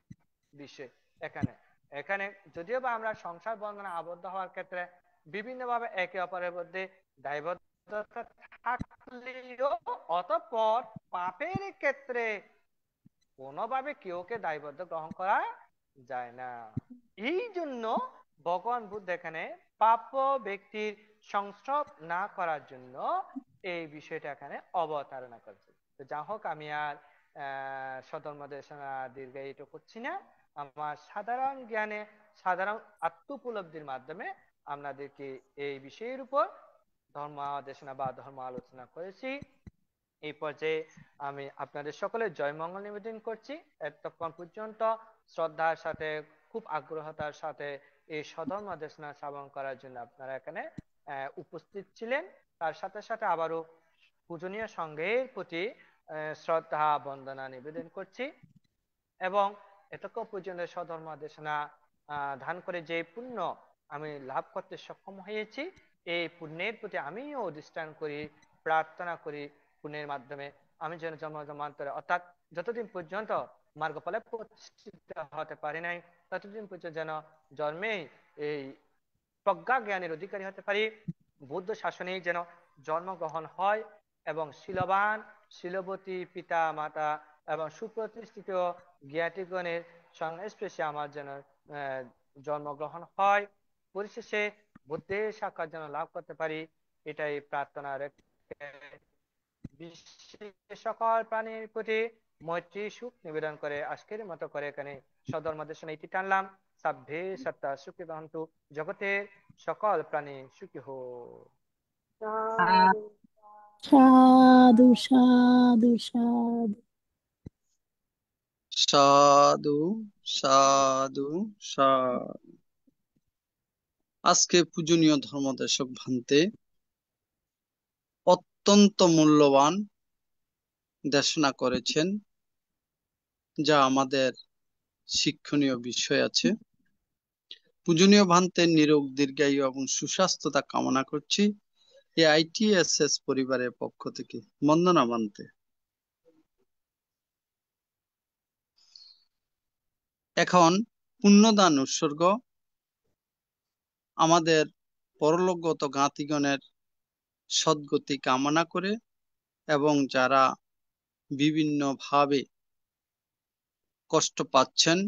বিষয়। এখানে এখানে যদিও বা আমরা সংসার বন্ধনে আবদ্ধ হওয়ার ক্ষেত্রে বিভিন্নভাবে একে অপরের মধ্যে দায়বদ্ধতা থাকলেও, অতঃপর পাপের ক্ষেত্রে কোনোভাবে কেউকে দায়বদ্ধ গ্রহণ করা যায় না। এই জন্য ভগবান বুদ্ধ এখানে পাপ ব্যক্তির সংস্রব না করার জন্য এই বিষয়টা এখানে অবতারণা করেছে। তো যা হোক, আমি আর সধর্ম দেশনা দীর্ঘায়িত করছি না। আমার সাধারণ জ্ঞানে, সাধারণ আত্মোপলব্ধির মাধ্যমে আপনাদেরকে এই বিষয়ের উপর ধর্ম দেশনা বা ধর্ম আলোচনা করেছি। এই পর্যায়ে আমি আপনাদের সকলের জয়মঙ্গল নিবেদন করছি। এতক্ষণ পর্যন্ত শ্রদ্ধার সাথে, খুব আগ্রহতার সাথে এই সধর্ম দেশনা শ্রবণ করার জন্য আপনারা এখানে উপস্থিত ছিলেন। তার সাথে সাথে আবারও পূজনীয় সংঘের প্রতি শ্রদ্ধা বন্দনা নিবেদন করছি, এবং এতক্ষণ পর্যন্ত সধর্ম দেশনা ধান করে যে পুণ্য আমি লাভ করতে সক্ষম হয়েছি, এই পুণ্যের প্রতি আমিও অধিষ্ঠান করি, প্রার্থনা করি, পুণ্যের মাধ্যমে আমি যেন জন্মান্তরে অর্থাৎ যতদিন পর্যন্ত মার্গফলে প্রতিষ্ঠিত হতে পারি নাই ততদিন পর্যন্ত যেন জন্মেই এই প্রজ্ঞা জ্ঞানের অধিকারী হতে পারি, বুদ্ধ শাসনে যেন জন্মগ্রহণ হয় এবং শীলবান শীলবতী পিতা মাতা এবং সুপ্রতিষ্ঠিত জ্ঞাতিগণের সংস্পর্শে আমার যেন জন্মগ্রহণ হয়, পরিশেষে বুদ্ধের সাক্ষাৎ যেন লাভ করতে পারি, এটাই প্রার্থনা রেখে বিশ্বের সকল প্রাণীর প্রতি মৈত্রী সুখ নিবেদন করে আজকের মতো করে এখানে সধর্মদেশনা ইতি টানলাম। সাভ্যে সত্তা সুখী ভবন্তু, জগতের সকল প্রাণী সুখী হোক। সাধু সাধু সাধু সাধু সাধু সাধু সাধু। আজকে পূজনীয় ধর্মদেশক ভান্তে অত্যন্ত মূল্যবান দেশনা করেছেন, যা আমাদের শিক্ষণীয় বিষয় আছে। পূজনীয় ভান্তের নিরোগ দীর্ঘায়ু এবং সুস্বাস্থ্যতা কামনা করছি এই ITSS পরিবারের পক্ষ থেকে। বন্দনা ভান্তে। এখন পুণ্যদান উৎসর্গ। আমাদের পরলোকগত জ্ঞাতিগণের সদ্গতি কামনা করে এবং যারা বিভিন্নভাবে কষ্ট পাচ্ছেন,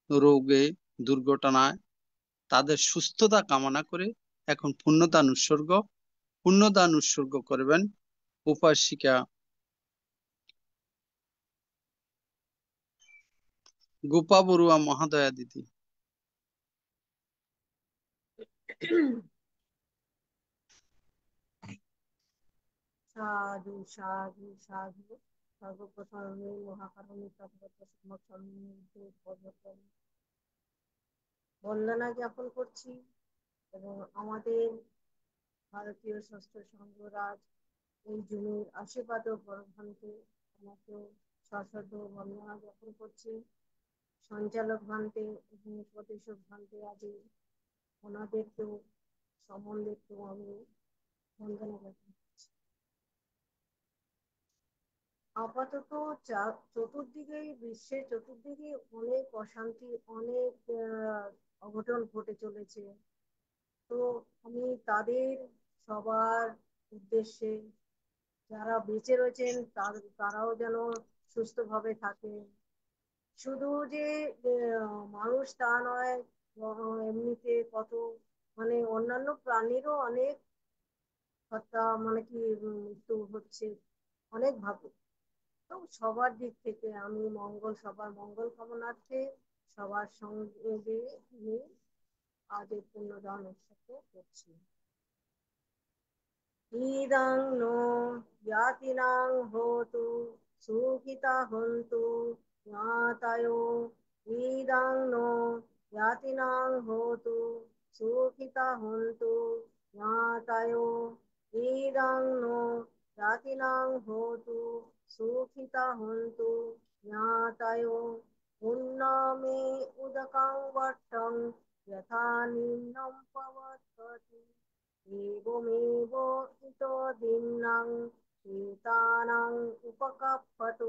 রোগে দুর্ঘটনায়, তাদের সুস্থতা কামনা করে এখন পুণ্যদান উৎসর্গ। পুণ্যদান উৎসর্গ করবেন উপাসিকা গোপা বড়ুয়া মহাদয়া দিদি। সাধু সাধু সাধু। সর্বপ্রথম আমি মহাকারণী বন্দনা জ্ঞাপন করছি এবং আমাদের ভারতীয় ষষ্ঠ সংঘরাজ এই জমির আশীর্বাদ ও বরভান্তে আমাকে সশ্রদ্ধ বন্দনা জ্ঞাপন করছি। সঞ্চালক ভান্তে এবং প্রতিশোধ ভান্তে আদি ওনাদেরকেও সম্বন্ধেও আমি বন্দনা জ্ঞাপন করছি। আপাতত চতুর্দিকে বিশ্বের চতুর্দিকে অনেক অশান্তি, অনেক অঘটন ঘটে চলেছে। তো আমি তাদের সবার উদ্দেশ্যে যারা বেঁচে রয়েছেন তারাও যেন সুস্থভাবে থাকে। শুধু যে মানুষ তা নয়, এমনিতে কত মানে অন্যান্য প্রাণীরও অনেক হত্যা মানে কি মৃত্যু হচ্ছে অনেক ভাবে। তো সবার দিক থেকে আমি সবার মঙ্গল কামনার্থে সবার সঙ্গে নিয়ে আজ এই পুণ্যদান উৎসব করছি। ইদং নো জ্ঞাতিনাং হোতু সুখিতা হন্তু জ্ঞাতায়ো। ইদং নো জ্ঞাতিনাং হোতু সুখিতা হন্তু জ্ঞাতায়ো। ইদং নো জ্ঞাতিনাং হোতু সুখিতা হন্তু জ্ঞাতায়ো। পুণ্যমে উদকং বট্টং যথা নিম্নং পবত্যতি। एवमेव इतो दीन्नां एतानां उपकप्पतु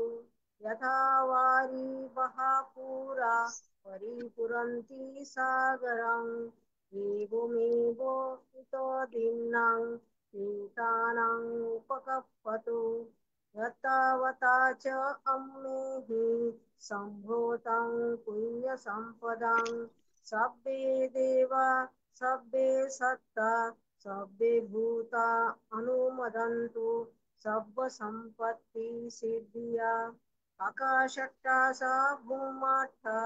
यथा वारी बहापुरा परिपुरन्ति सागरम्। एवमेव इतो दीन्नां एतानां उपकप्पतु यतावता च अम्मेहि सम्भूतं पुण्यसम्पदां। सब्बे देवा सब्बे सत्ता सब्बे भूता अनुमदन्तु सब्ब सम्पत्ति सिद्धिया। आकाशट्टासा भूमाट्टा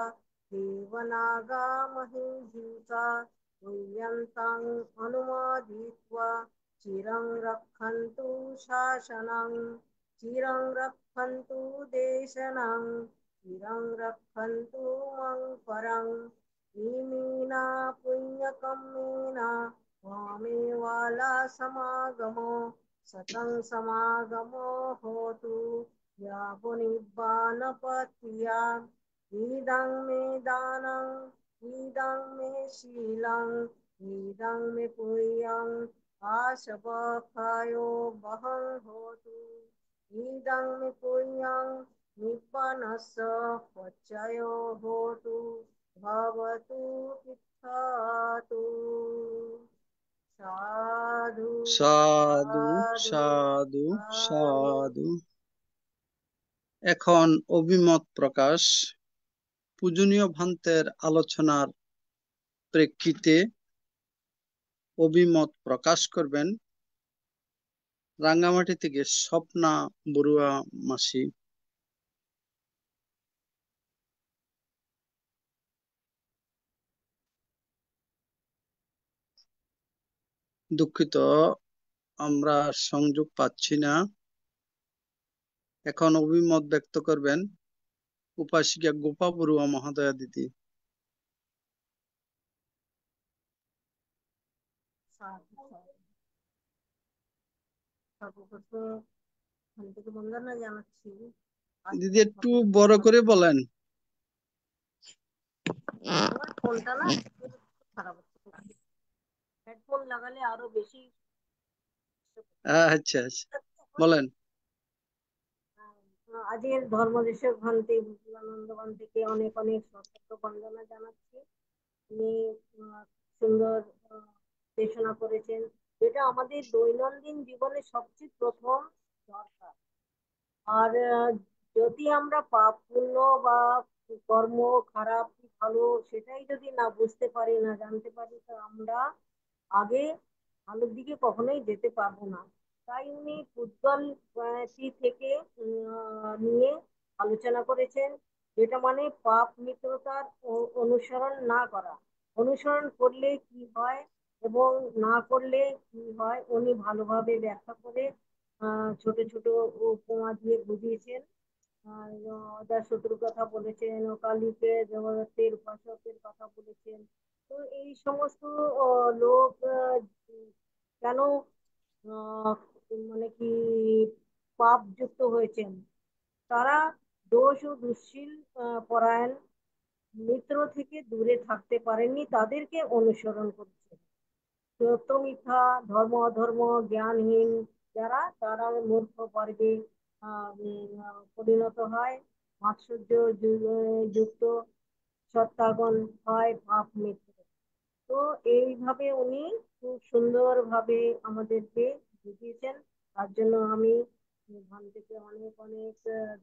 देवनागा महिषीका तुय्यन्तं अनुमोदित्वा चिरं रक्षन्तु शासनं। चिरं रक्षन्तु देशनं चिरं रक्षन्तु मं परम्। इमीना पुण्यकम्मेना मामेवाला समागमो सतं समागमो होतु यावनिब्बानपत्या। इदं मे दानं इदं मे शीलं इदं मे पुण्यं आशवखायो वहं होतु। ইদং মে পুণ্যং নিব্বানস্য পচ্চয়ো হোতু ভবতু পিত্থাতু। সাধু সাধু সাধু সাধু সাধু। সাধু। এখন অভিমত প্রকাশ। পূজনীয় ভান্তের আলোচনার প্রেক্ষিতে অভিমত প্রকাশ করবেন রাঙ্গামাটি থেকে স্বপ্না বড়ুয়া মাসি। দুঃখিত, আমরা সংযোগ পাচ্ছি না। এখন অভিমত ব্যক্ত করবেন উপাসিকা গোপা বড়ুয়া মহোদয়া দিদি। সাধু সাধু। সর্বপ্রথম এখান থেকে বন্দনা জানাচ্ছি। দিদি একটু বড় করে বলেন। আমার ফোনটা না একটু খারাপ হচ্ছে, হেডফোন লাগালে আরো বেশি। আচ্ছা আচ্ছা, বলেন। আজকের ধর্মদেশের ভান্তি ভুলানন্দবান থেকে অনেক অনেক সশস্ত্র বন্দনা জানাচ্ছি। উনি সুন্দর দেশনা করেছেন, যেটা আমাদের দৈনন্দিন জীবনে সবচেয়ে প্রথম দরকার। আর যদি আমরা পাপ পুণ্য বা কর্ম খারাপ কি ভালো সেটাই যদি না বুঝতে পারি, না জানতে পারি, তো আমরা আগে ভালোর দিকে কখনোই যেতে পারবো না। তাই উনি পদ্মলটি থেকে নিয়ে আলোচনা করেছেন, যেটা মানে পাপ মিত্রতার অনুসরণ না করা। অনুসরণ করলে কি হয় এবং না করলে কি হয় উনি ভালোভাবে ব্যাখ্যা করে ছোট ছোট উপমা দিয়ে বুঝিয়েছেন। আর অজাশত্রুর কথা বলেছেন, অকালিকে জগতের উপাসকের কথা বলেছেন। তো এই সমস্ত লোক কেন আহ, মানে কি পাপ যুক্ত হয়েছেন, তারা দোষ ও দুশ্শীল পরায়ণ মিত্র থেকে দূরে থাকতে পারেননি, তাদেরকে অনুসরণ করছে। সত্য মিথ্যা ধর্ম অধর্ম জ্ঞানহীন যারা, তারা মূর্খ বর্গে পরিণত হয়। মাৎসর্য যুক্ত সত্তাগণ হয় পাপ মিত্র। তো এইভাবে উনি খুব সুন্দরভাবে আমাদেরকে বুঝিয়েছেন। তার জন্য আমি এখান থেকে অনেক অনেক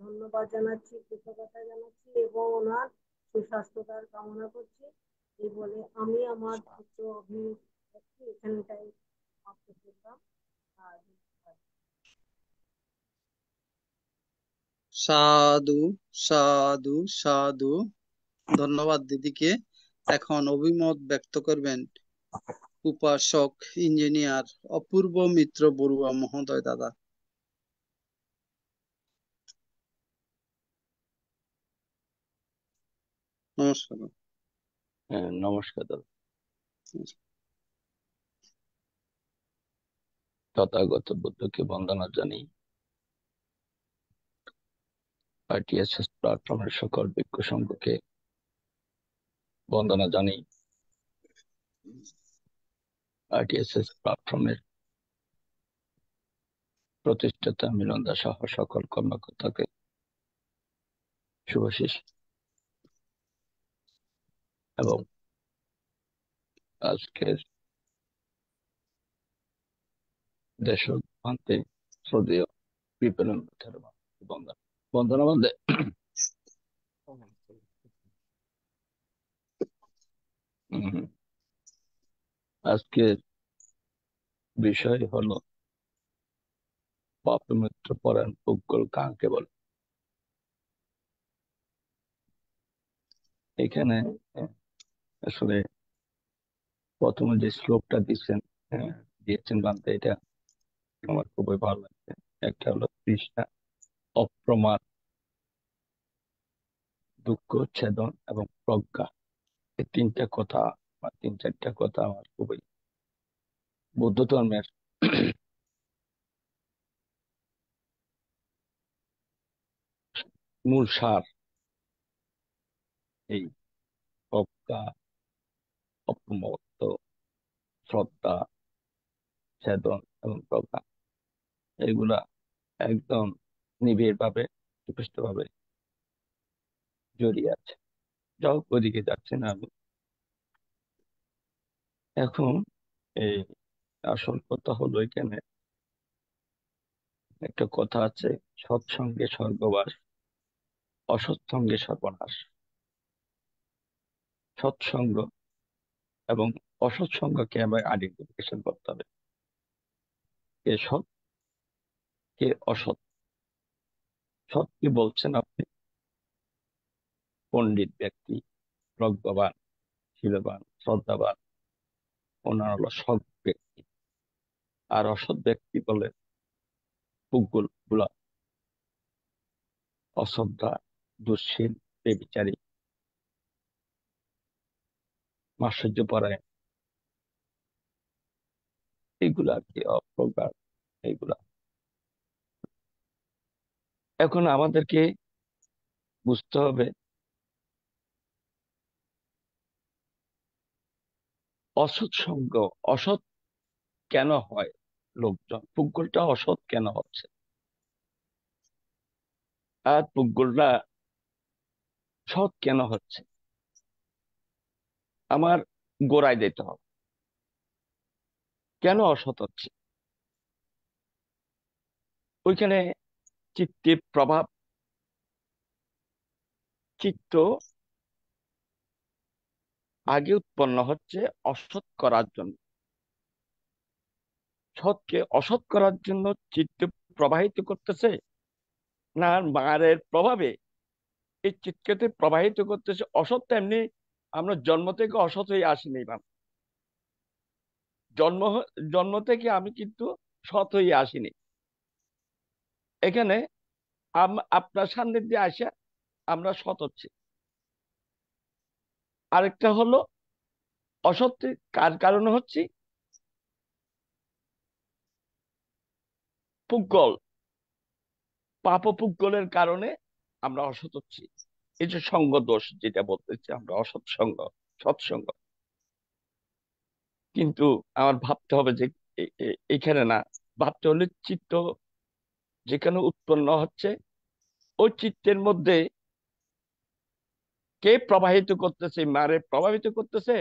ধন্যবাদ জানাচ্ছি, কৃতজ্ঞতা জানাচ্ছি এবং ওনার সুস্বাস্থ্যতার কামনা করছি। এই বলে আমি আমার ছোট্ট অভিব্যক্তি এখানটাই সমাপ্ত করলাম। আর সাধু সাধু সাধু। ধন্যবাদ দিদিকে। এখন অভিমত ব্যক্ত করবেন উপাসক ইঞ্জিনিয়ার অপূর্ব মিত্র বড়ুয়া মহোদয় দাদা। নমস্কার। নমস্কার দাদা। তথাগত বুদ্ধকে বন্দনা জানাই। আরটিএসএস প্ল্যাটফর্মের সকল বিজ্ঞ সংঘকে বন্দনা জানাই। আরটিএসএস প্ল্যাটফর্মের প্রতিষ্ঠাতা মিলনদা সহ সকল কর্মকর্তাকে শুভাশিস এবং আজকের দেশভান্তে শ্রদ্ধেয় বিপ্লব বন্দনা বন্দনা বন্দে। আজকের বিষয় হলো পাপমিত্র পরায়ণ পুজ্ঞল কাকে বলে। এখানে আসলে প্রথমে যে শ্লোকটা দিয়েছেন বান্তে, এটা আমার খুবই ভালো লাগছে। একটা হলো তৃষ্ণা, অপ্রমাদ, দুঃখ ছেদন এবং প্রজ্ঞা। এই তিনটা কথা বা তিন চারটা কথা আমার খুবই বৌদ্ধ ধর্মের মূল সার। এই প্রজ্ঞা, অপ্রমত্ত, শ্রদ্ধা, ছেদন এবং প্রজ্ঞা, এগুলা একদম নিবিড় ভাবে স্পষ্ট ভাবে জড়িয়ে আছে। যাও, ওদিকে যাচ্ছে না আমি। এখন এই আসল কথা হলো, এখানে একটা কথা আছে, সৎসঙ্গে স্বর্গবাস, অসৎসঙ্গে সর্বনাশ। সৎসঙ্গ এবং অসৎসঙ্গকে আবার আইডেন্টিফিকেশন করতে হবে, কে সৎ কে অসৎ। সৎ কি বলছেন আপনি? পণ্ডিত ব্যক্তি, প্রজ্ঞাবান, শীলবান, শ্রদ্ধাবান, ওনার হলো সৎ ব্যক্তি। আর অসৎ ব্যক্তি বলে পুগ্গুল গুলা, অশ্রদ্ধা, দুঃশীল, বেবিচারী, মাৎসর্য পরায়ণ, এইগুলা আর কি, অপ্রজ্ঞা এইগুলা। এখন আমাদেরকে বুঝতে হবে অসৎ সঙ্গ, অসৎ কেন হয়, লোকজন পুগ্গলটা অসৎ কেন হচ্ছে, আর পুগ্গলরা সৎ কেন হচ্ছে, আমার গোড়ায় দিতে হবে। কেন অসৎ হচ্ছে? ওইখানে চিত্তের প্রভাব, চিত্ত আগে উৎপন্ন হচ্ছে অসৎ করার জন্য। সৎকে অসৎ করার জন্য চিত্ত প্রবাহিত করতেছে, না মায়ের প্রভাবে এই চিত্তকে প্রবাহিত করতেছে অসৎ? তেমনি আমরা জন্ম থেকে অসৎ হয়ে আসিনি, জন্ম জন্ম থেকে আমি কিন্তু সৎ হয়ে আসিনি। এখানে আপনার সান্নিধ্যে আসা আমরা সৎ হচ্ছি। আরেকটা হলো অসৎ কার কারণে হচ্ছে, পুগ্গল, পাপ পুগ্গলের কারণে আমরা অসৎ হচ্ছি। এই যে সঙ্গ দোষ যেটা বলতেছি আমরা, অসৎ সঙ্গ, সৎসঙ্গ। কিন্তু আমার ভাবতে হবে যে এখানে না, ভাবতে হলে চিত্ত যেখানে উৎপন্ন হচ্ছে ওই চিত্তের মধ্যে কে প্রবাহিত করতেছে, মারে প্রভাবিত করতেছে,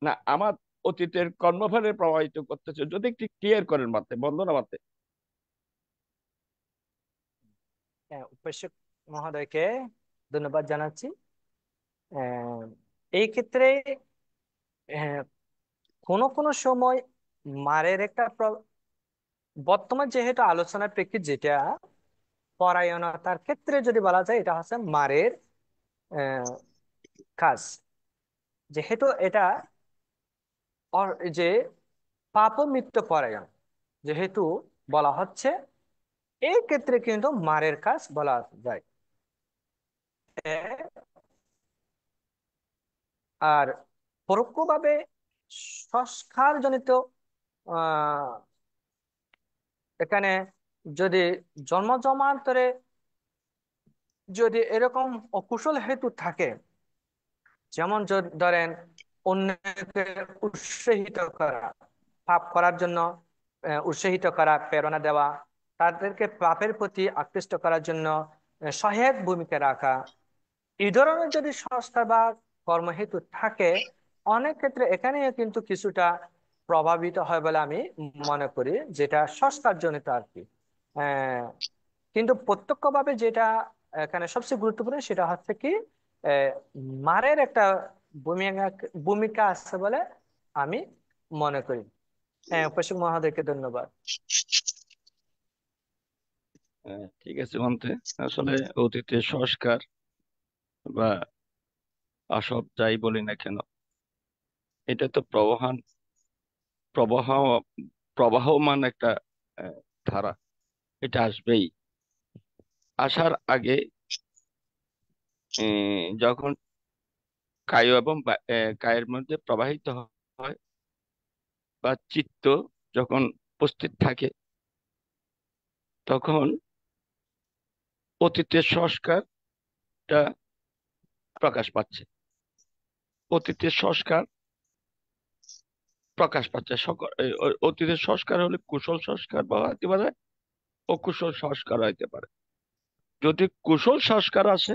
না আমার অতীতের কর্মফলে প্রভাবিত করতেছে? যদি একটু ক্লিয়ার করেন মাতে, বন্দনা মাতে। উপাস্যক মহোদয়কে ধন্যবাদ জানাচ্ছি। এই ক্ষেত্রে কোনো কোনো সময় মারের একটা বর্তমান যেহেতু আলোচনার প্রেক্ষিত যেটা পরায়ণতার ক্ষেত্রে যদি বলা যায়, এটা হচ্ছে মারের কাজ। যেহেতু এটা যে পাপ মৃত্যু পরায়ণ যেহেতু বলা হচ্ছে, এই ক্ষেত্রে কিন্তু মারের কাজ বলা যায়। আর পরোক্ষভাবে সংস্কার জনিত এখানে যদি জন্ম জন্মান্তরে যদি এরকম অকুশল হেতু থাকে, যেমন ধরেন অন্যকে উৎসাহিত করা, পাপ করার জন্য উৎসাহিত করা, প্রেরণা দেওয়া, তাদেরকে পাপের প্রতি আকৃষ্ট করার জন্য সহায়ক ভূমিকা রাখা, এই ধরনের যদি সংস্কার বা কর্মহেতু থাকে, অনেক ক্ষেত্রে এখানেও কিন্তু কিছুটা প্রভাবিত হয় বলে আমি মনে করি, যেটা সংস্কার জনিত আর কি। কিন্তু প্রত্যক্ষভাবে যেটা এখানে সবচেয়ে গুরুত্বপূর্ণ সেটা হচ্ছে কি, আহ, মারের একটা ভূমিকা ভূমিকা আছে বলে আমি মনে করি। হ্যাঁ, উপাসক মহোদয়কে ধন্যবাদ। ঠিক আছে মানতে। আসলে অতীতের সংস্কার বা আসব যাই বলি না কেন, এটা তো প্রবাহ প্রবাহমান একটা ধারা, এটা আসবেই। আসার আগে যখন কায় এবং কায়ের মধ্যে প্রবাহিত হয় বা চিত্ত যখন উপস্থিত থাকে, তখন অতীতের সংস্কারটা প্রকাশ পাচ্ছে। অতীতের সংস্কার প্রকাশ পাচ্ছে। অতীতের সংস্কার হলে কুশল সংস্কার বলা হতে পারে, অকুশল সংস্কার হইতে পারে। যদি কুশল সংস্কার আসে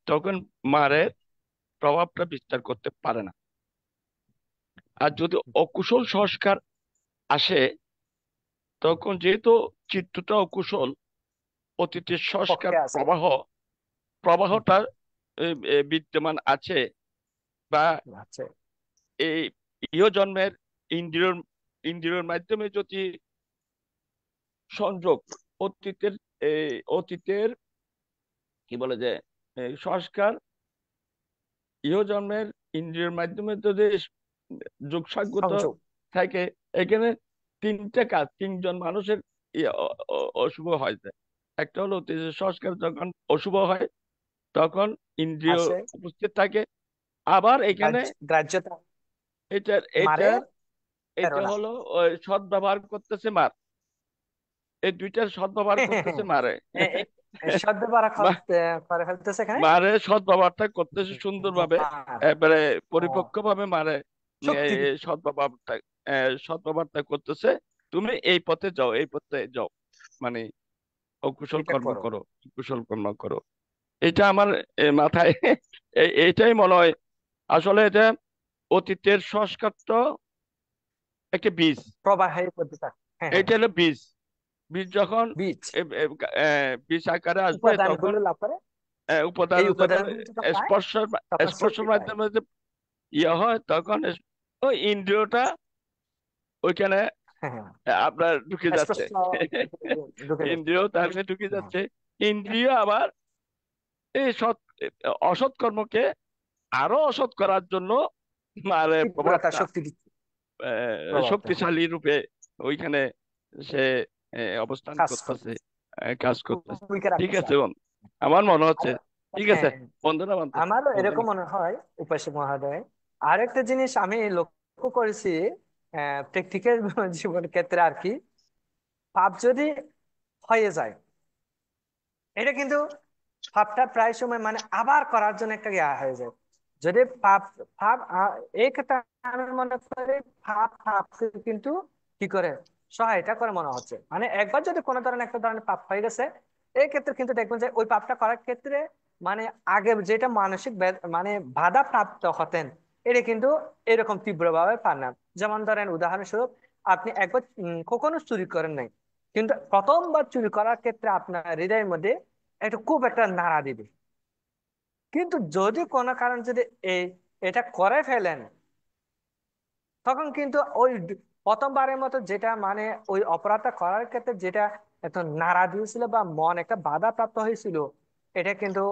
তখন মারের প্রভাবটা বিস্তার করতে পারে না। আর যদি অকুশল সংস্কার আসে তখন যেহেতু চিত্তটা অকুশল, অতীতের সংস্কার পক্ষে আছে। প্রবাহটা বিদ্যমান আছে, বা আছে। এই ইহ জন্মের ইন্দ্রিয়র ইন্দ্রিয়র মাধ্যমে যদি সংযোগ অতীতের কি বলে যে সংস্কার ইহ জন্মের ইন্দ্রিয়র মাধ্যমে যদি যোগসাঙ্গত সংযোগ। থাকে, এখানে তিনটা কাজ তিনজন মানুষের অশুভ হয় যায়। একটা হলো অতীতের সংস্কার যখন অশুভ হয় তখন ইন্দ্রিয় আসে উপস্থিত থাকে। আবার এখানে গ্রাহ্যতা এটার মারে এটার এটা প্রেরণা। হলো ওই সদ্ব্যবহার করতেছে মার, এই দুইটার সদ্ব্যবহার করতেছে মারে। সদ্ব্যবহার মা- করে ফেলতেছে এখানে মারে সদ্ব্যবহারটা করতেছে সুন্দরভাবে, মার। এবারে ও, পরিপক্কভাবে মারে শক্তি দিচ্ছে। সদ্ব্যবহারটা করতেছে। তুমি এই পথে যাও, এই পথে যাও, মানে অকুশল এটা কর্ম করো। করো, কুশল কর্ম করো। এটা আমার মাথায় এটাই মনে হয়। আসলে এটা অতীতের সংস্কার তো একটা বীজ, প্রবাহে পড়তে থাকে। হ্যাঁ হ্যাঁ, এটা হলো বীজ। বীজ যখন বীজ বীজ আকারে আসবে উপাদান তখন গুলো লাভ করে। উপাদান এই যখন উপাদান যখন পায় স্পর্শের তখন শক্তি স্পর্শের পায়। মাধ্যমে যে ইয়ে হয় তখন ওই ইন্দ্রিয়টা ওইখানে হ্যাঁ হ্যাঁ, আপনার ঢুকে যাচ্ছে। স্পষ্ট ঢুকে যাচ্ছে। ইন্দ্রিয় তাহলে ঢুকে হ্যাঁ, যাচ্ছে। ইন্দ্রিয় আবার এই অসৎ কর্মকে আরো অসৎ করার জন্য মানে তীব্রতা প্রভাবটা শক্তি দিচ্ছে, প্রভাবটা হ্যাঁ শক্তিশালী রূপে ওইখানে সে অবস্থান কাজ করতেছে, করবে, কাজ করতেছে। ভূমিকা ঠিক রাখতেছে। আছে বন্ধু, আমার মনে হচ্ছে। আর ঠিক আছে হ্যাঁ, বন্ধুরা, মানতেছে আমারও বন্ধুরা। এরকম মনে হয় উপাসক মহোদয়। আরেকটা জিনিস আমি লক্ষ্য করেছি প্র্যাকটিক্যাল জীবনের ক্ষেত্রে আর কি, পাপ যদি হয়ে যায়, এটা কিন্তু পাপটা প্রায় সময় মানে আবার করার জন্য একটা ইয়া হয়ে যায়। যদি পাপ পাপ এই ক্ষেত্রে আমি মনে করি পাপকে কিন্তু কি করে সহায়তা করে মনে হচ্ছে। মানে একবার যদি কোনো ধরনের একটা ধরনের পাপ হয়ে গেছে, এই ক্ষেত্রে কিন্তু দেখবেন যে ওই পাপটা করার ক্ষেত্রে মানে আগে যেটা মানসিক মানে বাধা প্রাপ্ত হতেন, এটা কিন্তু এরকম তীব্রভাবে পান না। যেমন ধরেন উদাহরণস্বরূপ, আপনি একবার কখনো চুরি করেন নাই, কিন্তু প্রথমবার চুরি করার ক্ষেত্রে আপনার হৃদয়ের মধ্যে একটা খুব একটা নাড়া দিবে। কিন্তু যদি কোনো কারণ যদি এই এটা করে ফেলেন, তখন কিন্তু ওই প্রথমবারের মতো যেটা মানে ওই অপরাধটা করার ক্ষেত্রে যেটা এত নাড়া দিয়েছিল বা মন একটা বাধা প্রাপ্ত হয়েছিল, এটা কিন্তু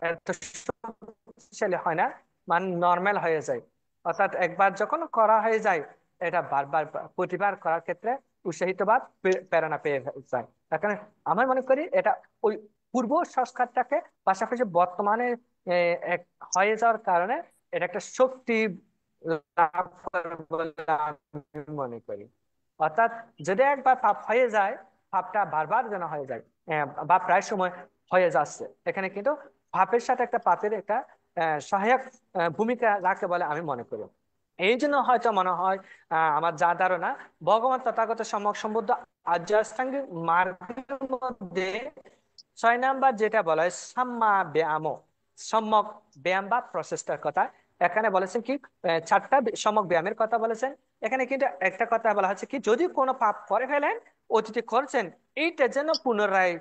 এত শক্তিশালী হয় না, মানে নর্মাল হয়ে যায়। অর্থাৎ একবার যখন করা হয়ে যায়, এটা বারবার প্রতিবার করার ক্ষেত্রে উৎসাহিত বা প্রেরণা পেয়ে যায়। তার কারণে আমার মনে করি এটা ওই পূর্ব সংস্কারটাকে পাশাপাশি বর্তমানে এক হয়ে যাওয়ার কারণে এটা একটা শক্তি লাভ করে বলে আমি মনে করি। অর্থাৎ যদি একবার পাপ হয়ে যায়, পাপটা বারবার যেন হয়ে যায়, বা প্রায় সময় হয়ে যাচ্ছে, এখানে কিন্তু পাপের সাথে একটা পাপের একটা সহায়ক ভূমিকা রাখে বলে আমি মনে করি। এই জন্য হয়তো মনে হয় আমার যা ধারণা, ভগবান তথাগত সম্যক সম্বুদ্ধ আর্য অষ্টাঙ্গিক মার্গের মধ্যে 6 নাম্বার যেটা বলা হয় সাম্মা ব্যায়াম, সম্যক ব্যায়াম বা প্রচেষ্টার কথা এখানে বলেছেন কি, 4টা সম্যক ব্যায়ামের কথা বলেছেন। এখানে কিন্তু একটা কথা বলা হচ্ছে কি, যদি কোনো পাপ করে ফেলেন, অতীতে করছেন, এইটা যেন পুনরায়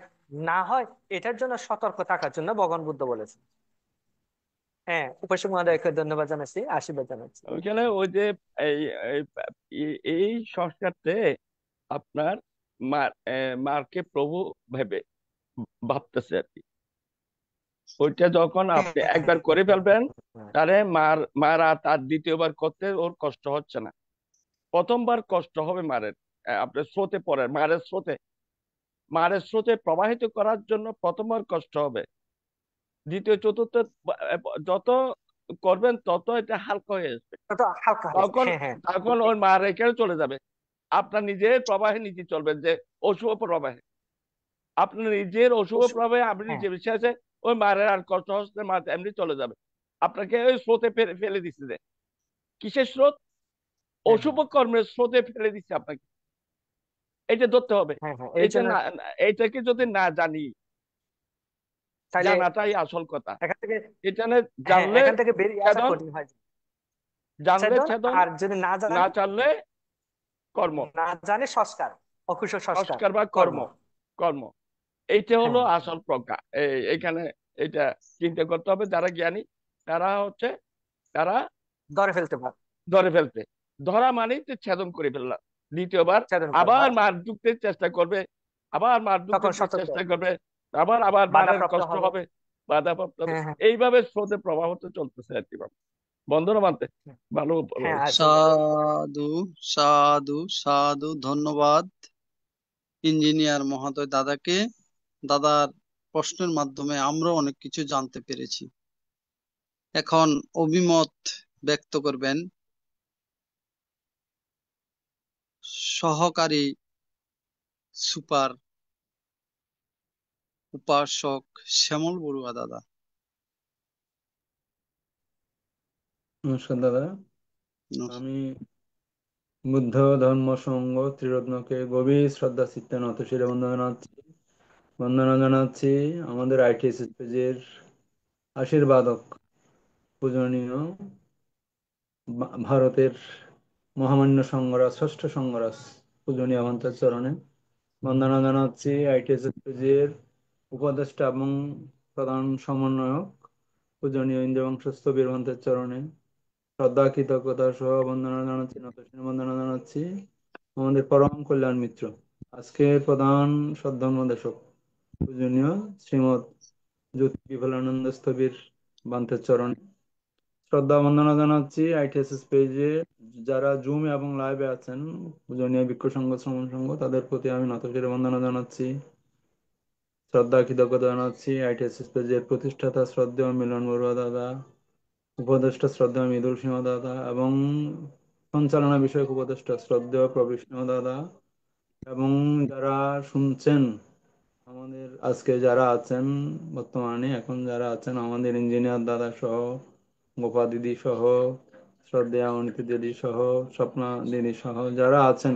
না হয়, এটার জন্য সতর্ক থাকার জন্য ভগবান বুদ্ধ বলেছেন। হ্যাঁ, উপাসক মহোদয়কে ধন্যবাদ জানাচ্ছি, আশীর্বাদ জানাচ্ছি। ওইখানে ওই যে এই এই এই সংস্কারতে আপনার মারকে প্রভু ভেবে ভাবতেছে আর কি। ওইটা যখন আপনি একবার করে ফেলবেন, তাহলে মার আর তার দ্বিতীয়বার করতে ওর কষ্ট হচ্ছে না। প্রথমবার কষ্ট হবে মারের, আপনার স্রোতে পড়ে মারের স্রোতে প্রবাহিত করার জন্য প্রথমবার কষ্ট হবে। দ্বিতীয় চতুর্থ যত করবেন তত এটা হালকা হয়ে আসবে। তো হালকা হয়ে যায়। তখন হ্যাঁ হ্যাঁ, তখন ওই মার এখানে চলে যাবে। আপনার নিজের প্রবাহে নিজে চলবেন, যে অশুভ প্রবাহে আপনার নিজের অশুভ প্রবাহে আপনি হ্যাঁ নিজে বিশ্বাসে ওই মারের আর কষ্ট হচ্ছে, মার এমনি চলে যাবে। আপনাকে ওই স্রোতে ফেলে দিচ্ছে। যে কিসের স্রোত? হ্যাঁ অশুভ কর্মের স্রোতে ফেলে দিচ্ছে আপনাকে। এইটা ধরতে হবে। হ্যাঁ হ্যাঁ, এই এইটা জন্য না, এইটাকে যদি না জানি, তাহলে জানাটাই আসল কথা। এখান থেকে, এটা হ্যাঁ জানলে এখান থেকে বেরিয়ে আসা ছেদন, কঠিন হয়, জানলে ছেদন। ছেদন, আর যদি না না জানি, জানলে কর্ম, না জানি সংস্কার, অকুশল সংস্কার, সংস্কার বা কর্ম। কর্ম, কর্ম। এইটা হ্যাঁ হলো হ্যাঁ আসল প্রজ্ঞা। এইখানে এটা চিন্তা করতে হবে। যারা জ্ঞানী তারা হচ্ছে, তারা ধরে ফেলতে পার, ধরে ফেলতে, ধরা মানেই তো ছেদন করে ফেললাম। দ্বিতীয়বার ছেদন করবা, আবার মার ঢুকতে চেষ্টা করবে, আবার মার ঢুকতে তখন সতর্ক, চেষ্টা করবে, আবার আবার মারের বাধাপ্রাপ্ত কষ্ট হবে। হবে, বাধাপ্রাপ্ত হবে। হ্যাঁ হ্যাঁ এইভাবে স্রোতে প্রবাহতে চলতেছে আর কি। বন্ধুরা মানতে ভালো হ্যাঁ। আর সাধু সাধু সাধু, ধন্যবাদ ইঞ্জিনিয়ার মহোদয় দাদাকে। দাদার প্রশ্নের মাধ্যমে আমরা অনেক কিছু জানতে পেরেছি। এখন অভিমত ব্যক্ত করবেন সহকারী সুপার উপাসক শ্যামল বড়ুয়া দাদা। নমস্কার দাদা। আমি বুদ্ধ ধর্ম সংঘ ত্রিরত্নকে গভীর শ্রদ্ধা চিত্তে নত শিরে বন্দনা জানাচ্ছি আমাদের আইটিএস পেজের আশীর্বাদক পূজনীয় ভারতের মহামান্য সংঘরাজ, ষষ্ঠ সংঘরাজ পূজনীয় ভন্তের চরণে বন্দনা জানাচ্ছি আইটিএস পেজের উপদেষ্টা এবং প্রধান সমন্বয়ক পূজনীয় ইন্দ্রবংশস্থ বীরভন্তের চরণে শ্রদ্ধা কৃতজ্ঞতা সহ বন্দনা জানাচ্ছি, নতশির বন্দনা জানাচ্ছি আমাদের পরম কল্যাণ মিত্র, আজকের প্রধান শ্রদ্ধান্মদেশক পূজনীয় শ্রীমৎ জ্যোতি বিফলানন্দ স্থবির বান্তের চরণে শ্রদ্ধা বন্দনা জানাচ্ছি। আইটিএসএস পেজে যারা জুম এবং লাইভে আছেন পূজনীয় ভিক্ষু সংঘ, শ্রমণ সংঘ, তাদের প্রতি আমি নতশিরে বন্দনা জানাচ্ছি, শ্রদ্ধা কৃতজ্ঞতা জানাচ্ছি। আইটিএসএস পেজের প্রতিষ্ঠাতা শ্রদ্ধেয় মিলন বড়ুয়া দাদা, উপদেষ্টা শ্রদ্ধেয় মৃদুল সিংহ দাদা এবং সঞ্চালনা বিষয়ক উপদেষ্টা শ্রদ্ধেয় প্রবীর সিংহ দাদা, এবং যারা শুনছেন আমাদের আজকে যারা আছেন, বর্তমানে এখন যারা আছেন আমাদের ইঞ্জিনিয়ার দাদা সহ, গোপা দিদি সহ, শ্রদ্ধেয়া অনিতি দিদি সহ, স্বপ্না দিদি সহ যারা আছেন,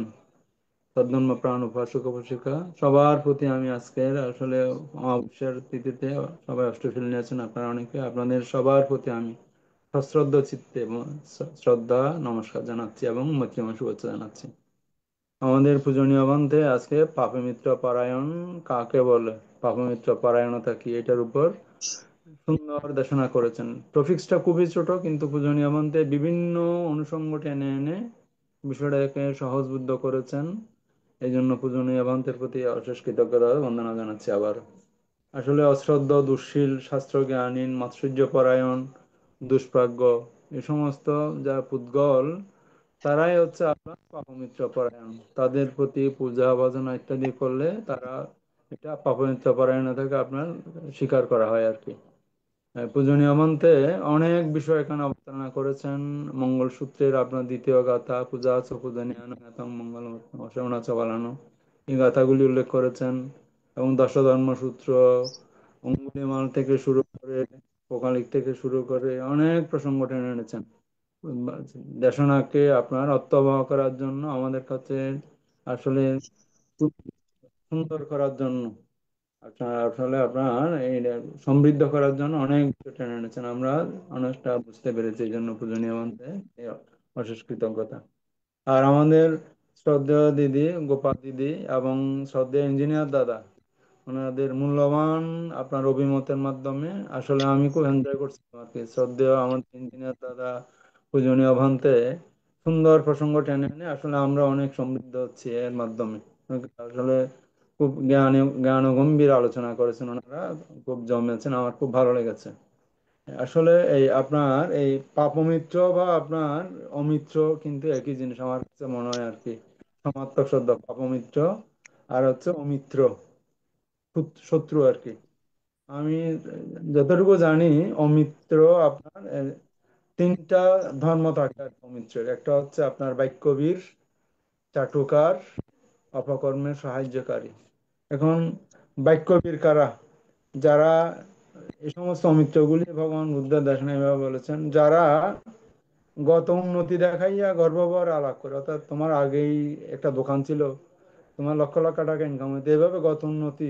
সদ্গম্য প্রাণ উপাসক উপাসিকা, সবার প্রতি আমি আজকের আসলে অমাবস্যার তিথিতে সবাই অষ্টশীল নিয়েছেন আপনারা অনেকে, আপনাদের সবার প্রতি আমি সশ্রদ্ধ চিত্তে এবং শ্রদ্ধা নমস্কার জানাচ্ছি এবং মৈত্রীময় শুভেচ্ছা জানাচ্ছি। আমাদের পূজনীয় গ্রন্থে আজকে পাপমিত্র পরায়ণ কাকে বলে, পাপমিত্র পরায়ণতা কি, এটার উপর সুন্দর দেশনা করেছেন। টপিক্সটা খুবই ছোট কিন্তু পূজনীয় গ্রন্থে বিভিন্ন অনুষঙ্গ টেনে এনে বিষয়টাকে সহজবুদ্ধ করেছেন। এই জন্য পূজনীয় গ্রন্থের প্রতি অশেষ কৃতজ্ঞতা বন্দনা জানাচ্ছি আবার। আসলে অশ্রদ্ধ, দুঃশীল, শাস্ত্রজ্ঞানীন, মাৎসর্য পরায়ণ, দুষ্প্রাজ্ঞ এই সমস্ত যারা পুদ্গল, তারাই হচ্ছে আপনার পাপমিত্র পরায়ণ। তাদের প্রতি পূজা ভজনা ইত্যাদি করলে তারা এটা পাপমিত্র পরায়ণ থেকে আপনার স্বীকার করা হয় আর কি। পূজনীয় মন্ত্রে অনেক বিষয় এখানে অবতারণা করেছেন। মঙ্গলসূত্রের আপনার দ্বিতীয় গাথা পূজা চ পূজনীয়াং মঙ্গল অসেবনা চ বালানো, এই গাথাগুলি উল্লেখ করেছেন এবং দশধর্মসূত্র, অঙ্গুলিমাল থেকে শুরু করে, পোকালিক থেকে শুরু করে অনেক প্রসঙ্গ টেনে এনেছেন দেশনাকে আপনার অর্থবহ করার জন্য, আমাদের কাছে আসলে খুব সুন্দর করার জন্য, আসলে আপনার এই সমৃদ্ধ করার জন্য অনেক কিছু টেনে এনেছেন। আমরা অনেকটা বুঝতে পেরেছি, এই জন্য পূজনীয় মন্ত্রে অশেষ কৃতজ্ঞতা। আর আমাদের শ্রদ্ধেয় দিদি গোপাল দিদি এবং শ্রদ্ধেয় ইঞ্জিনিয়ার দাদা, ওনাদের মূল্যবান আপনার অভিমতের মাধ্যমে আসলে আমি খুব এনজয় করছি আর কি। শ্রদ্ধেয় আমাদের ইঞ্জিনিয়ার দাদা পূজনীয় ভান্তে সুন্দর প্রসঙ্গ টেনে এনে আসলে আমরা অনেক সমৃদ্ধ হচ্ছি এর মাধ্যমে। আসলে খুব জ্ঞান ও গম্ভীর আলোচনা করেছেন ওনারা, খুব জমেছেন, আমার খুব ভালো লেগেছে। আসলে এই আপনার এই পাপমিত্র বা আপনার অমিত্র কিন্তু একই জিনিস আমার কাছে মনে হয় আর কি। সমার্থক শব্দ পাপমিত্র আর হচ্ছে অমিত্র, শত্রু আর কি। আমি যতটুকু জানি অমিত্র আপনার তিনটা ধর্ম থাকে আর কি অমিত্রের। একটা হচ্ছে আপনার বাক্যবীর, চাটুকার, অপকর্মের সাহায্যকারী। এখন বাক্যবীর কারা? যারা এই সমস্ত অমিত্রগুলি ভগবান বুদ্ধের দর্শনে এভাবে বলেছেন, যারা গত উন্নতি দেখাইয়া গর্বভর আলাপ করে, অর্থাৎ তোমার আগেই একটা দোকান ছিল, তোমার লক্ষ লক্ষ টাকা ইনকাম হইতে, এভাবে গত উন্নতি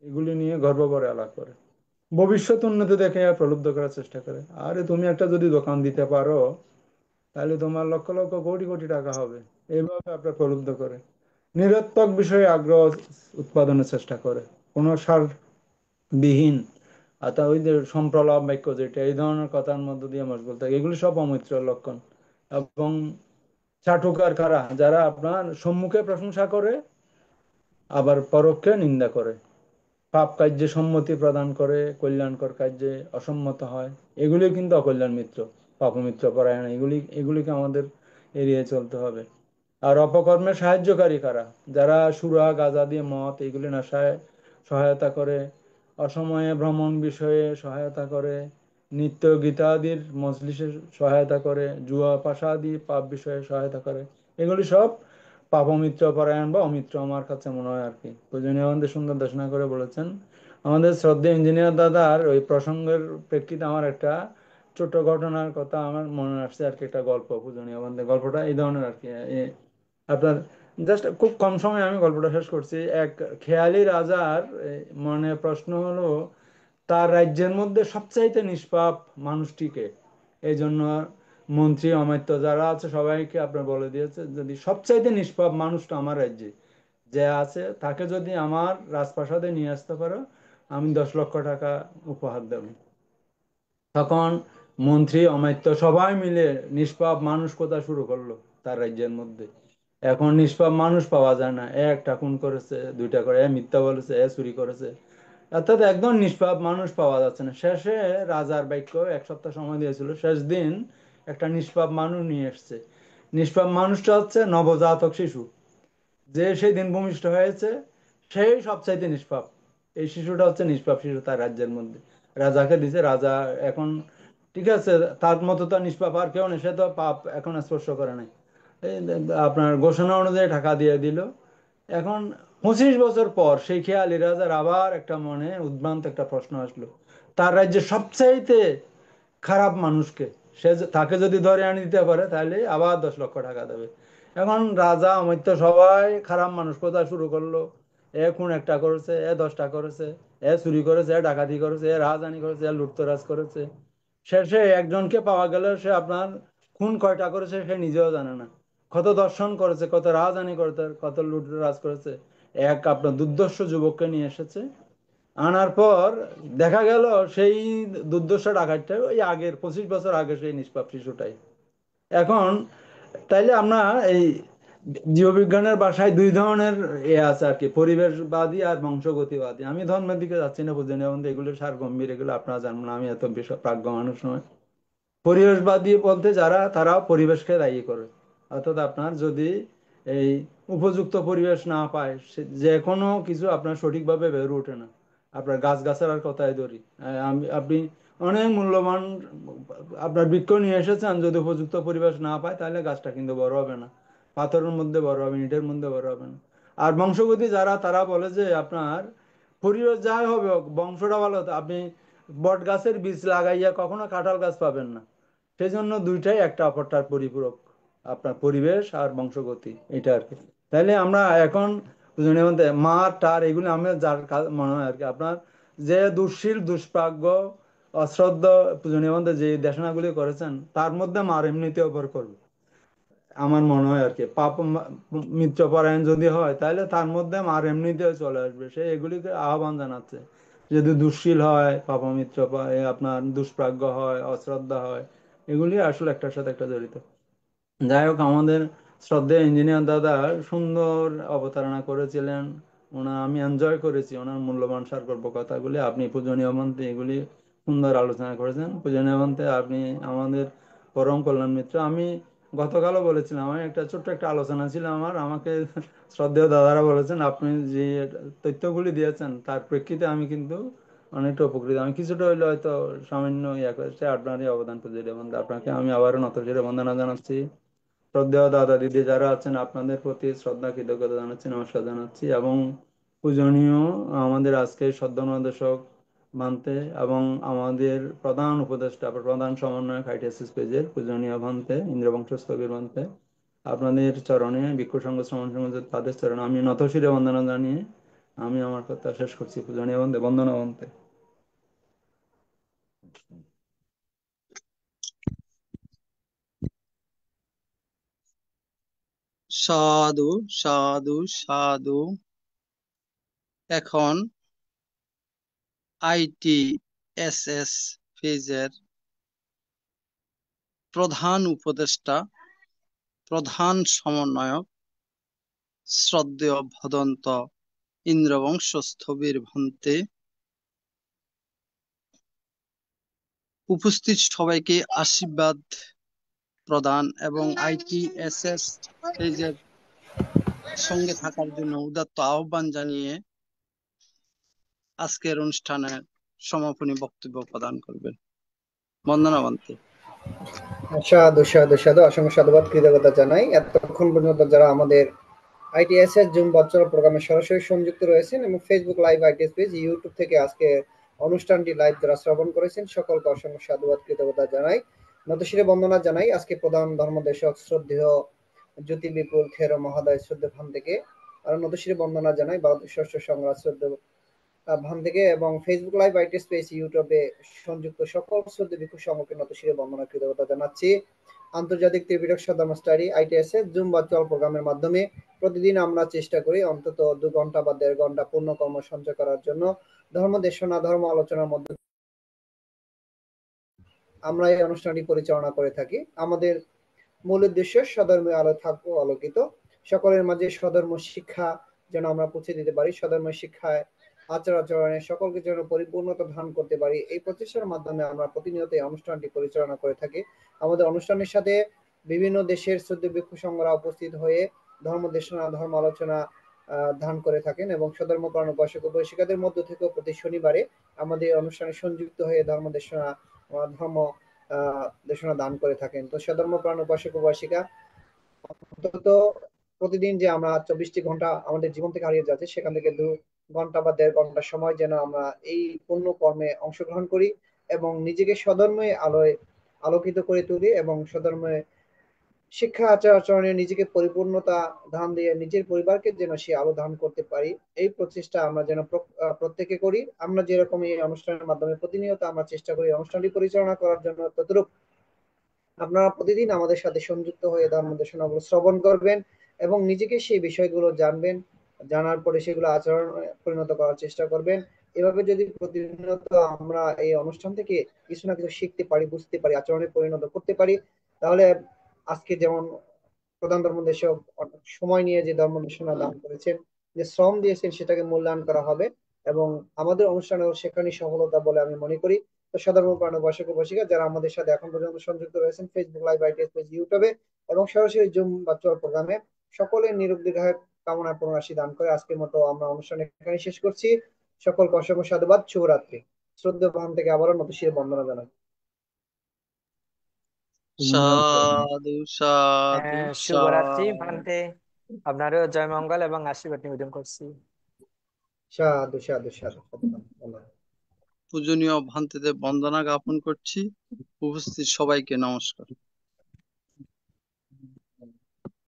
এগুলি নিয়ে গর্ব করে আলাপ করে, ভবিষ্যৎ উন্নতি দেখে প্রলুব্ধ করার চেষ্টা করে। আরে তুমি একটা যদি দোকান দিতে পারো তাহলে তোমার লক্ষ লক্ষ কোটি কোটি টাকা হবে, এইভাবে আপনার প্রলুব্ধ করে, নিরর্থক বিষয়ে আগ্রহ উৎপাদনের চেষ্টা করে, কোনো সারবিহীন অর্থাৎ ওই যে সম্প্রলাপ বাক্য যেটা, এই ধরনের কথার মধ্য দিয়ে মশগুল থাকে, এগুলি সব অমৈত্রের লক্ষণ। এবং চাটুকার কারা, যারা আপনার সম্মুখে প্রশংসা করে আবার পরোক্ষে নিন্দা করে, পাপ কার্যে সম্মতি প্রদান করে, কল্যাণকর কার্যে অসম্মত হয়, এগুলি কিন্তু অকল্যাণ মিত্র, পাপমিত্র পরায়ণ, এগুলিকে আমাদের এড়িয়ে চলতে হবে। আর অপকর্মে সাহায্যকারী কারা, যারা সুরা গাঁজা দিয়ে মদ এগুলি নেশায় সহায়তা করে, অসময়ে ভ্রমণ বিষয়ে সহায়তা করে, নিত্য গীতাদির মজলিসে সহায়তা করে, জুয়া পাশাদি পাপ বিষয়ে সহায়তা করে, এগুলি সব পাপমিত্র পরায়ণ বা অমিত্র আমার কাছে মনে হয় আর কি। পূজনীয় আমাদের সুন্দর দেশনা করে বলেছেন। আমাদের শ্রদ্ধেয় ইঞ্জিনিয়ার দাদার ওই প্রসঙ্গের প্রেক্ষিতে আমার একটা ছোট ঘটনার কথা আমার মনে আসছে আর কি, একটা গল্প। পূজনীয় আমাদের গল্পটা এই ধরনের আর কি, আপনার জাস্ট খুব কম সময়ে আমি গল্পটা শেষ করছি। এক খেয়ালি রাজার মনে প্রশ্ন হলো, তার রাজ্যের মধ্যে সবচাইতে নিষ্পাপ মানুষটিকে। এই জন্য মন্ত্রী অমাত্য যারা আছে সবাইকে আপনার বলে দিয়েছে, যদি সবচাইতে নিষ্পাপ মানুষটা আমার রাজ্যে যে আছে তাকে যদি আমার রাজপ্রাসাদে নিয়ে আসতে পারো, আমি 10 লক্ষ টাকা উপহার দেব। তখন মন্ত্রী অমাত্য সবাই মিলে নিষ্পাপ মানুষ খোঁজা শুরু করলো তার রাজ্যের মধ্যে। এখন নিষ্পাপ মানুষ পাওয়া যায় না, একটা খুন করেছে, দুইটা করে মিথ্যা বলেছে, চুরি করেছে, অর্থাৎ একদম নিষ্পাপ মানুষ পাওয়া যাচ্ছে না। শেষে রাজার বাক্য 1 সপ্তাহ সময় দিয়েছিল, শেষ দিন একটা নিষ্পাপ মানুষ নিয়ে এসছে। নিষ্পাপ মানুষটা হচ্ছে নবজাতক শিশু, যে সেই দিন ভূমিষ্ঠ হয়েছে, সেই সবচাইতে নিষ্পাপ। এই শিশুটা হচ্ছে নিষ্পাপ শিশু তার রাজ্যের মধ্যে। রাজাকে দিছে, রাজা এখন ঠিক আছে, তার মতো তো নিষ্পাপ আর কেউ নেই, সে তো পাপ এখন স্পর্শ করে নাই, এই আপনার ঘোষণা অনুযায়ী টাকা দিয়ে দিল। এখন 25 বছর পর সেই খেয়ালি রাজার আবার একটা মনে উদ্ভ্রান্ত একটা প্রশ্ন আসলো, তার রাজ্যে সবচাইতে খারাপ মানুষকে, তাকে যদি ধরে আনি দিতে পারে তাহলে আবার 10 লক্ষ টাকা দেবে। এখন রাজা অমাত্য সবাই খারাপ মানুষ খোঁজা শুরু করলো, এ খুন একটা করেছে, এ 10টা করেছে, এ চুরি করেছে, এ ডাকাতি করেছে, এ রাজহানি করেছে, এ লুটতরাজ করেছে। শেষে একজনকে পাওয়া গেল, সে আপনার খুন কয়টা করেছে সে নিজেও জানে না, কত দর্শন করেছে, কত রাজহানি করেছে, কত লুটতরাজ করেছে। এক আপনার দুর্ধর্ষ যুবককে নিয়ে এসেছে, আনার পর দেখা গেল সেই দুর্দশা ডাকাতটা ওই আগের 25 বছর আগে সেই নিষ্পাপ শিশুটাই। এখন তাইলে আমরা এই জীববিজ্ঞানের ভাষায় দুই ধরনের আছে আর কি, পরিবেশবাদী আর বংশগতিবাদী। আমি ধর্মের দিকে যাচ্ছি না, বুঝে নেবেন, এগুলো সার গম্ভীর, এগুলো আপনারা জানবেন না, আমি এত বেশি প্রাজ্ঞ মানুষ নয়। পরিবেশবাদী বলতে যারা, তারা পরিবেশকে দায়ী করে, অর্থাৎ আপনার যদি এই উপযুক্ত পরিবেশ না পায়, যে কোনো কিছু আপনার সঠিকভাবে বেড়ে ওঠে না। আপনার গাছগাছালার কথাই ধরি, আপনি অনেক মূল্যবান আপনার বৃক্ষ নিয়ে এসেছেন, যদি উপযুক্ত পরিবেশ না পায় তাহলে গাছটা কিন্তু বড় হবে না, পাথরের মধ্যে বড় হবে, ইটের মধ্যে বড় হবে না। আর বংশগতি যারা, তারা বলে যে আপনার পরিবেশ যাই হবে হোক, বংশটা ভালো হতো। আপনি বট গাছের বীজ লাগাইয়া কখনো কাঁঠাল গাছ পাবেন না, সেই জন্য দুইটাই একটা অপরটার পরিপূরক, আপনার পরিবেশ আর বংশগতি, এটা আর কি। তাইলে আমরা এখন দুজনের মধ্যে মার টার এগুলো আমরা যার মনে হয় আর কি, আপনার যে দুঃশীল দুষ্প্রাজ্ঞ অশ্রদ্ধ পূজনীয় মধ্যে যে দেশনাগুলি করেছেন, তার মধ্যে মার এমনিতে ওপর করবে আমার মনে হয় আর কি। পাপ মিত্র পরায়ণ যদি হয় তাহলে তার মধ্যে মার এমনিতে চলে আসবে, সে এগুলিকে আহ্বান জানাচ্ছে। যদি দুঃশীল হয়, পাপমিত্র আপনার দুষ্প্রাজ্ঞ হয়, অশ্রদ্ধা হয়, এগুলি আসলে একটার সাথে একটা জড়িত। যাই হোক, আমাদের শ্রদ্ধেয় ইঞ্জিনিয়ার দাদা সুন্দর অবতারণা করেছিলেন, আমি এনজয় করেছি ওনার মূল্যবান সার গল্প কথাগুলি। আপনি পূজনীয় মন্ত্রী এগুলি সুন্দর আলোচনা করেছেন। পূজনীয় মন্ত্রী আপনি আমাদের পরম কল্যাণ মিত্র। আমি গতকালও বলেছিলাম, আমি একটা ছোট্ট একটা আলোচনা ছিল আমার, আমাকে শ্রদ্ধেয় দাদারা বলেছেন আপনি যে তথ্যগুলি দিয়েছেন তার প্রেক্ষিতে আমি কিন্তু অনেকটা উপকৃত, আমি কিছুটা হইলে হয়তো সামান্য ইয়া করেছি। আপনারই অবদান পূজনীয় মন্ত্রী, আপনাকে আমি আবারও নত শিরে বন্দনা জানাচ্ছি। শ্রদ্ধেয় দাদা দিদি যারা আছেন, আপনাদের প্রতি শ্রদ্ধা কৃতজ্ঞতা জানাচ্ছি, নমস্কার জানাচ্ছি। এবং পূজনীয় আমাদের আজকে সদ্যনির্দেশক ভান্তে এবং আমাদের প্রধান উপদেষ্টা প্রধান সমন্বয়ক আইটিএসএস পেজের পূজনীয় ভান্তে ইন্দ্রবংশ স্থবির ভান্তে, আপনাদের চরণে, ভিক্ষু সংঘ শ্রমণ সংঘ তাদের চরণে আমি নতশিরে বন্দনা জানিয়ে আমি আমার কথা শেষ করছি। পূজনীয় বন্দে বন্দনা বন্তে। সাধু সাধু সাধু। এখন ITSS ফেজের প্রধান উপদেষ্টা, প্রধান সমন্বয়ক, শ্রদ্ধেয় ভদন্ত ইন্দ্রবংশ স্থবির ভন্তে উপস্থিত সবাইকে আশীর্বাদ প্রদান এবং ITSS ফেজের সঙ্গে থাকার জন্য উদাত্ত আহ্বান জানিয়ে আজকের অনুষ্ঠানের সমাপনী বক্তব্য প্রদান করবেন। বন্দনা বন্তে। সাধু সাধু সাধু। অসংখ্য সাধুবাদ, কৃতজ্ঞতা জানাই এতক্ষণ পর্যন্ত যারা আমাদের ITSS জুম ভার্চুয়াল প্রোগ্রামে সরাসরি সংযুক্ত রয়েছেন এবং Facebook live ITS page, YouTube থেকে আজকে অনুষ্ঠানটি লাইভ যারা শ্রবণ করেছেন সকলকে অসংখ্য সাধুবাদ, কৃতজ্ঞতা জানাই, নতশিরে বন্দনা জানাই। আজকে প্রধান ধর্মদেশক শ্রদ্ধেয় জ্যোতি বিপুল খের মহোদয় শ্রদ্ধেয় ভান থেকে আর নতশিরে বন্দনা জানাই ভারতের ষষ্ঠ সংগ্রাম শ্রদ্ধেয় ভান থেকে এবং ফেসবুক লাইভ ITS পেজ, ইউটিউবে সংযুক্ত সকল শ্রদ্ধেয় ভিক্ষু সমকে নতশিরে বন্দনা, কৃতজ্ঞতা জানাচ্ছি। আন্তর্জাতিক ত্রিপিটক সধর্ম স্টাডি ITSS জুম ভার্চুয়াল প্রোগ্রামের মাধ্যমে প্রতিদিন আমরা চেষ্টা করি অন্তত 2 ঘন্টা বা 1.5 ঘন্টা পূর্ণ কর্ম সঞ্চয় করার জন্য ধর্ম দেশনা, ধর্ম আলোচনার মধ্যে আমরা এই অনুষ্ঠানটি পরিচালনা করে থাকি। আমাদের মূল উদ্দেশ্য সধর্মীয় আলো থাকবো আলোকিত, সকলের মাঝে সধর্ম শিক্ষা যেন আমরা পৌঁছে দিতে পারি, সধর্ম শিক্ষায় আচার আচরণে সকলকে যেন পরিপূর্ণতা ধারণ করতে পারি, এই প্রচেষ্টার মাধ্যমে আমরা প্রতিনিয়ত এই অনুষ্ঠানটি পরিচালনা করে থাকি। আমাদের অনুষ্ঠানের সাথে বিভিন্ন দেশের শ্রদ্ধেয় ভিক্ষু সংঘরা উপস্থিত হয়ে ধর্ম দেশনা, ধর্ম আলোচনা দান করে থাকেন এবং সধর্মপ্রাণ উপাসক উপাসিকাদের মধ্য থেকেও প্রতি শনিবারে আমাদের অনুষ্ঠানে সংযুক্ত হয়ে ধর্ম দেশনা, ধর্ম দেশনা দান করে থাকেন। তো সধর্মপ্রাণ উপাসক উপাসিকা অন্তত প্রতিদিন যে আমরা 24টি ঘন্টা আমাদের জীবন থেকে হারিয়ে যাচ্ছে সেখান থেকে 2 ঘন্টা বা 1.5 ঘন্টা সময় যেন আমরা এই পূর্ণ কর্মে অংশগ্রহণ করি এবং নিজেকে সধর্মে আলোয় আলোকিত করে তুলি এবং সধর্মে শিক্ষা আচার আচরণে নিজেকে পরিপূর্ণতা ধান দিয়ে নিজের পরিবারকে যেন সে আলো ধান করতে পারি, এই প্রচেষ্টা আমরা যেন প্রত্যেকে করি। আমরা যেরকম এই অনুষ্ঠানের মাধ্যমে প্রতিনিয়ত আমরা চেষ্টা করি অনুষ্ঠানটি পরিচালনা করার জন্য, ততরূপ আপনারা প্রতিদিন আমাদের সাথে সংযুক্ত হয়ে ধর্ম দেশনাগুলো শ্রবণ করবেন এবং নিজেকে সেই বিষয়গুলো জানবেন, জানার পরে সেগুলো আচরণে পরিণত করার চেষ্টা করবেন। এভাবে যদি প্রতিনিয়ত আমরা এই অনুষ্ঠান থেকে কিছু না কিছু শিখতে পারি, বুঝতে পারি, আচরণে পরিণত করতে পারি, তাহলে আজকে যেমন প্রধান ধর্মদেশক সময় নিয়ে যে ধর্ম দেশনা দান করেছেন, যে শ্রম দিয়েছেন, সেটাকে মূল্যায়ন করা হবে এবং আমাদের অনুষ্ঠানেও সেখানে সফলতা বলে আমি মনে করি। তো সধর্মপ্রাণ উপাসক উপাসিকা যারা আমাদের সাথে এখন পর্যন্ত সংযুক্ত রয়েছেন ফেসবুক লাইভ ITS পেজ, ইউটিউবে এবং সরাসরি জুম ভার্চুয়াল প্রোগ্রামে, সকলের নিরোগ দীর্ঘায়ু কামনা পুনরাশি দান করে আজকের মতো আমরা অনুষ্ঠান এখানে শেষ করছি। সকলকে অসংখ্য সাধুবাদ, শুভরাত্রি। শ্রদ্ধেয় ভান থেকে আবারও নতশিরে বন্দনা জানাই। সাধু সাধু শুভরাত্রি সাধু। ভান্তে, আপনারও জয় মঙ্গল এবং আশীর্বাদ নিবেদন করছি। সাধু সাধু সাধু। পূজনীয় ভান্তিদের বন্দনা জ্ঞাপন করছি। উপস্থিত সবাইকে নমস্কার।